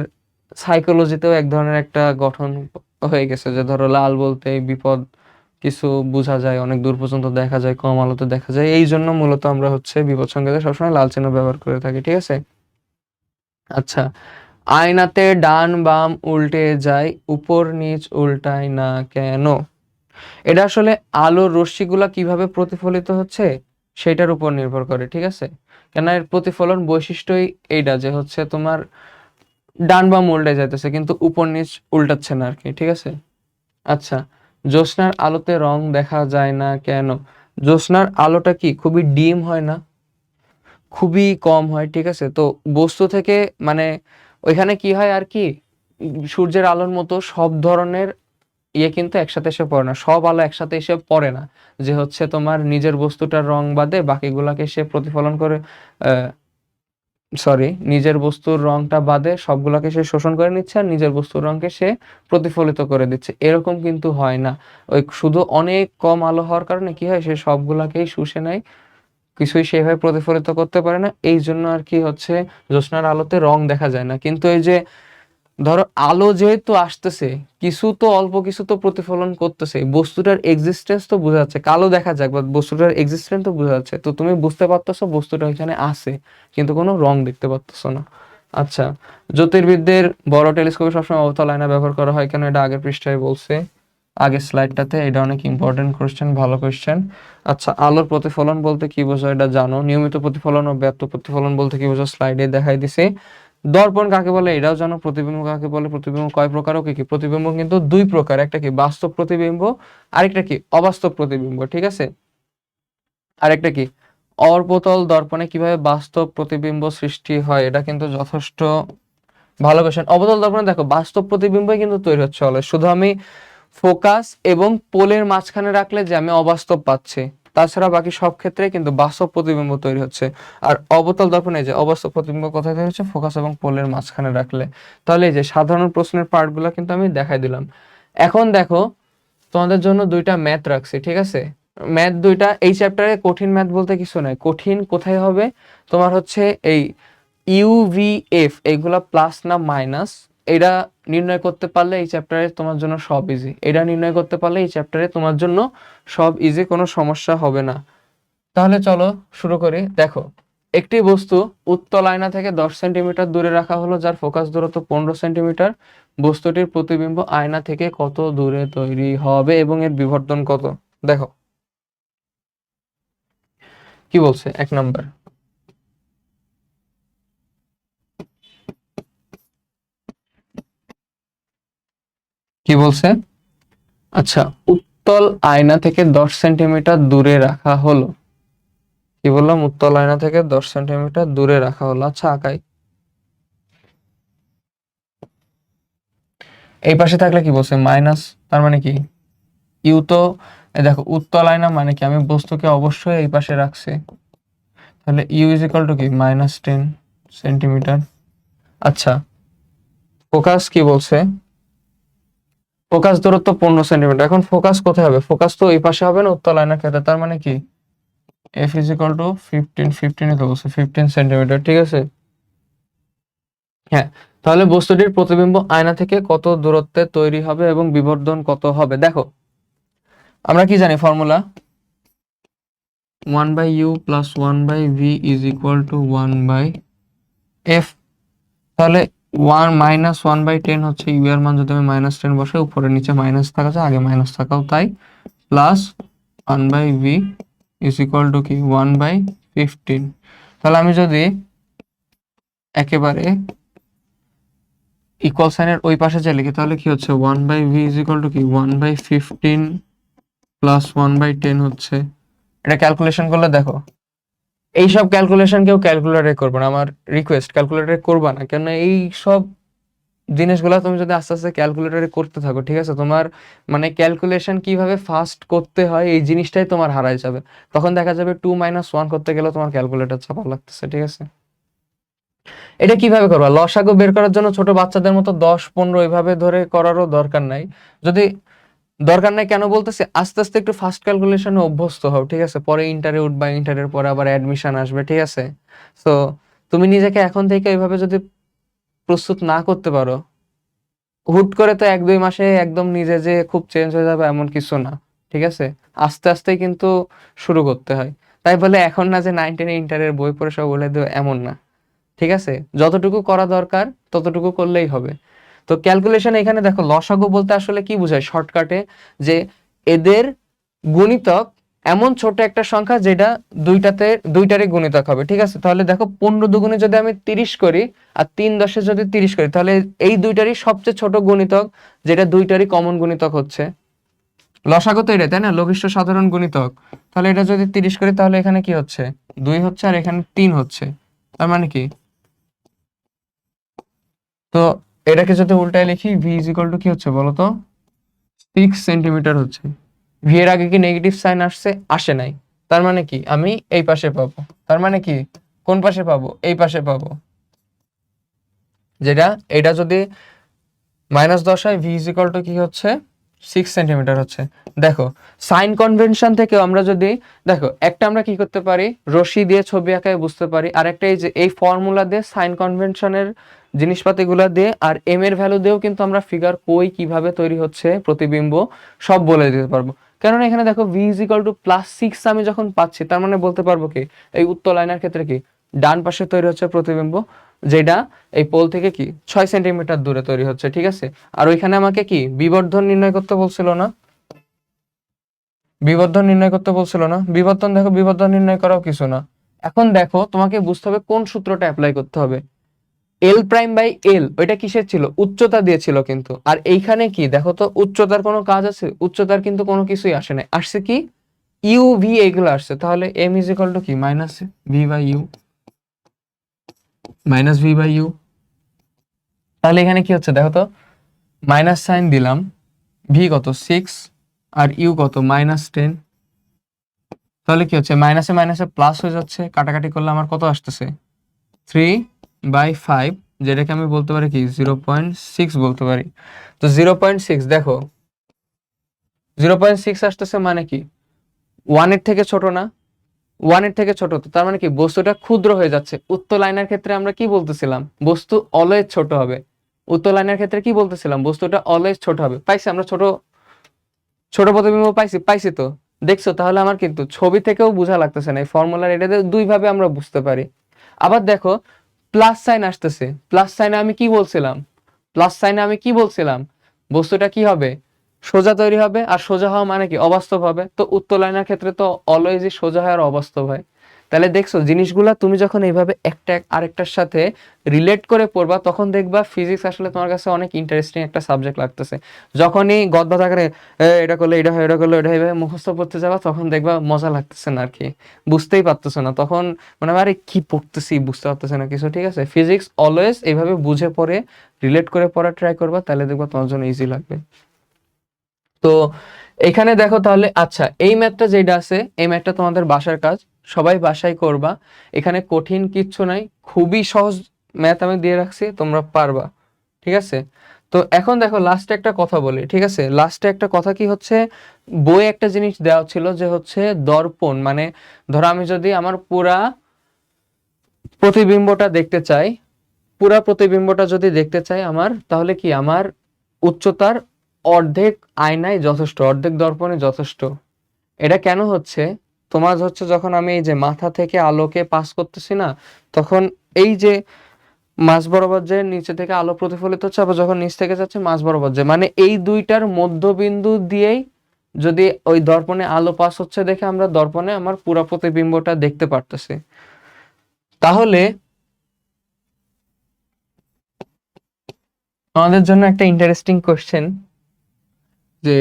সাইকোলজিতেও এক ধরনের একটা গঠন হয়ে গেছে যে ধরো লাল বলতে বিপদ কিছু বোঝা যায়, অনেক দূর পর্যন্ত দেখা যায়, কম আলোতে দেখা যায়, এই জন্য মূলত আমরা হচ্ছে বিপদ সংকেতে সবসময় লাল চিহ্ন ব্যবহার করে থাকি, ঠিক আছে। আচ্ছা, আয়নাতে ডান বাম উল্টে যায়, উপর নিচ উল্টায় না কেন? এটা আসলে আলোর রশ্মিগুলা কিভাবে প্রতিফলিত হচ্ছে সেটার উপর নির্ভর করে, ঠিক আছে। কেন এর প্রতিফলন বৈশিষ্ট্যই এইটা যে হচ্ছে তোমার ডান বাম উল্টে যাইতেছে কিন্তু উপর নিচ উল্টাচ্ছে না আর কি, ঠিক আছে। আচ্ছা, জ্যোৎস্নার আলোতে রং দেখা যায় না কেন? জ্যোৎস্নার আলোটা কি খুবই ডিম হয় না, খুবই কম হয়, ঠিক আছে। তো বস্তু থেকে মানে ওইখানে কি হয় আর কি, সূর্যের আলোর মতো সব ধরনের কিন্তু একসাথে এসে পড়ে না, সব আলো একসাথে এসে পড়ে না, যে হচ্ছে তোমার নিজের বস্তুটার রং বাদে বাকিগুলাকে সে প্রতিফলন করে, সরি, নিজের বস্তুর রংটা বাদে সবগুলাকে সে শোষণ করে নিচ্ছে আর নিজের বস্তুর রংকে সে প্রতিফলিত করে দিচ্ছে, এরকম কিন্তু হয় না। ওই শুধু অনেক কম আলো হওয়ার কারণে কি হয়, সে সবগুলাকেই শুষে নেয়, কিছুই সেভাবে প্রতিফলিত করতে পারে না, এই জন্য আর কি হচ্ছে জ্যোৎস্নার আলোতে রং দেখা যায় না। কিন্তু এই যে ধরো আলো যেহেতু আসতেছে, কিছু তো অল্প কিছু তো প্রতিফলন করতেছে, বস্তুটার এক্সিস্টেন্স তো বোঝা যাচ্ছে, কালো দেখা যাক বা বস্তুটার এক্সিস্টেন্স তো বোঝা যাচ্ছে, তো তুমি বুঝতে পারতেছো বস্তুটা এখানে আছে, কিন্তু কোনো রং দেখতে পারতেছো না। আচ্ছা, জ্যোতির্বিদদের বড় টেলিস্কোপে সবসময় অবতল আয়না ব্যবহার করা হয় কেন? এটা আগের পৃষ্ঠায় বলছে, আগের স্লাইডটাতে, এটা অনেক ইম্পর্টেন্ট কোশ্চেন, ভালো কোশ্চেন। আচ্ছা, আলোর প্রতিফলন বলতে কি বোঝায় এটা জানো, নিয়মিত প্রতিফলন ও ব্যাপ্ত প্রতিফলন বলতে কি বোঝায় স্লাইডে দেখাই দিছে। দর্পণ কাকে বলে এটাও জানো, প্রতিবিম্ব কাকে বলে, প্রতিবিম্ব কয় প্রকার ও কি কি? প্রতিবিম্ব কিন্তু দুই প্রকার, একটা কি বাস্তব প্রতিবিম্ব, আরেকটা কি অবাস্তব প্রতিবিম্ব, ঠিক আছে। আরেকটা কি, অর্পতল দর্পণে কিভাবে বাস্তব প্রতিবিম্ব সৃষ্টি হয়, এটা কিন্তু যথেষ্ট ভালো কোশ্চেন। অবতল দর্পণে দেখো বাস্তব প্রতিবিম্বই কিন্তু তৈরি হচ্ছে অলওয়েজ, শুধু আমি ফোকাস এবং পোলের মাঝখানে রাখলে যে আমি অবাস্তব পাচ্ছি, তাছাড়া বাকি সব ক্ষেত্রে কিন্তু বাস্তব প্রতিবিম্ব তৈরি হচ্ছে। আর অবতল দর্পণে যে অবাস্তব প্রতিবিম্ব কোথায় তৈরি হচ্ছে, ফোকাস এবং পোলের মাঝখানে রাখলে। তাহলে এই যে সাধারণ প্রশ্নের পার্টগুলো কিন্তু আমি দেখাই দিলাম। এখন দেখো, তোমাদের জন্য দুইটা ম্যাথ রাখছি, ঠিক আছে। ম্যাথ দুইটা, এই চ্যাপ্টারে কঠিন ম্যাথ বলতে কিছু নাই, কঠিন কোথায় হবে তোমার হচ্ছে এই ইউভিএফ, এইগুলা প্লাস না মাইনাস, এটা নির্ণয় করতে পারলে এই চ্যাপ্টারে তোমার জন্য সব ইজি, এটা নির্ণয় করতে পারলে এই চ্যাপ্টারে তোমার জন্য সব ইজি, কোনো সমস্যা হবে না। তাহলে চলো শুরু করি। দেখো, একটি বস্তু উত্তল আয়না থেকে 10 সেন্টিমিটার দূরে রাখা হলো, যার ফোকাস দূরত্ব 15 সেন্টিমিটার। বস্তুটির প্রতিবিম্ব আয়না থেকে কত দূরে তৈরি হবে এবং এর বিবর্ধন কত? দেখো কি বলছে, 1 নম্বর কি বলছে? আচ্ছা, উত্তল আয়না থেকে 10 সেন্টিমিটার দূরে রাখা হলো, কি বললাম, উত্তল আয়না থেকে 10 সেন্টিমিটার দূরে রাখা হলো। আচ্ছা আকাই, এই পাশে থাকলে কি বলছে মাইনাস, তার মানে কি ইউ তো, দেখো উত্তল আয়না মানে কি, আমি বস্তুকে অবশ্যই এই পাশে রাখছি, তাহলে ইউ ইজ ইকাল টু কি -10 সেন্টিমিটার। আচ্ছা, ফোকাস কি বলছে, ফোকাস দূরত্ব 15 সেন্টিমিটার। এখন ফোকাস কোথায় হবে, ফোকাস তো এই পাশে হবে না উত্তল আয়নার ক্ষেত্রে, তার মানে কি এফ ইজ ইকাল টু 15 তো বলছে 15 সেন্টিমিটার, ঠিক আছে। হ্যাঁ, তাহলে বস্তুটির প্রতিবিম্ব আয়না থেকে কত দূরত্বে তৈরি হবে এবং বিবর্ধন কত হবে? দেখো আমরা কি জানি formula, 1/u plus 1/v is equal to 1/f। তাহলে 1 - 1/10 হচ্ছে ইউ এর মান, যদি আমি -10 বসে, উপরে নিচে মাইনাস থাকা যায়, আগে মাইনাস থাকাও তাই, plus 1/v is equal two কি 1/15। তাহলে আমি যদি একেবারে ইকুয়াল সাইনের ওই পাশে যে লিখি, তাহলে কি হচ্ছে 1/v ইজ ইকুয়াল টু কি 1/15 প্লাস 1/10 হচ্ছে। এটা ক্যালকুলেশন করলে দেখো, এইসব ক্যালকুলেশন কেউ ক্যালকুলেটরে করবে না, আমার রিকোয়েস্ট, ক্যালকুলেটরে করবা না, কেন এই সব জিনিসগুলো তুমি যদি আস্তে আস্তে ক্যালকুলেটরে করতে থাকো, ঠিক আছে, তোমার মানে ক্যালকুলেশন কিভাবে ফাস্ট করতে হয় এই জিনিসটাই তোমার হারাই যাবে। তখন দেখা যাবে 2 - 1 করতে গেলেও তোমার ক্যালকুলেটর চাপা লাগতেছে, ঠিক আছে। এটা কিভাবে করবা, লসাগু বের করার জন্য ছোট বাচ্চাদের মতো 10 15 এইভাবে ধরে করারও দরকার নাই। যদি দরকার নাই কেন বলতেছি, আস্তে আস্তে একটু ফাস্ট ক্যালকুলেশনে অভ্যস্ত হও, ঠিক আছে, পরে ইন্টারে উঠবা, ইন্টারের পরে আবার অ্যাডমিশন আসবে, ঠিক আছে। তো তুমি নিজেকে এখন থেকে এইভাবে যদি প্রস্তুত না করতে পারো, হুট করে তো 1 2 মাসে একদম নিজে যে খুব চেঞ্জ হয়ে যাবে এমন কিছু না, ঠিক আছে। আস্তে আস্তেই কিন্তু শুরু করতে হয়। তাই বলে এখন না যে 9 10 ইন্টারের বই পড়ে সব বলে দেবে এমন না, ঠিক আছে। যতটুকু করা দরকার ততটুকু করলেই হবে। তো ক্যালকুলেশন এখানে দেখো, লসাগু বলতে আসলে কি বোঝায় শর্টকাটে, যে এদের গুণিতক এমন ছোট একটা সংখ্যা যেটা দুইটারই গুণিতক হবে, ঠিক আছে। তাহলে দেখো 15 দুগুণে যদি আমি 30 করি আর 3 10 যদি 30 করি, তাহলে এই দুইটারই সবচেয়ে ছোট গুণিতক, যেটা দুইটারই কমন গুণিতক হচ্ছে লসাগু, তো এটা তাই না, লঘিষ্ঠ সাধারণ গুণিতক। তাহলে এটা যদি 30 করি, তাহলে এখানে কি হচ্ছে 2 হচ্ছে, আর এখানে 3 হচ্ছে। তার মানে কি, তো এটাকে যদি উল্টায় লিখি, ভি ইজ ইকুয়াল টু কি হচ্ছে বলতো, 6 সেন্টিমিটার হচ্ছে। ভি এর আগে কি নেগেটিভ সাইন আসছে? আসে নাই। তার মানে কি আমি এই পাশে পাবো, তার মানে কি কোন পাশে পাবো, এই পাশে পাবো, যেটা এটা যদি -10 হয়, ভি ইজ ইকুয়াল টু কি হচ্ছে 6 সেন্টিমিটার হচ্ছে। দেখো সাইন কনভেনশন থেকে আমরা যদি দেখো, একটা আমরা কি করতে পারি, রশি দিয়ে ছবি আঁকায় বুঝতে পারি, আর একটা এই যে এই ফর্মুলা দিয়ে সাইন কনভেনশনের জিনিসপাতিগুলো দিয়ে আর এম এর ভ্যালু দিয়েও কিন্তু আমরা ফিগার কই কিভাবে তৈরি হচ্ছে প্রতিবিম্ব সব বলে দিতে পারবো। কারণ এখানে দেখো ভি ইজ ইকুয়াল টু +6 আমি যখন পাচ্ছি, তার মানে বলতে পারবো কি এই উত্তর লাইনের ক্ষেত্রে কি ডান পাশে তৈরি হচ্ছে প্রতিবিম্ব, যেটা এই পোল থেকে কি 6 সেন্টিমিটার দূরে তৈরি হচ্ছে, ঠিক আছে। আর ওইখানে আমাকে কি বিবর্ধন নির্ণয় করতে বলছিল না, বিবর্ধন নির্ণয় করতে বলছিল না, বিবর্ধন দেখো, বিবর্ধন নির্ণয় করাও কিছু না। এখন দেখো তোমাকে বুঝতে হবে কোন সূত্রটা অ্যাপ্লাই করতে হবে। এল প্রাইম বাই এল, ওইটা কিসের ছিল, উচ্চতা দিয়েছিল কিন্তু, আর এইখানে কি দেখো তো উচ্চতার কোনো কাজ আছে, উচ্চতার কিন্তু কোনো কিছুই আসে নাই, আসছে কি ইউ ভি এইগুলো আসছে। তাহলে এম ইজ ইকুয়াল টু কি -v/u। তাহলে এখানে কি হচ্ছে দেখো তো, মাইনাস সাইন দিলাম, ভি কত 6 আর ইউ কত -10। তাহলে কি হচ্ছে মাইনাসে মাইনাসে প্লাস হয়ে যাচ্ছে, কাটাকাটি করলে আমার কত আসতেছে 3/5, যেটাকে আমি বলতে পারি কি 0.6 বলতে পারি। তো 0.6 দেখো, 0.6 আসতেছে মানে কি 1 এর থেকে ছোট না, 1 এর থেকে ছোট, তো তার মানে কি বস্তুটা ক্ষুদ্র হয়ে যাচ্ছে। উত্তর লাইনের ক্ষেত্রে আমরা কি বলতেছিলাম, বস্তু অলওয়েজ ছোট হবে। উত্তর লাইনের ক্ষেত্রে কি বলতেছিলাম, বস্তুটা অলওয়েজ ছোট হবে। পাইছি আমরা ছোট ছোট প্রতিবিম্ব পাইছি, পাইছি তো দেখছো। তাহলে আমার কিন্তু ছবি থেকেও বোঝা লাগতেছে না, এই ফর্মুলার এটাতে দুই ভাবে আমরা বুঝতে পারি। আবার দেখো প্লাস সাইন আসতেছে, প্লাস সাইনে আমি কি বলছিলাম, প্লাস সাইনে আমি কি বলছিলাম, বস্তুটা কি হবে সোজা তৈরি হবে, আর সোজা হওয়া মানে কি অবাস্তব হবে। তো উত্তর লাইনের ক্ষেত্রে তো অলওয়েজই সোজা হয় আর অবাস্তব হয়। তাহলে দেখছো জিনিসগুলা তুমি যখন এইভাবে একটা আরেকটার সাথে রিলেট করে পড়বা, তখন দেখবা ফিজিক্স আসলে তোমার কাছে অনেক ইন্টারেস্টিং একটা সাবজেক্ট লাগতেছে। যখনই গদ্বাত আকারে এটা করলে এটা হয়, এটা করলে এটা হয় মুখস্থ করতে যাবা, তখন দেখবা মজা লাগতেছে না আর কি, বুঝতেই পারতেছে না, তখন মানে আরে কি পড়তেছি বুঝতে পারতেছে না কিছু, ঠিক আছে। ফিজিক্স অলওয়েজ এইভাবে বুঝে পড়ে রিলেট করে পড়া ট্রাই করবা, তাহলে দেখবা তোমার জন্য ইজি লাগবে। তো এখানে দেখো তাহলে, আচ্ছা এই ম্যাথটা যেটা আছে, এই ম্যাথটা তোমাদের বাসার কাজ, সবাই বাসায় করবা। এখানে কঠিন কিচ্ছু নাই, খুবই সহজ ম্যাথ আমি দিয়ে রাখছি, তোমরা পারবা, ঠিক আছে। তো এখন দেখো লাস্টে একটা কথা বলি, ঠিক আছে, লাস্টে একটা কথা কি হচ্ছে, বই একটা জিনিস দেওয়া ছিল যে হচ্ছে দর্পণ, মানে ধরো আমি যদি আমার পুরা প্রতিবিম্বটা দেখতে চাই, পুরা প্রতিবিম্বটা যদি দেখতে চাই আমার, তাহলে কি আমার উচ্চতার অর্ধেক আয়নায় যথেষ্ট, অর্ধেক দর্পণে যথেষ্ট। এটা কেন হচ্ছে, তোমার হচ্ছে যখন আমি এই যে মাথা থেকে আলোকে পাস করতেছি না, তখন এই যে মাঝ বরাবর যে নিচে থেকে আলো প্রতিফলিত হচ্ছে, আবার যখন নিচ থেকে যাচ্ছে মাঝ বরাবর যে, মানে এই দুইটার মধ্যবিন্দু দিয়েই যদি ওই দর্পণে আলো পাস হচ্ছে দেখে আমরা দর্পণে আমার পুরো প্রতিবিম্বটা দেখতে পারতেছি। তাহলে আমাদের জন্য একটা ইন্টারেস্টিং কোশ্চেন, যে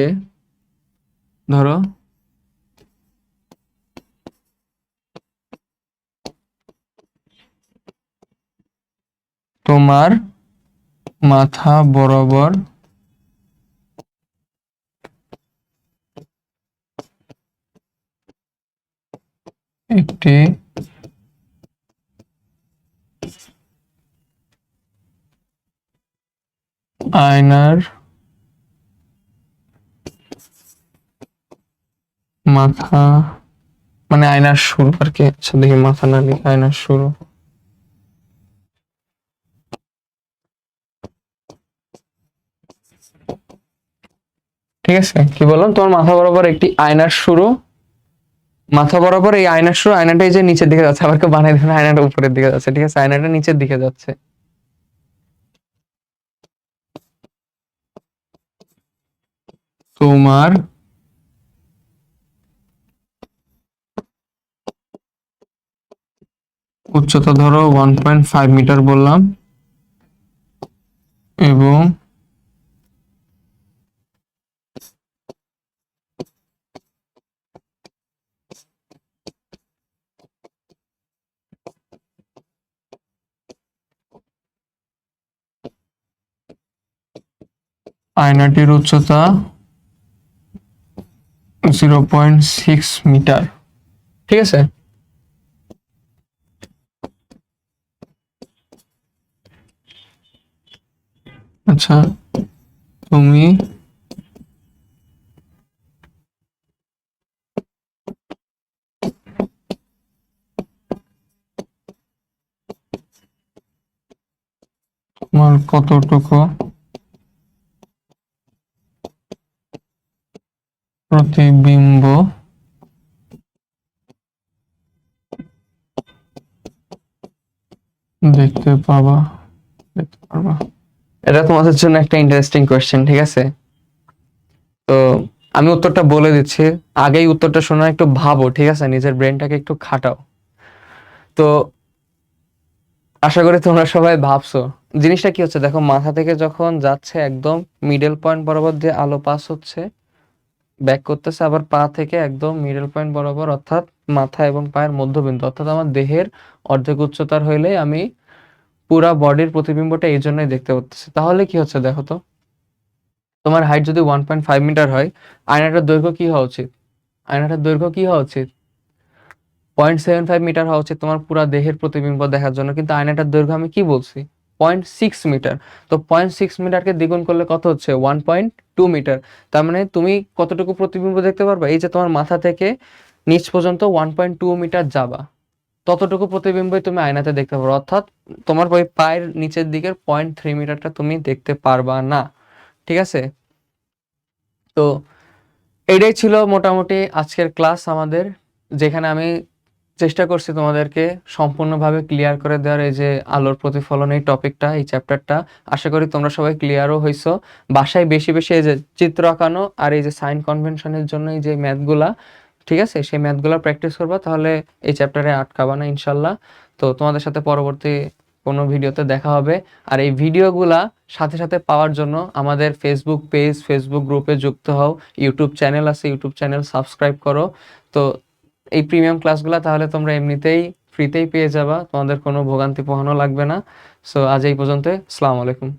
ধরো তোমার মাথা বরাবর একটি আয়নার মাথা, মানে আয়নার শুরু আর কি, আচ্ছা দেখি মাথা না লিখে আয়নার শুরু, ঠিক আছে। কি বললাম, তোমার মাথা বরাবর একটি আয়নার শুরু, মাথা বরাবর এই আয়নার শুরু, আয়নাটা এই যে নিচের দিকে যাচ্ছে, আবার কেউ বানিয়ে দেবেন আয়নাটা উপরের দিকে যাচ্ছে, ঠিক আছে, আয়নাটা নিচের দিকে যাচ্ছে। তোমার উচ্চতা ধরো 1.5 মিটার বললাম, এবং আয়নাটির উচ্চতা 0.6 মিটার, ঠিক আছে। আচ্ছা, তুমি তোমার কতটুকু প্রতিবিম্ব দেখতে পাবা, দেখতে পারবা? এটা তোমাদের জন্য একটা ইন্টারেস্টিং কোয়েশ্চেন, ঠিক আছে। তো আমি উত্তরটা বলে দিচ্ছি, আগেই উত্তরটা শোনা একটু ভাবো, ঠিক আছে, নিজের ব্রেনটাকে একটু খাটাও। তো আশা করি তোমরা সবাই ভাবছো জিনিসটা কি হচ্ছে। দেখো, মাথা থেকে যখন যাচ্ছে একদম মিডল পয়েন্ট বরাবর দিয়ে আলো পাস হচ্ছে, ব্যাক করতেছে, আবার পা থেকে একদম মিডল পয়েন্ট বরাবর, অর্থাৎ মাথা এবং পায়ের মধ্যবিন্দু, অর্থাৎ আমার দেহের অর্ধেক উচ্চতার হইলে আমি পুরা বডির প্রতিবিম্বটা এই জন্যই দেখতে পাচ্ছি। তাহলে কি হচ্ছে দেখো তো, তোমার হাইট যদি 1.5 মিটার হয়, আয়নাটার দৈর্ঘ্য কি হওয়া উচিত? আয়নাটার দৈর্ঘ্য কি হওয়া উচিত? 0.75 মিটার হওয়া উচিত তোমার পুরা দেহের প্রতিবিম্ব দেখার জন্য, কিন্তু আয়নাটার দৈর্ঘ্য আমি কি বলছি? 0.6 মিটার। তো 0.6 মিটারকে দ্বিগুণ করলে কত হচ্ছে? 1.2 মিটার। তার মানে তুমি কতটুকু প্রতিবিম্ব দেখতে পারবা? এই যে তোমার মাথা থেকে নিচ পর্যন্ত 1.2 মিটার যাবা, ততটুকু প্রতিবিম্বই তুমি আয়নাতে দেখতে পারো, অর্থাৎ তোমার ওই পায়ের নিচের দিকের 0.3 মিটারটা তুমি দেখতে পারবা না, ঠিক আছে। তো এটাই ছিল মোটামুটি আজকের ক্লাস আমাদের, যেখানে আমি চেষ্টা করছি তোমাদেরকে সম্পূর্ণভাবে ক্লিয়ার করে দেওয়ার এই যে আলোর প্রতিফলন এই টপিকটা, এই চ্যাপ্টারটা। আশা করি তোমরা সবাই ক্লিয়ারও হইছো। বাসায় বেশি বেশি এই যে চিত্র আঁকানো আর এই যে সাইন কনভেনশনের জন্য এই যে ম্যাথগুলা, ঠিক আছে, সেই ম্যাথগুলা প্র্যাকটিস করবা, তাহলে এই চ্যাপ্টারে আটকাবা না ইনশাল্লাহ। তো তোমাদের সাথে পরবর্তী কোনো ভিডিওতে দেখা হবে। আর এই ভিডিওগুলা সাথে সাথে পাওয়ার জন্য আমাদের ফেসবুক পেজ, ফেসবুক গ্রুপে যুক্ত হও, ইউটিউব চ্যানেল আছে, ইউটিউব চ্যানেল সাবস্ক্রাইব করো। তো এই প্রিমিয়াম ক্লাসগুলো তাহলে তোমরা এমনিতেই ফ্রিতেই পেয়ে যাবা, তোমাদের কোনো ভোগান্তি পোহানো লাগবে না। সো আজ এই পর্যন্ত, আসসালামু আলাইকুম।